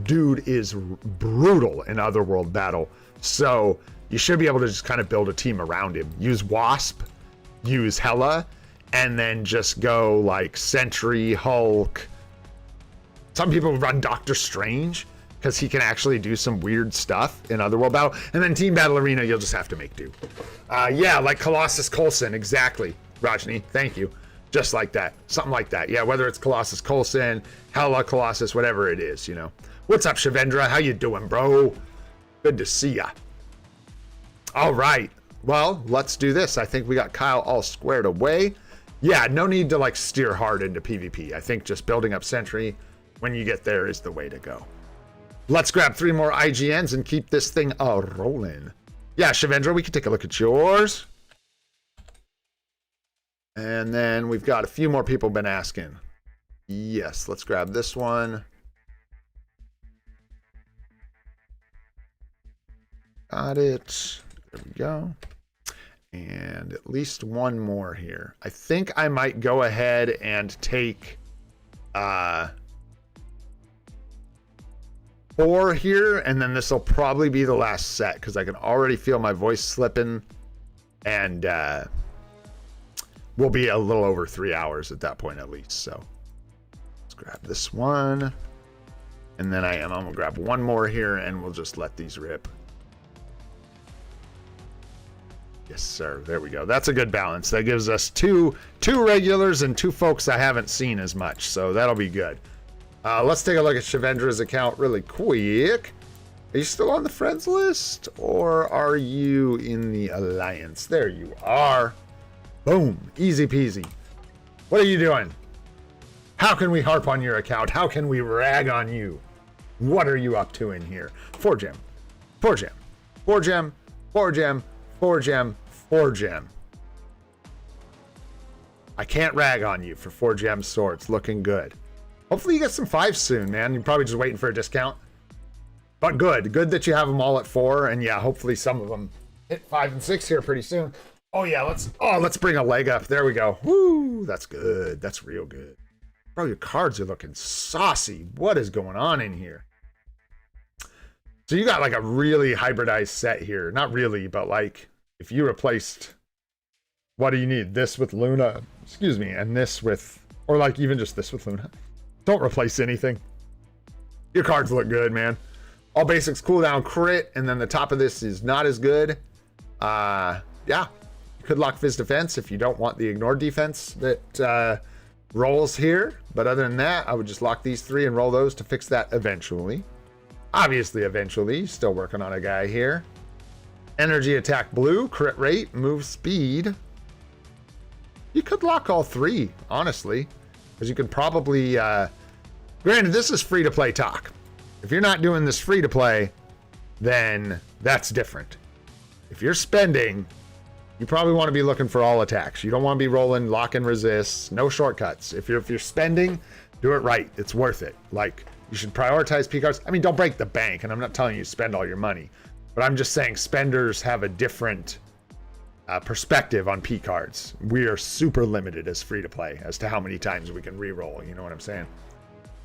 Dude is brutal in otherworld battle. So you should be able to just kind of build a team around him. Use Wasp, use Hela, and then just go like Sentry, Hulk. Some people run Doctor Strange because he can actually do some weird stuff in otherworld battle. And then team battle arena, you'll just have to make do. Yeah, like Colossus Coulson, exactly. Rajni, thank you. Just like that, something like that. Yeah, whether it's Colossus Coulson, Hela Colossus, whatever it is, What's up, Shavendra? How you doing, bro? Good to see ya. All right. Well, let's do this. I think we got Kyle all squared away. Yeah, no need to like steer hard into PvP. I think just building up Sentry when you get there is the way to go. Let's grab 3 more IGNs and keep this thing rolling. Yeah, Shavendra, we can take a look at yours. And then we've got a few more people been asking. Yes, let's grab this one. Got it. There we go. And at least one more here. I think I might go ahead and take 4 here, and then this will probably be the last set because I can already feel my voice slipping, and we'll be a little over 3 hours at that point at least. So let's grab this one, and then I'm gonna grab one more here, and we'll just let these rip. Yes, sir. There we go. That's a good balance. That gives us two regulars and 2 folks I haven't seen as much, so that'll be good. Let's take a look at Shavendra's account really quick. Are you still on the friends list, or are you in the alliance? There you are. Boom. Easy peasy. What are you doing? How can we harp on your account? How can we rag on you? What are you up to in here? 4 gem. 4 gem. 4 gem. 4 gem. 4 gem, 4 gem. I can't rag on you for 4 gem swords. Looking good. Hopefully you get some 5s soon, man. You're probably just waiting for a discount. But good. Good that you have them all at 4. And yeah, hopefully some of them hit 5 and 6 here pretty soon. Oh yeah, let's bring a leg up. There we go. Woo, that's good. That's real good. Bro, your cards are looking saucy. What is going on in here? So you got like a really hybridized set here. Not really, but like if you replaced, what do you need? This with Luna, excuse me, and this with, or like even just this with Luna. Don't replace anything. Your cards look good, man. All basics, cooldown, crit, and then the top of this is not as good. Yeah, you could lock Fizz defense if you don't want the ignore defense that rolls here. But other than that, I would just lock these 3 and roll those to fix that eventually. Obviously, eventually. Still working on a guy here. Energy attack blue, crit rate, move speed. You could lock all 3, honestly. Because you could probably... granted, this is free-to-play talk. If you're not doing this free-to-play, then that's different. If you're spending, you probably want to be looking for all attacks. You don't want to be rolling lock and resist, no shortcuts. If you're spending, do it right. It's worth it. Like, you should prioritize P cards. I mean, don't break the bank, and I'm not telling you to spend all your money, but I'm just saying spenders have a different perspective on P cards. We are super limited as free to play as to how many times we can re-roll. You know what I'm saying?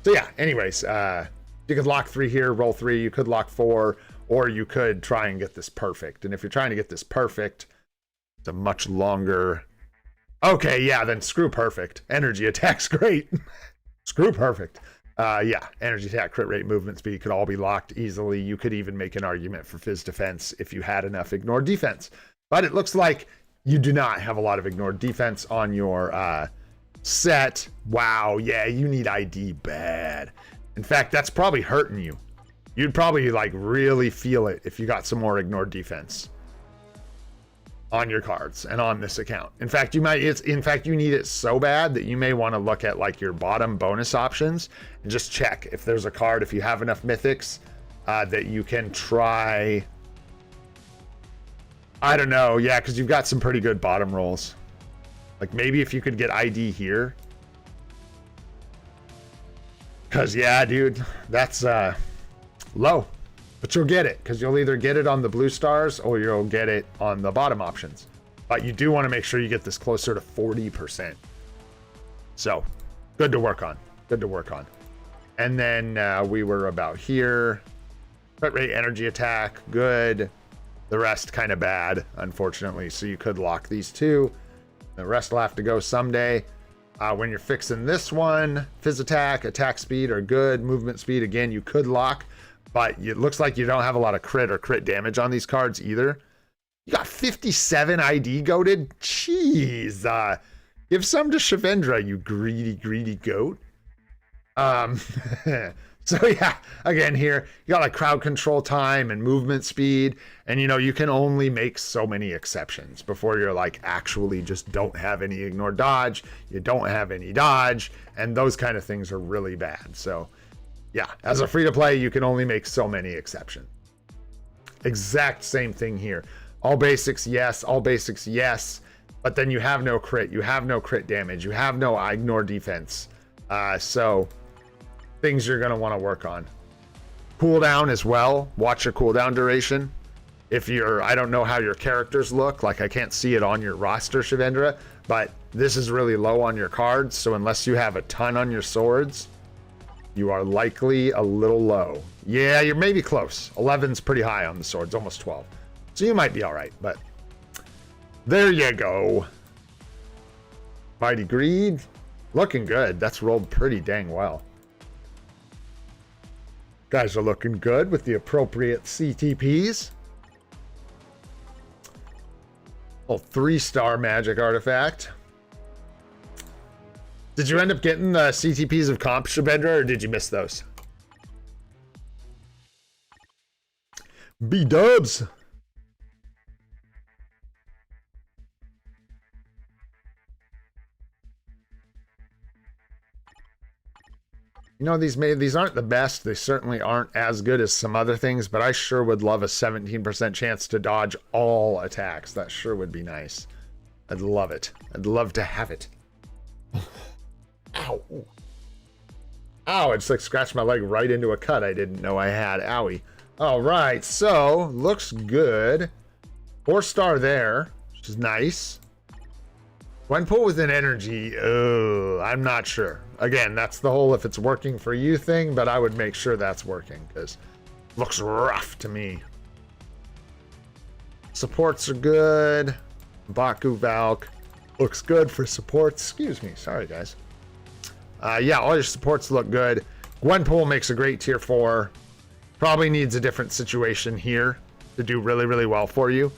So yeah, anyways, you could lock 3 here, roll 3. You could lock 4, or you could try and get this perfect. And if you're trying to get this perfect, it's a much longer... Okay, yeah, then screw perfect. Energy attack's great. Screw perfect. Yeah, energy attack, crit rate, movement speed could all be locked easily. You could even make an argument for phys defense if you had enough ignored defense. But it looks like you do not have a lot of ignored defense on your set. Wow, yeah, you need ID bad. In fact, that's probably hurting you. You'd probably like really feel it if you got some more ignored defense on your cards and on this account. In fact, you need it so bad that you may want to look at like your bottom bonus options and just check if there's a card, if you have enough mythics, that you can try. I don't know. Yeah, because you've got some pretty good bottom rolls. Like maybe if you could get ID here. Because yeah, dude, that's low. But you'll get it, because you'll either get it on the blue stars or you'll get it on the bottom options. But you do want to make sure you get this closer to 40%. So, good to work on. Good to work on. And then we were about here. Crit rate, energy attack, good. The rest kind of bad, unfortunately. So you could lock these two. The rest will have to go someday. When you're fixing this one, phys attack, attack speed are good. Movement speed, again, you could lock. But it looks like you don't have a lot of crit or crit damage on these cards either. You got 57 ID goated? Jeez. Give some to Shavendra, you greedy, greedy goat. So yeah, again here, you got like crowd control time and movement speed. And you know, you can only make so many exceptions before you're like actually just don't have any ignored dodge. You don't have any dodge. And those kind of things are really bad. So yeah, as a free-to-play, you can only make so many exceptions. Exact same thing here. All basics, yes. All basics, yes. But then you have no crit. You have no crit damage. You have no ignore defense. So things you're going to want to work on. Cooldown as well. Watch your cooldown duration. If you're, I don't know how your characters look. Like I can't see it on your roster, Shavendra. But this is really low on your cards. So unless you have a ton on your swords, you are likely a little low. Yeah, you're maybe close. 11's pretty high on the swords, almost 12. So you might be all right, but there you go. Mighty Greed, looking good. That's rolled pretty dang well. Guys are looking good with the appropriate CTPs. Oh, 3-star magic artifact. Did you end up getting the CTPs of comp, Shabendra, or did you miss those? B-dubs. You know, these aren't the best. They certainly aren't as good as some other things, but I sure would love a 17% chance to dodge all attacks. That sure would be nice. I'd love it. I'd love to have it. Ow. Ow, I just like scratched my leg right into a cut I didn't know I had. Owie. All right, so looks good. 4-star there, which is nice. When pull with an energy, I'm not sure. Again, that's the whole if it's working for you thing, but I would make sure that's working because it looks rough to me. Supports are good. Baku Valk looks good for supports. Excuse me, sorry guys. Yeah, all your supports look good. Gwenpool makes a great tier 4. Probably needs a different situation here to do really, really well for you.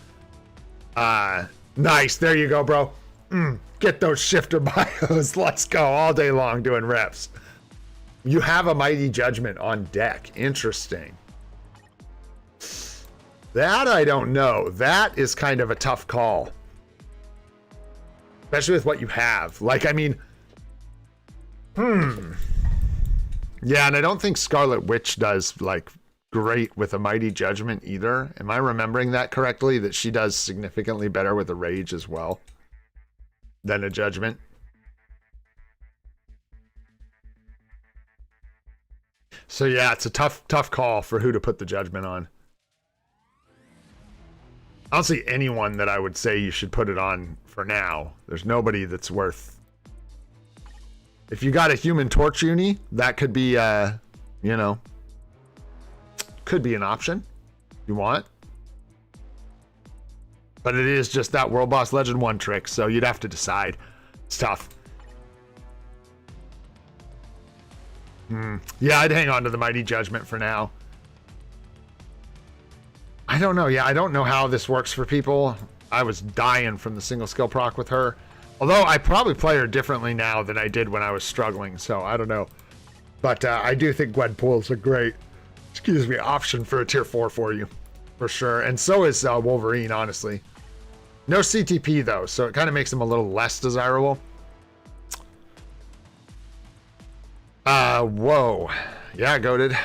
Nice, there you go, bro. Get those shifter bios. Let's go all day long doing reps. You have a Mighty Judgment on deck. Interesting. That I don't know. That is kind of a tough call. Especially with what you have. Like, I mean... Yeah, and I don't think Scarlet Witch does, like, great with a Mighty Judgment either. Am I remembering that correctly? That she does significantly better with a Rage as well than a Judgment? So yeah, it's a tough call for who to put the Judgment on. I don't see anyone that I would say you should put it on for now. There's nobody that's worth... If you got a Human Torch uni, that could be, you know, could be an option if you want. But it is just that World Boss Legend 1 trick, so you'd have to decide. It's tough. Yeah, I'd hang on to the Mighty Judgment for now. I don't know. Yeah, I don't know how this works for people. I was dying from the single skill proc with her. Although I probably play her differently now than I did when I was struggling, so I don't know. But I do think Gwenpool's a great, option for a tier 4 for you. For sure. And so is Wolverine, honestly. No CTP, though, so it kind of makes him a little less desirable. Whoa. Yeah, goated.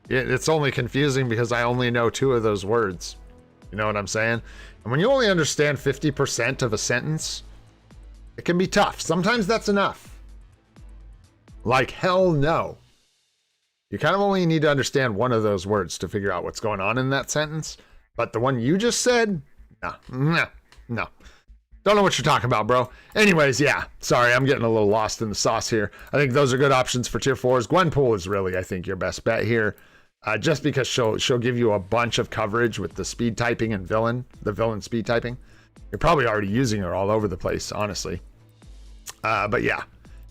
It's only confusing because I only know 2 of those words. You know what I'm saying? And when you only understand 50% of a sentence, it can be tough. Sometimes that's enough. Like hell no. You kind of only need to understand 1 of those words to figure out what's going on in that sentence. But the one you just said, no. Don't know what you're talking about, bro. Anyways, yeah. Sorry, I'm getting a little lost in the sauce here. I think those are good options for tier 4s. Gwenpool is really, I think, your best bet here. Just because she'll give you a bunch of coverage with the speed typing and the villain speed typing. You're probably already using her all over the place, honestly. But yeah,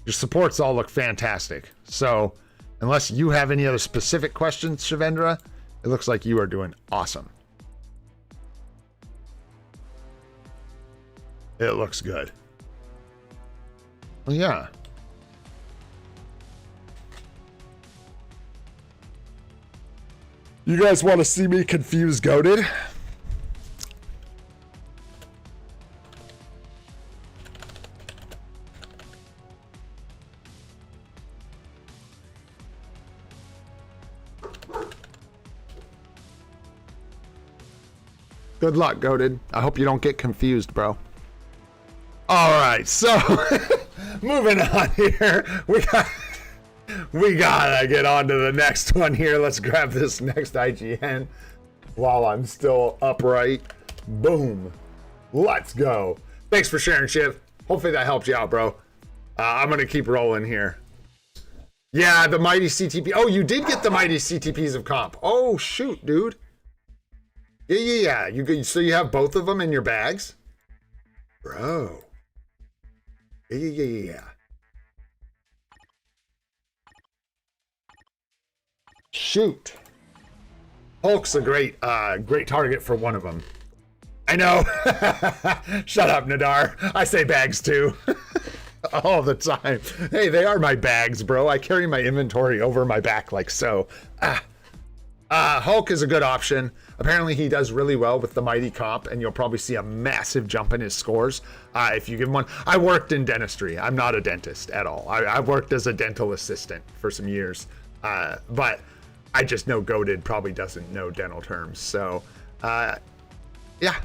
your supports all look fantastic. So unless you have any other specific questions, Shavendra, it looks like you are doing awesome. It looks good. Well, yeah. You guys want to see me confused goated? Good luck, goated. I hope you don't get confused, bro. All right, so moving on here, we gotta get on to the next one here. Let's grab this next IGN while I'm still upright. Boom. Let's go. Thanks for sharing, Shiv. Hopefully that helped you out, bro. I'm gonna keep rolling here. Yeah, the mighty CTP. Oh, you did get the mighty CTPs of comp. Oh shoot, dude. Yeah. So you have both of them in your bags, bro. Yeah. Shoot. Hulk's a great target for one of them. I know. Shut up, Nadar. I say bags too. All the time. Hey, they are my bags, bro. I carry my inventory over my back like so. Hulk is a good option. Apparently he does really well with the mighty comp, and you'll probably see a massive jump in his scores if you give him one. I worked in dentistry. I'm not a dentist at all. I worked as a dental assistant for some years, but I just know goated probably doesn't know dental terms. So, yeah.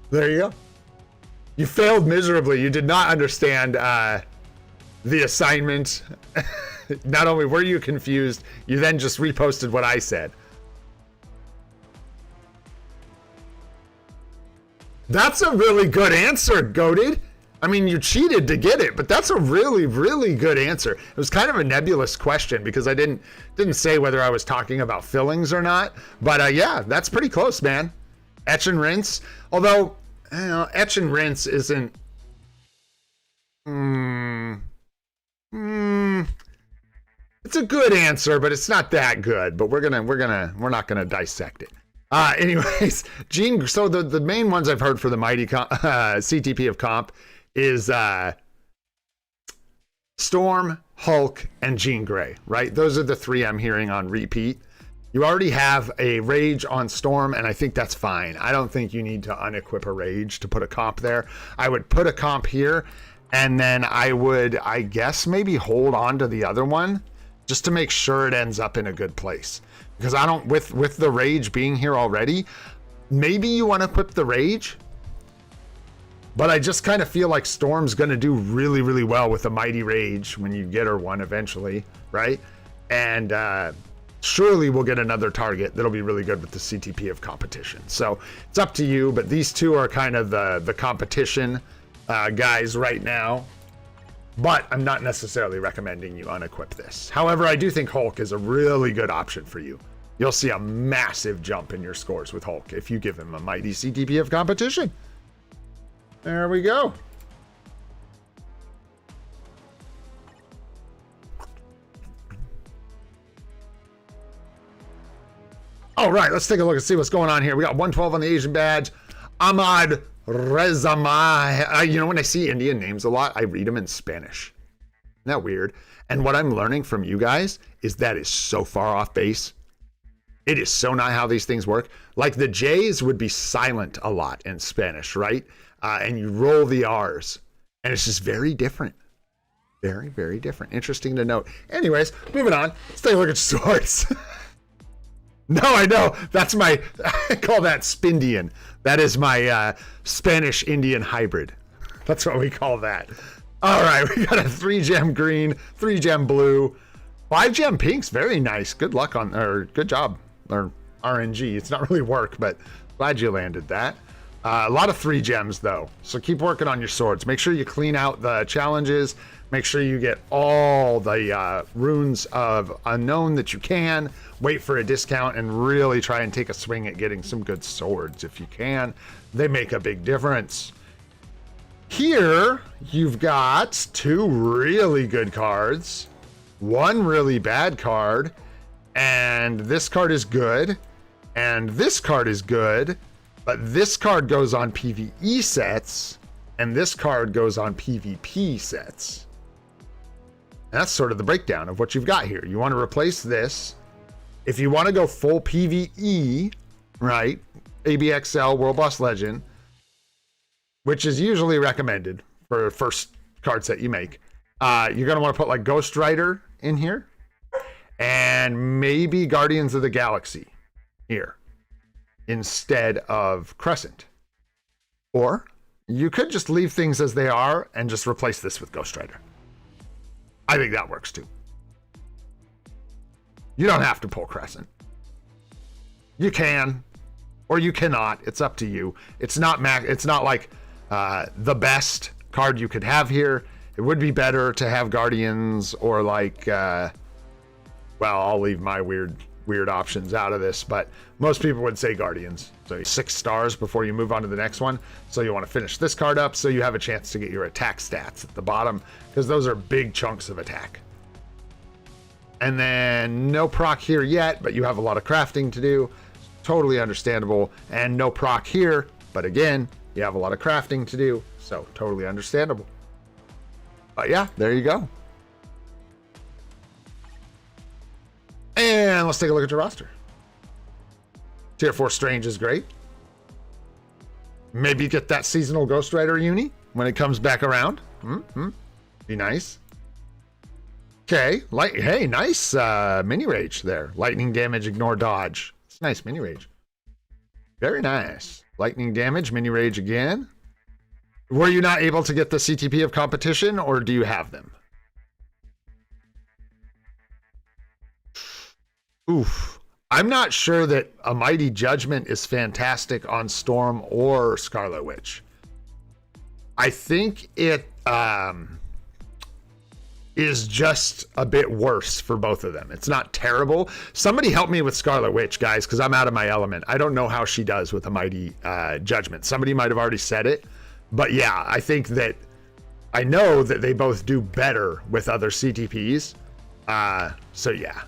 There you go. You failed miserably. You did not understand the assignment. Not only were you confused, you then just reposted what I said. That's a really good answer, goated. I mean, you cheated to get it, but that's a really, really good answer. It was kind of a nebulous question because I didn't say whether I was talking about fillings or not. But yeah, that's pretty close, man. Etch and rinse. Although, you know, etch and rinse isn't. It's a good answer, but it's not that good. But we're not gonna dissect it. Anyways, Gene. So the main ones I've heard for the mighty CTP of comp is Storm, Hulk, and Jean Grey. Right? Those are the 3 I'm hearing on repeat. You already have a Rage on Storm, and I think that's fine. I don't think you need to unequip a Rage to put a comp there. I would put a comp here, and then I would, I guess, maybe hold on to the other one. just to make sure it ends up in a good place. Because I don't, with the Rage being here already, maybe you want to equip the Rage, but I just kind of feel like Storm's going to do really, really well with the Mighty Rage when you get her one eventually, right? And surely we'll get another target that'll be really good with the CTP of competition. So it's up to you, but these two are kind of the competition guys right now. But I'm not necessarily recommending you unequip this. However, I do think Hulk is a really good option for you. You'll see a massive jump in your scores with Hulk if you give him a Mighty CTP of competition. There we go. All right, let's take a look and see what's going on here. We got 112 on the Asian badge. Ahmad Rezamai. You know, when I see Indian names a lot, I read them in Spanish. Isn't that weird? And what I'm learning from you guys is that is so far off base. It is so not how these things work. Like the J's would be silent a lot in Spanish, right? And you roll the R's. And it's just very different. Very, very different. Interesting to note. Anyways, moving on. Let's take a look at swords. No, I know. That's my, I call that Spindian. That is my Spanish-Indian hybrid. That's what we call that. All right, we got a 3-gem green, 3-gem blue, 5-gem pinks. Very nice. Good luck on, or good job, or RNG. It's not really work, but glad you landed that. A lot of 3 gems though, so keep working on your swords. Make sure you clean out the challenges. Make sure you get all the runes of unknown that you can. Wait for a discount and really try and take a swing at getting some good swords if you can. They make a big difference. Here, you've got 2 really good cards, 1 really bad card, and this card is good, and this card is good, but this card goes on PvE sets, and this card goes on PvP sets. And that's sort of the breakdown of what you've got here. You want to replace this. If you want to go full PvE, right, ABXL, World Boss Legend, which is usually recommended for first card set you make, you're going to want to put like Ghost Rider in here, and maybe Guardians of the Galaxy here instead of Crescent. Or you could just leave things as they are and just replace this with Ghost Rider. I think that works too. You don't have to pull Crescent. You can, or you cannot. It's up to you. It's not it's not like the best card you could have here. It would be better to have Guardians or like, well, I'll leave my weird options out of this, but most people would say Guardians. So 6 stars before you move on to the next one. So you want to finish this card up so you have a chance to get your attack stats at the bottom, because those are big chunks of attack. And then no proc here yet, but you have a lot of crafting to do. Totally understandable. And no proc here, but again, you have a lot of crafting to do. So totally understandable. But yeah, there you go. And let's take a look at your roster. Tier 4 Strange is great. Maybe get that seasonal Ghost Rider uni when it comes back around. Be nice. Okay, hey, nice mini rage there. Lightning damage, ignore dodge. It's nice mini rage. Very nice. Lightning damage, mini rage again. Were you not able to get the CTP of competition, or do you have them? Oof. I'm not sure that a Mighty Judgment is fantastic on Storm or Scarlet Witch. I think it is just a bit worse for both of them. It's not terrible. Somebody help me with Scarlet Witch, guys, because I'm out of my element. I don't know how she does with a Mighty Judgment. Somebody might have already said it, but yeah, I think that I know that they both do better with other CTPs. So yeah,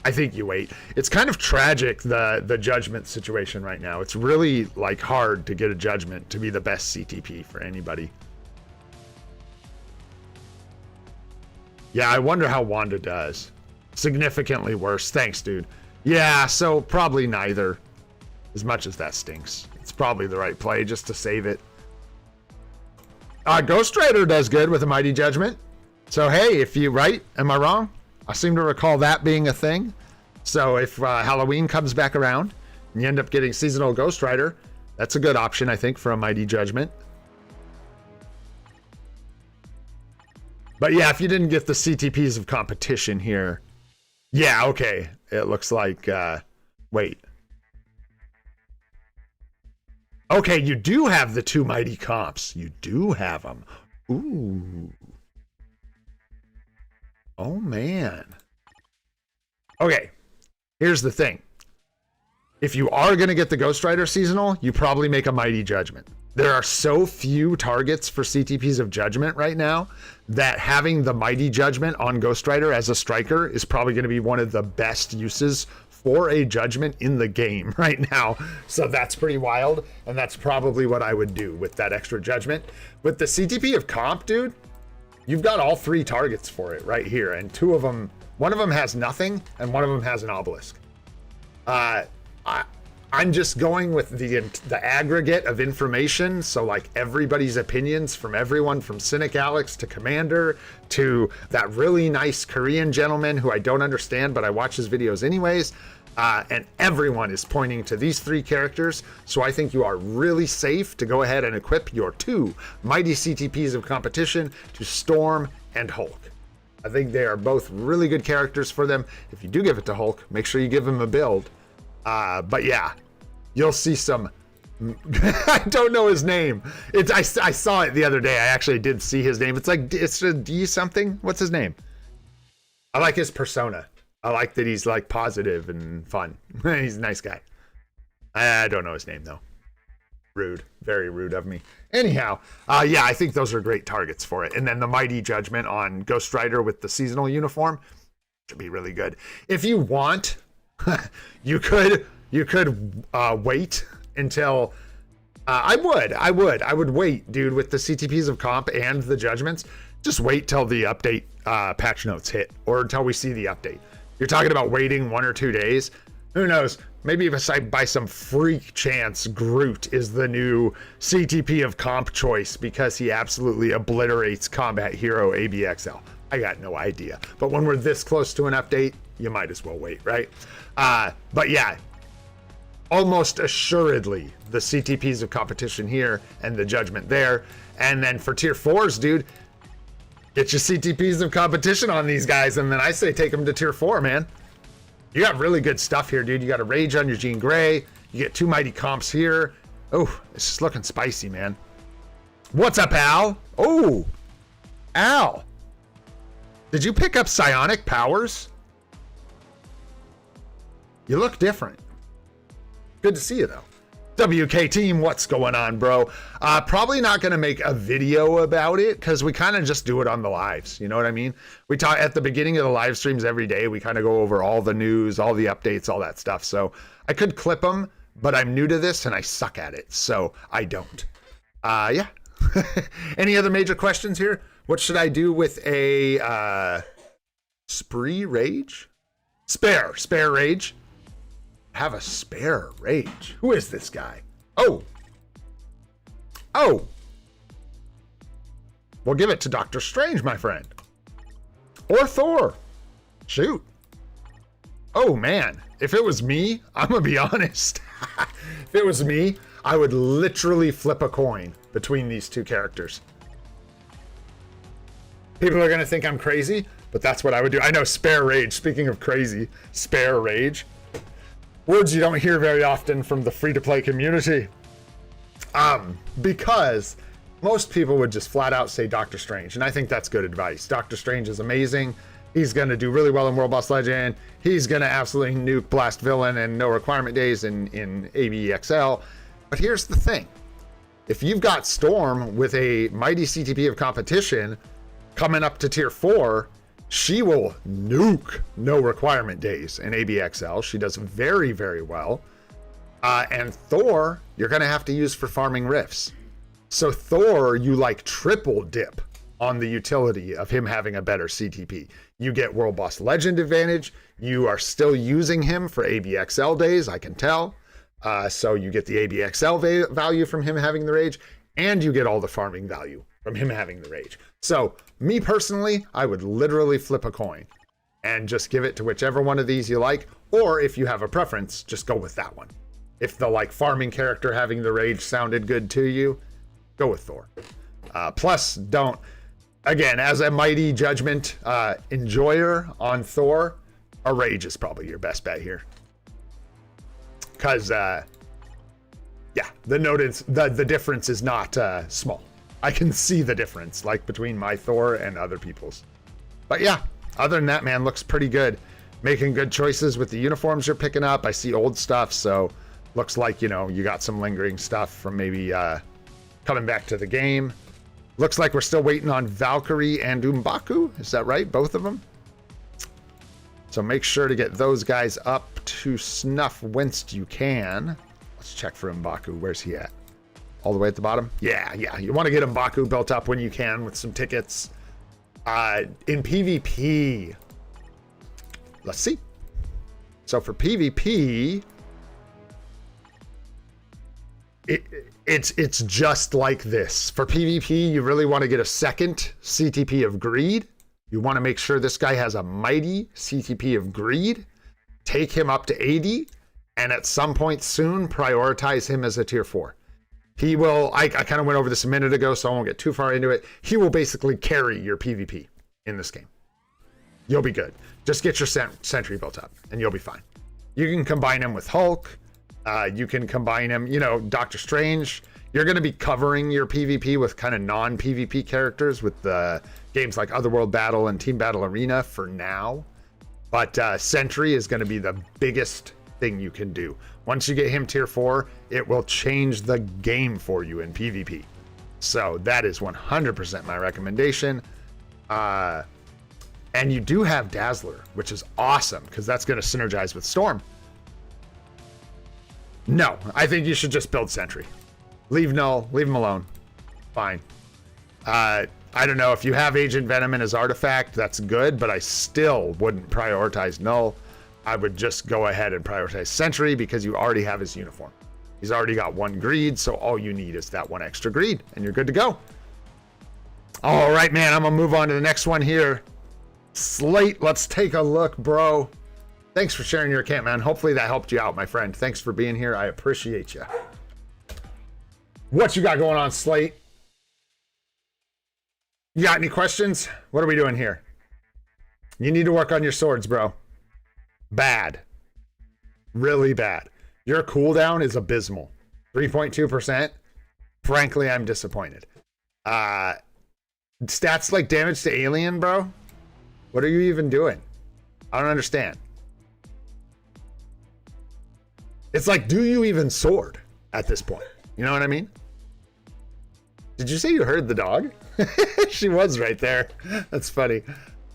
I think you wait. It's kind of tragic, the Judgment situation right now. It's really like hard to get a Judgment to be the best CTP for anybody. Yeah, I wonder how Wanda does. Significantly worse. Thanks, dude. Yeah, so probably neither. As much as that stinks. It's probably the right play just to save it. Ghost Rider does good with a Mighty Judgment. So hey, if you right, am I wrong? I seem to recall that being a thing. So if Halloween comes back around and you end up getting seasonal Ghost Rider, that's a good option, I think, for a Mighty Judgment. But yeah, if you didn't get the CTPs of competition here, yeah, okay. It looks like, wait. Okay, you do have the 2 Mighty comps. You do have them. Ooh. Oh, man. Okay, here's the thing. If you are going to get the Ghost Rider seasonal, you probably make a Mighty Judgment. There are so few targets for CTPs of Judgment right now that having the Mighty Judgment on Ghost Rider as a striker is probably going to be one of the best uses for a Judgment in the game right now. So that's pretty wild, and that's probably what I would do with that extra Judgment. With the CTP of Comp, dude, you've got all 3 targets for it right here, and 2 of them, one of them has nothing, and one of them has an obelisk. I'm just going with the aggregate of information, so like everybody's opinions from everyone from Cynic Alex to Commander to that really nice Korean gentleman who I don't understand, but I watch his videos anyways, and everyone is pointing to these 3 characters, so I think you are really safe to go ahead and equip your 2 Mighty CTPs of competition to Storm and Hulk. I think they are both really good characters for them. If you do give it to Hulk, make sure you give him a build. But yeah, you'll see some, I don't know his name. I saw it the other day. I actually did see his name. It's like, it's a D something. What's his name? I like his persona. I like that he's like positive and fun. He's a nice guy. I don't know his name though. Rude, very rude of me. Anyhow, yeah, I think those are great targets for it. And then the Mighty Judgment on Ghost Rider with the seasonal uniform should be really good. If you want, you could wait until I would wait, dude, with the CTPs of Comp and the Judgments. Just wait till the update patch notes hit, or until we see the update. You're talking about waiting 1 or 2 days. Who knows? Maybe if by some freak chance Groot is the new CTP of Comp choice because he absolutely obliterates Combat Hero ABXL. I got no idea. But when we're this close to an update, you might as well wait, right? But yeah, almost assuredly the CTPs of competition here and the Judgment there. And then for tier 4s, dude, get your CTPs of competition on these guys. And then I say take them to tier 4, man. You got really good stuff here, dude. You got a Rage on your Jean Grey. You get 2 Mighty Comps here. Oh, it's just looking spicy, man. What's up, Al? Oh, Al. Did you pick up psionic powers? You look different. Good to see you, though. WK team, what's going on, bro? Probably not going to make a video about it because we kind of just do it on the lives. You know what I mean? We talk at the beginning of the live streams every day. We kind of go over all the news, all the updates, all that stuff. So I could clip them, but I'm new to this and I suck at it. So I don't. Yeah. Any other major questions here? What should I do with a spree rage? Spare rage. Have a spare rage. Who is this guy? Oh. We'll give it to Doctor Strange, my friend. Or Thor. Shoot. Oh, man. If it was me, I'm going to be honest. If it was me, I would literally flip a coin between these 2 characters. People are going to think I'm crazy, but that's what I would do. I know, spare rage. Speaking of crazy, spare rage. Words you don't hear very often from the free-to-play community. Because most people would just flat out say Doctor Strange, and I think that's good advice. Doctor Strange is amazing. He's going to do really well in World Boss Legend. He's going to absolutely nuke Blast Villain and No Requirement Days in ABXL. But here's the thing. If you've got Storm with a Mighty CTP of competition coming up to tier 4, she will nuke No Requirement Days in ABXL. She does very, very well. And Thor, you're going to have to use for farming rifts. So Thor, you like triple dip on the utility of him having a better CTP. You get World Boss Legend advantage. You are still using him for ABXL days, I can tell. So you get the ABXL value from him having the rage, and you get all the farming value from him having the rage. So me personally, I would literally flip a coin. and just give it to whichever one of these you like. Or if you have a preference, just go with that one. If the like farming character having the rage sounded good to you, go with Thor. Plus, don't, again, as a mighty judgment enjoyer on Thor, a rage is probably your best bet here. Because, yeah, the difference is not small. I can see the difference, like between my Thor and other people's. But yeah, other than that, man, looks pretty good. Making good choices with the uniforms you're picking up. I see old stuff, so looks like, you know, you got some lingering stuff from maybe coming back to the game. Looks like we're still waiting on Valkyrie and M'Baku. Is that right? Both of them? So make sure to get those guys up to snuff whence you can. Let's check for M'Baku. Where's he at? All the way at the bottom? Yeah. You want to get M'Baku built up when you can with some tickets. In PvP, let's see. So for PvP, it's just like this. For PvP, you really want to get a second CTP of Greed. You want to make sure this guy has a mighty CTP of Greed. Take him up to 80, and at some point soon, prioritize him as a tier 4. He will, I kind of went over this a minute ago, so I won't get too far into it. He will basically carry your PvP in this game. You'll be good. Just get your sentry built up, and you'll be fine. You can combine him with Hulk. You can combine him, you know, Doctor Strange. You're going to be covering your PvP with kind of non-PvP characters with games like Otherworld Battle and Team Battle Arena for now. But Sentry is going to be the biggest thing you can do. Once you get him tier 4, it will change the game for you in PvP. So that is 100% my recommendation. And you do have Dazzler, which is awesome because that's going to synergize with Storm. No, I think you should just build Sentry. Leave Null, leave him alone. Fine. I don't know, if you have Agent Venom in his artifact, that's good, but I still wouldn't prioritize Null. I would just go ahead and prioritize Sentry because you already have his uniform. He's already got 1 greed, so all you need is that 1 extra greed, and you're good to go. All right, man, I'm gonna move on to the next one here. Slate, let's take a look, bro. Thanks for sharing your account, man. Hopefully that helped you out, my friend. Thanks for being here. I appreciate you. What you got going on, Slate? You got any questions? What are we doing here? You need to work on your swords, bro. Bad. Really bad. Your cooldown is abysmal. 3.2%. Frankly, I'm disappointed. Stats like damage to alien, bro? What are you even doing? I don't understand. It's like, do you even sword at this point? You know what I mean? Did you say you heard the dog? She was right there. That's funny.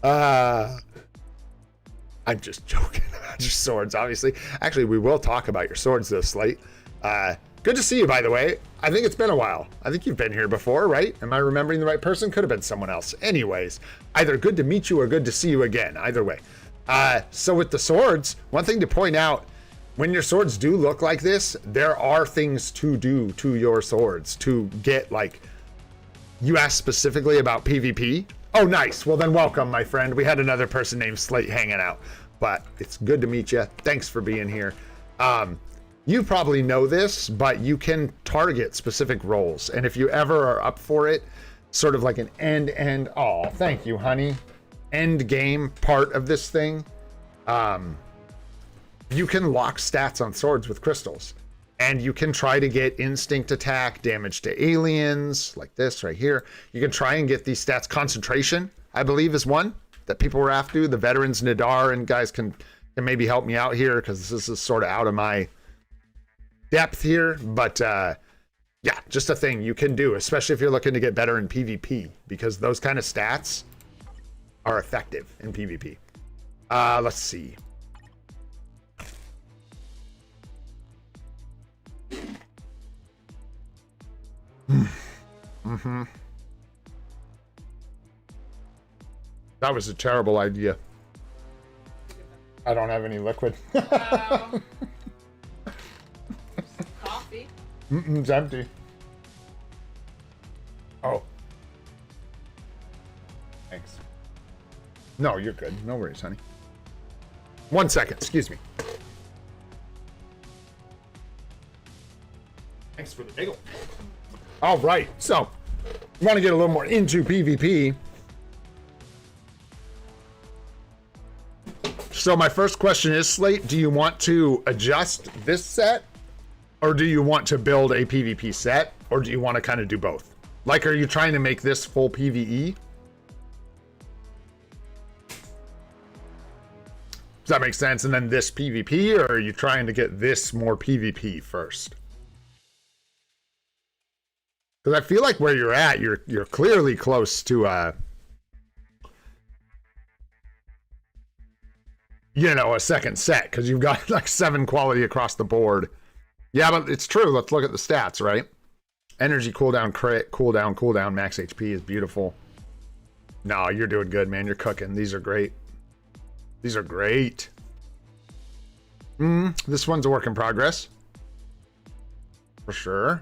I'm just joking about your swords, obviously. Actually, we will talk about your swords, though, Slate. Good to see you, by the way. I think it's been a while. I think you've been here before, right? Am I remembering the right person? Could have been someone else. Anyways, either good to meet you or good to see you again. Either way. So with the swords, one thing to point out, when your swords do look like this, there are things to do to your swords to get, like, you asked specifically about PvP. Oh, nice. Well, then welcome, my friend. We had another person named Slate hanging out, but it's good to meet you. Thanks for being here. You probably know this, but you can target specific roles. And if you ever are up for it, sort of like an end, oh, thank you, honey. End game part of this thing. You can lock stats on swords with crystals. And you can try to get instinct attack, damage to aliens, like this right here. You can try and get these stats. Concentration, I believe, is one that people were after. The veterans, Nadar, and guys can maybe help me out here because this is sort of out of my depth here. But yeah, just a thing you can do, especially if you're looking to get better in PvP, because those kind of stats are effective in PvP. Let's see. That was a terrible idea. I don't have any liquid. Coffee. It's empty. Oh. Thanks. No, you're good. No worries, honey. 1 second, excuse me. Thanks for the bagel. All right, so you want to get a little more into PvP. So my first question is, Slate, do you want to adjust this set, or do you want to build a PvP set, or do you want to kind of do both? Like, are you trying to make this full PvE? Does that make sense? And then this PvP, or are you trying to get this more PvP first? Because I feel like where you're at, you're clearly close to you know, a second set, because you've got like 7 quality across the board. Yeah, but it's true. Let's look at the stats, right? Energy cooldown, crit, cooldown, max HP is beautiful. No, you're doing good, man. You're cooking. These are great. These are great. This one's a work in progress. For sure.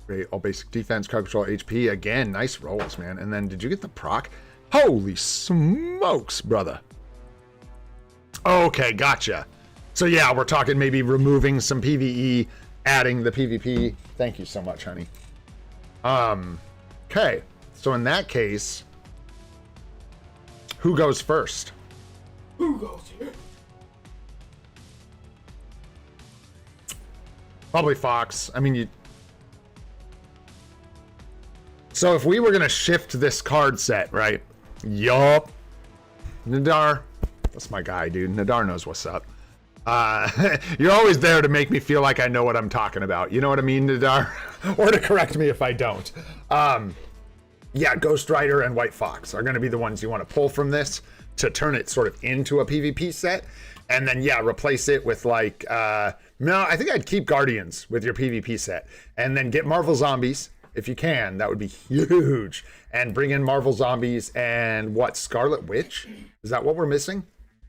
Great. All basic defense, crowd control, HP. Again, nice rolls, man. And then did you get the proc? Holy smokes, brother. Okay, gotcha. So yeah, we're talking maybe removing some PvE, adding the PvP. Thank you so much, honey. Okay. So in that case, who goes first? Who goes here? Probably Fox. I mean, you... So if we were going to shift this card set, right? Yup. Nadar. That's my guy, dude. Nadar knows what's up. You're always there to make me feel like I know what I'm talking about. You know what I mean, Nadar? Or to correct me if I don't. Yeah, Ghost Rider and White Fox are going to be the ones you want to pull from this to turn it sort of into a PvP set. And then, yeah, replace it with like... no, I think I'd keep Guardians with your PvP set. And then get Marvel Zombies. If you can, that would be huge. And bring in Marvel Zombies and what, Scarlet Witch? Is that what we're missing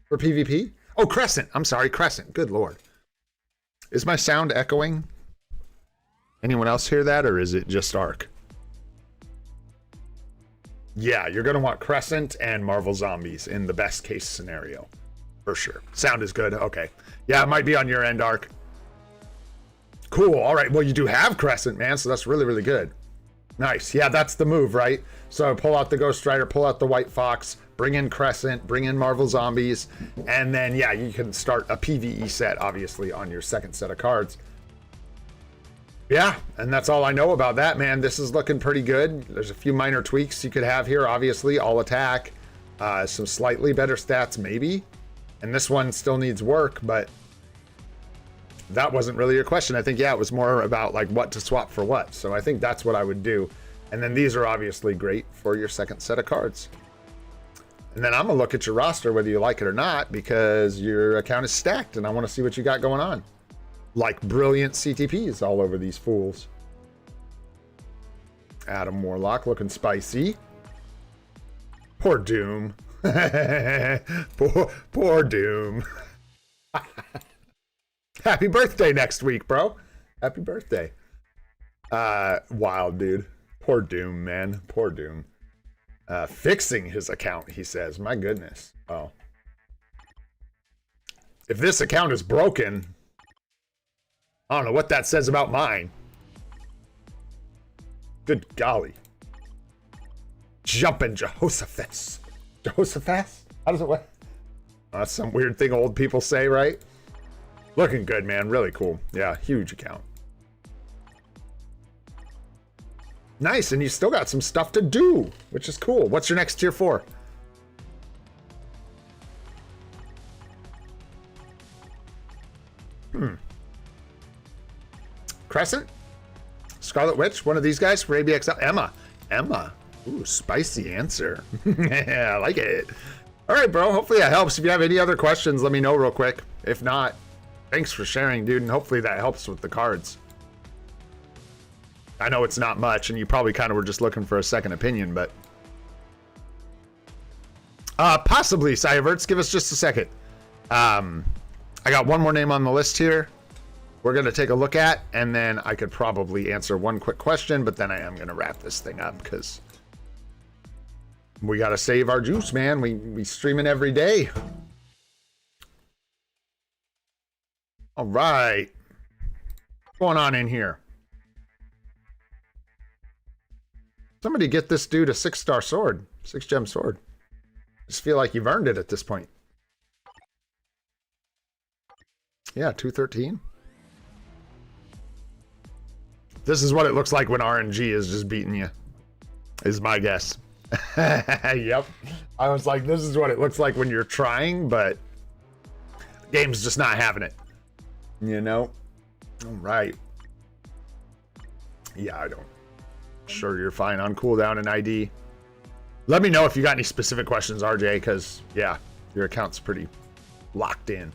for PvP? Oh, Crescent. I'm sorry, Crescent. Good Lord. Is my sound echoing? Anyone else hear that, or is it just Ark? Yeah, you're going to want Crescent and Marvel Zombies in the best case scenario. For sure. Sound is good. Okay. Yeah, it might be on your end, Ark. Cool. All right. Well, you do have Crescent, man, so that's really, really good. Nice. Yeah, that's the move, right? So pull out the Ghost Rider, pull out the White Fox, bring in Crescent, bring in Marvel Zombies, and then, yeah, you can start a PvE set, obviously, on your second set of cards. Yeah, and that's all I know about that, man. This is looking pretty good. There's a few minor tweaks you could have here, obviously. All attack, some slightly better stats, maybe. And this one still needs work, but that wasn't really your question. I think, yeah, it was more about like what to swap for what. So I think that's what I would do. And then these are obviously great for your second set of cards. And then I'm going to look at your roster, whether you like it or not, because your account is stacked and I want to see what you got going on. Like brilliant CTPs all over these fools. Adam Warlock looking spicy. Poor Doom. poor Doom. Happy birthday next week, bro. Happy birthday. Wild, dude. Poor Doom, man. Poor Doom. Fixing his account, he says. My goodness. Oh. If this account is broken, I don't know what that says about mine. Good golly. Jumping Jehoshaphat. Jehoshaphat? How does it work? That's some weird thing old people say, right? Looking good, man. Really cool. Yeah, huge account. Nice, and you still got some stuff to do, which is cool. What's your next tier 4? Crescent? Scarlet Witch? One of these guys for ABXL? Emma. Ooh, spicy answer. Yeah, I like it. All right, bro. Hopefully that helps. If you have any other questions, let me know real quick. If not, thanks for sharing, dude, and hopefully that helps with the cards. I know it's not much, and you probably kind of were just looking for a second opinion, but... possibly, Cyverts. Give us just a second. I got one more name on the list here we're going to take a look at, and then I could probably answer one quick question, but then I am going to wrap this thing up, because... We gotta save our juice, man. We streaming every day. All right. What's going on in here? Somebody get this dude a 6-star sword. 6-gem sword. Just feel like you've earned it at this point. Yeah, 213. This is what it looks like when RNG is just beating you, is my guess. Yep. I was like, this is what it looks like when you're trying, but the game's just not having it. You know? All right. Yeah, I don't. Sure, you're fine on cooldown and ID. Let me know if you got any specific questions, RJ, because, yeah, your account's pretty locked in.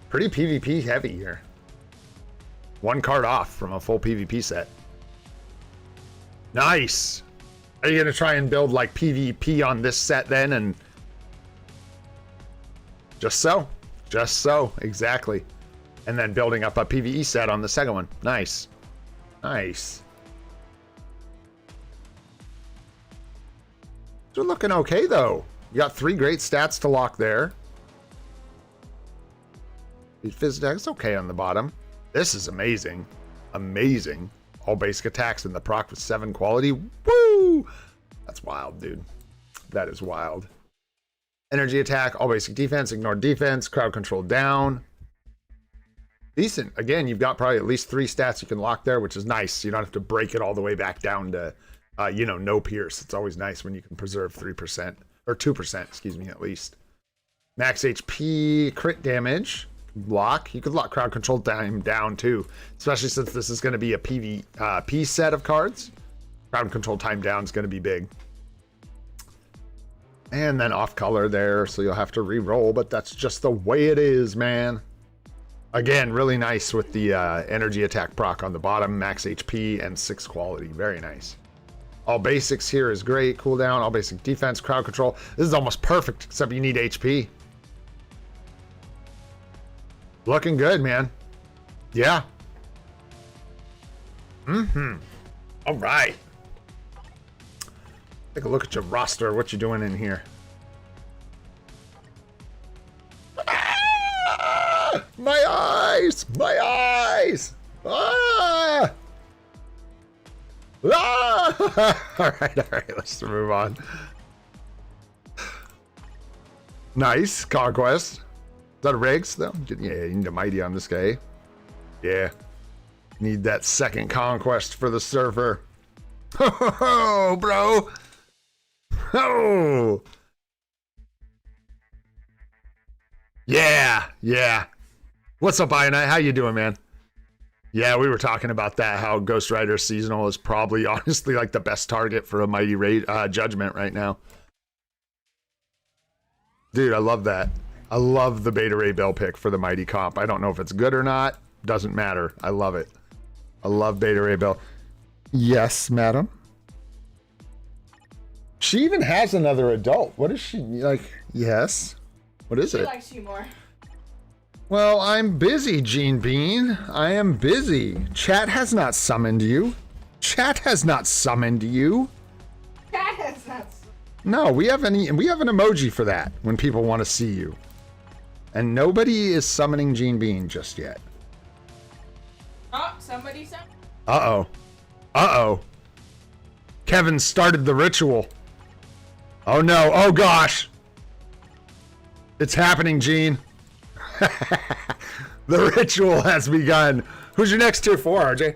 Pretty PvP heavy here. 1 card off from a full PvP set. Nice. Are you going to try and build like PvP on this set then? And just so. Just so. Exactly. And then building up a PvE set on the second one. Nice. Nice. You're looking okay though. You got 3 great stats to lock there. Phys attack's okay on the bottom. This is amazing. Amazing. All basic attacks and the proc with 7 quality. Woo! That's wild, dude. That is wild. Energy attack, all basic defense, ignore defense, crowd control down. Decent. Again, you've got probably at least 3 stats you can lock there, which is nice. You don't have to break it all the way back down to, you know, no pierce. It's always nice when you can preserve 3%, or 2%, excuse me, at least. Max HP, crit damage. Lock. You could lock crowd control time down too, especially since this is going to be a PvP set of cards. Crowd control time down is going to be big. And then off color there, so you'll have to re-roll, but that's just the way it is, man. Again, really nice with the energy attack proc on the bottom, max HP and 6 quality. Very nice. All basics here is great. Cooldown, all basic defense, crowd control. This is almost perfect, except you need HP. Looking good, man. Yeah. Mm-hmm. All right. Take a look at your roster. What you doing in here? Ah! My eyes! My eyes! Ah! Ah! All right. Let's move on. Nice. Conquest. Is that a Regs, though? Yeah, you need a Mighty on this guy. Yeah. Need that second conquest for the server. Ho, ho, ho, bro. Oh. Yeah, yeah. What's up, Ionite? How you doing, man? Yeah, we were talking about that, how Ghost Rider Seasonal is probably, honestly, like the best target for a Mighty Judgment right now. Dude, I love that. I love the Beta Ray Bell pick for the Mighty comp. I don't know if it's good or not. Doesn't matter. I love it. I love Beta Ray Bell. Yes, madam. She even has another adult. What is she like? Yes. What is it? She likes you more. Well, I'm busy, Gene Bean. I am busy. Chat has not summoned you. Chat has not summoned you. That is not. No, we have an emoji for that when people want to see you. And nobody is summoning Gene Bean just yet. Oh, somebody said. Uh-oh. Uh-oh. Kevin started the ritual. Oh no. Oh gosh. It's happening, Gene. The ritual has begun. Who's your next tier 4, RJ?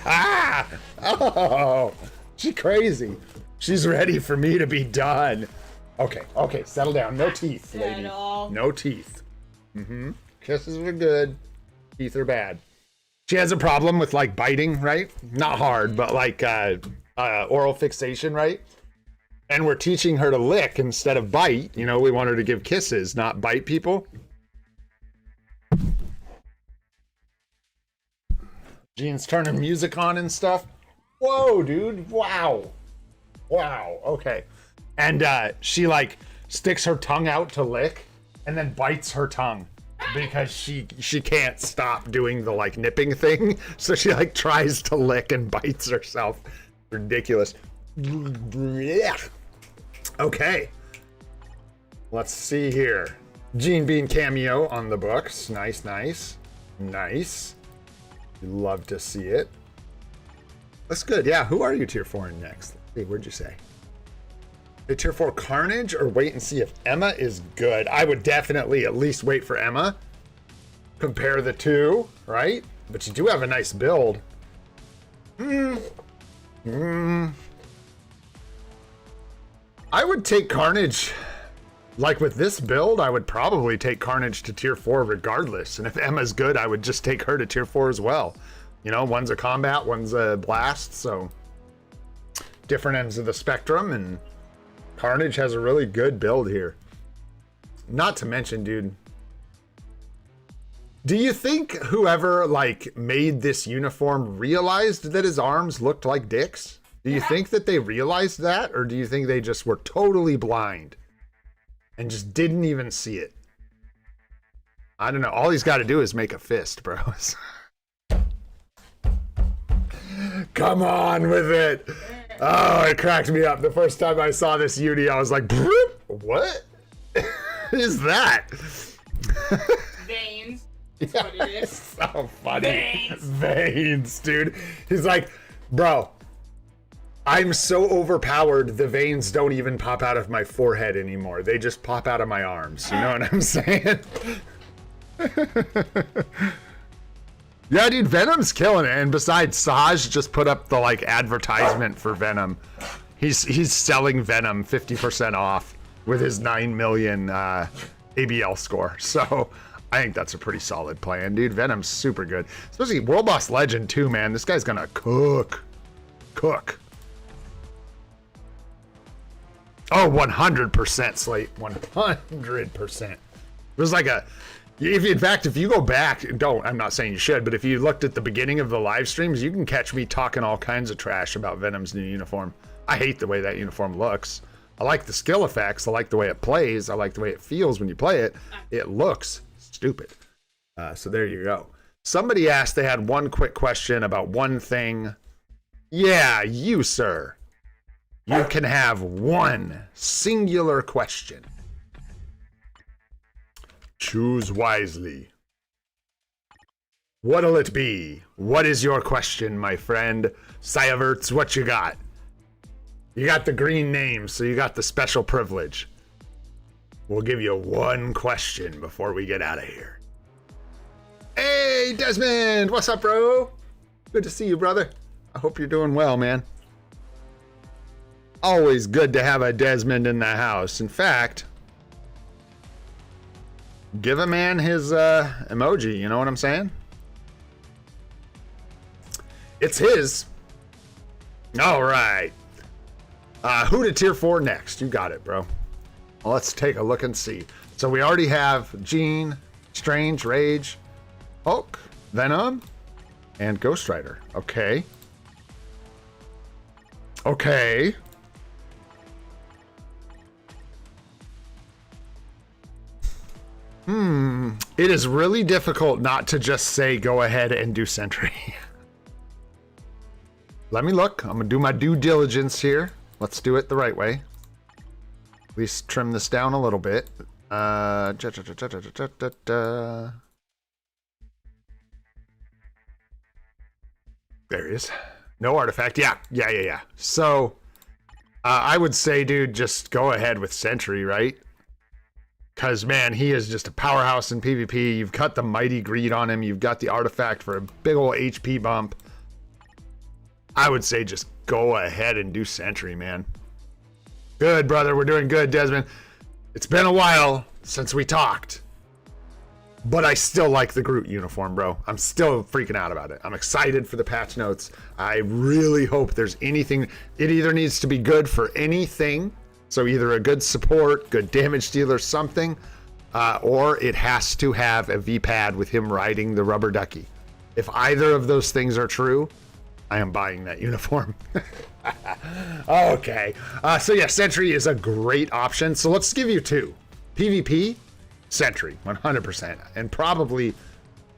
Ah! Oh, she's crazy. She's ready for me to be done. Okay, settle down. No teeth, lady. No teeth. Kisses are good. Teeth are bad. She has a problem with like biting, right? Not hard, but like oral fixation, right? And we're teaching her to lick instead of bite. You know, we want her to give kisses, not bite people. Jean's turning music on and stuff. Whoa, dude. Wow. Okay. And she like sticks her tongue out to lick and then bites her tongue because she can't stop doing the like nipping thing, so she like tries to lick and bites herself. Ridiculous. Okay, let's see here. Gene Bean cameo on the books. Nice, nice, nice. You love to see it. That's good. Yeah, who are you tier 4 in next? Let's see, where'd you say? The tier 4 Carnage, or wait and see if Emma is good? I would definitely at least wait for Emma. Compare the two, right? But you do have a nice build. I would take Carnage. Like with this build, I would probably take Carnage to tier 4 regardless. And if Emma's good, I would just take her to tier 4 as well. You know, one's a combat, one's a blast, so different ends of the spectrum, and Carnage has a really good build here. Not to mention, dude, do you think whoever like made this uniform realized that his arms looked like dicks? Do you think that they realized that, or do you think they just were totally blind and just didn't even see it? I don't know. All he's got to do is make a fist, bro. Come on with it. Oh, it cracked me up. The first time I saw this uni, I was like, what is that? Veins. That's what it is. So funny. Veins, dude. He's like, bro, I'm so overpowered, the veins don't even pop out of my forehead anymore. They just pop out of my arms. You know what I'm saying? Yeah, dude, Venom's killing it. And besides, Saj just put up the like advertisement for Venom. He's selling Venom 50% off with his 9 million ABL score. So I think that's a pretty solid plan, dude. Venom's super good. Especially World Boss Legend too, man. This guy's gonna cook. Oh, 100% Slate. 100%. It was like a... in fact, if you go back, I'm not saying you should, but if you looked at the beginning of the live streams, you can catch me talking all kinds of trash about Venom's new uniform. I hate the way that uniform looks. I like the skill effects. I like the way it plays. I like the way it feels when you play it. It looks stupid. So there you go. Somebody asked, they had one quick question about one thing. Yeah, you, sir. You can have one singular question. Choose wisely. What'll it be? What is your question, my friend? Cyaverts, what you got? You got the green name, so you got the special privilege. We'll give you one question before we get out of here. Hey, Desmond! What's up, bro? Good to see you, brother. I hope you're doing well, man. Always good to have a Desmond in the house. In fact... give a man his emoji, you know what I'm saying? It's his. All right. Who to tier 4 next? You got it, bro. Well, let's take a look and see. So we already have Gene, Strange, Rage, Hulk, Venom, and Ghost Rider. Okay. Okay. It is really difficult not to just say go ahead and do Sentry. Let me look. I'm gonna do my due diligence here. Let's do it the right way. At least trim this down a little bit. There he is. No artifact. Yeah. So I would say, dude, just go ahead with Sentry, right? Because, man, he is just a powerhouse in PvP. You've got the Mighty Greed on him. You've got the artifact for a big ol' HP bump. I would say just go ahead and do Sentry, man. Good, brother. We're doing good, Desmond. It's been a while since we talked. But I still like the Groot uniform, bro. I'm still freaking out about it. I'm excited for the patch notes. I really hope there's anything. It either needs to be good for anything. So either a good support, good damage dealer, something, or it has to have a V-pad with him riding the rubber ducky. If either of those things are true, I am buying that uniform. Okay. So yeah, Sentry is a great option. So let's give you two. PvP, Sentry, 100%. And probably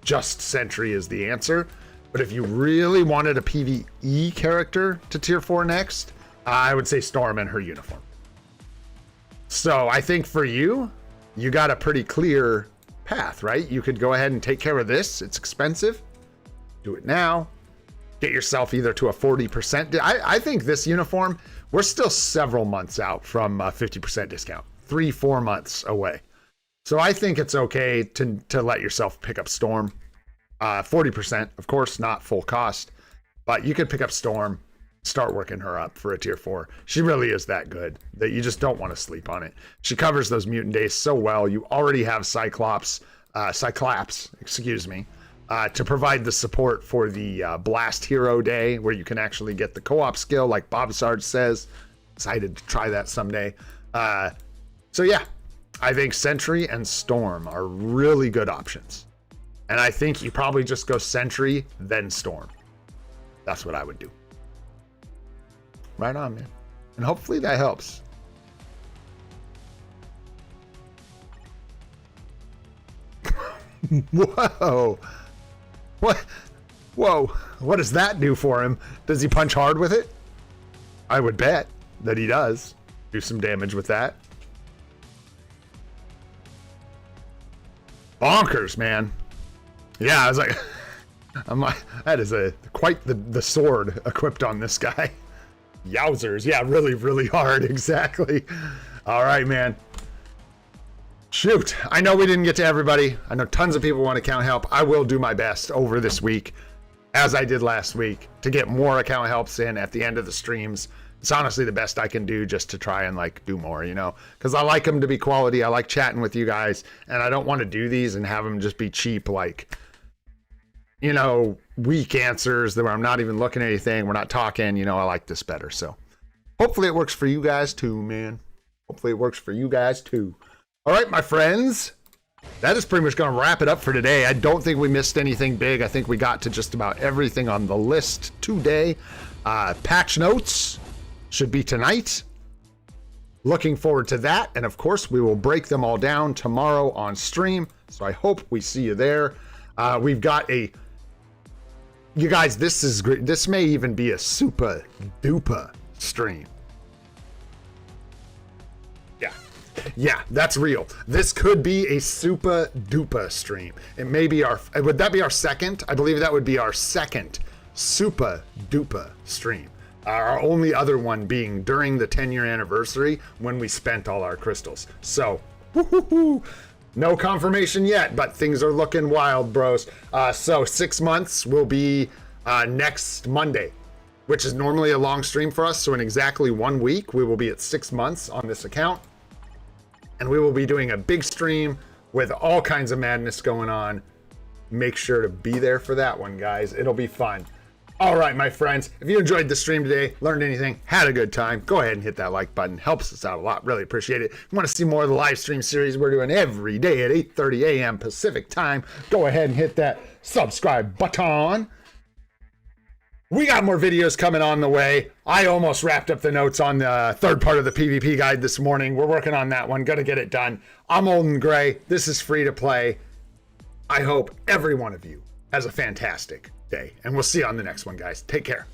just Sentry is the answer. But if you really wanted a PvE character to tier 4 next, I would say Storm and her uniform. So I think for you, you got a pretty clear path, right? You could go ahead and take care of this. It's expensive. Do it now. Get yourself either to a 40%. I think this uniform, we're still several months out from a 50% discount. 3-4 months away. So I think it's okay to let yourself pick up Storm. 40%, of course, not full cost. But you could pick up Storm, start working her up for a tier 4. She really is that good that you just don't want to sleep on it. She covers those mutant days so well. You already have Cyclops, excuse me, to provide the support for the Blast Hero Day, where you can actually get the co-op skill, like Bob Sarge says. Excited to try that someday. So yeah, I think Sentry and Storm are really good options. And I think you probably just go Sentry, then Storm. That's what I would do. Right on, man. And hopefully that helps. Whoa. What? Whoa. What does that do for him? Does he punch hard with it? I would bet that he does. Do some damage with that. Bonkers, man. Yeah, I was like, that is quite the sword equipped on this guy. Yowzers. Yeah, really, really hard. Exactly. All right, man. Shoot. I know we didn't get to everybody. I know tons of people want account help. I will do my best over this week, as I did last week, to get more account helps in at the end of the streams. It's honestly the best I can do just to try and like do more, you know, because I like them to be quality. I like chatting with you guys, and I don't want to do these and have them just be cheap, like, you know, weak answers that where I'm not even looking at anything. We're not talking, you know. I like this better. So hopefully it works for you guys too, man. Hopefully it works for you guys too. All right, my friends, that is pretty much going to wrap it up for today. I don't think we missed anything big. I think we got to just about everything on the list today. Patch notes should be tonight. Looking forward to that. And of course, we will break them all down tomorrow on stream. So I hope we see you there. We've got you guys, this is great. This may even be a super duper stream. Yeah, that's real. This could be a super duper stream. It may be would that be our second? I believe that would be our second super duper stream. Our only other one being during the 10-year anniversary when we spent all our crystals. So, woo-hoo-hoo. No confirmation yet, but things are looking wild, bros. So 6 months will be next Monday, which is normally a long stream for us. So in exactly 1 week, we will be at 6 months on this account. And we will be doing a big stream with all kinds of madness going on. Make sure to be there for that one, guys. It'll be fun. All right, my friends, if you enjoyed the stream today, learned anything, had a good time, go ahead and hit that like button. Helps us out a lot. Really appreciate it. If you want to see more of the live stream series we're doing every day at 8:30 a.m. Pacific time, go ahead and hit that subscribe button. We got more videos coming on the way. I almost wrapped up the notes on the third part of the PvP guide this morning. We're working on that one. Gonna get it done. I'm Old and Gray. This is Free to Play. I hope every one of you has a fantastic day, and we'll see you on the next one, guys. Take care.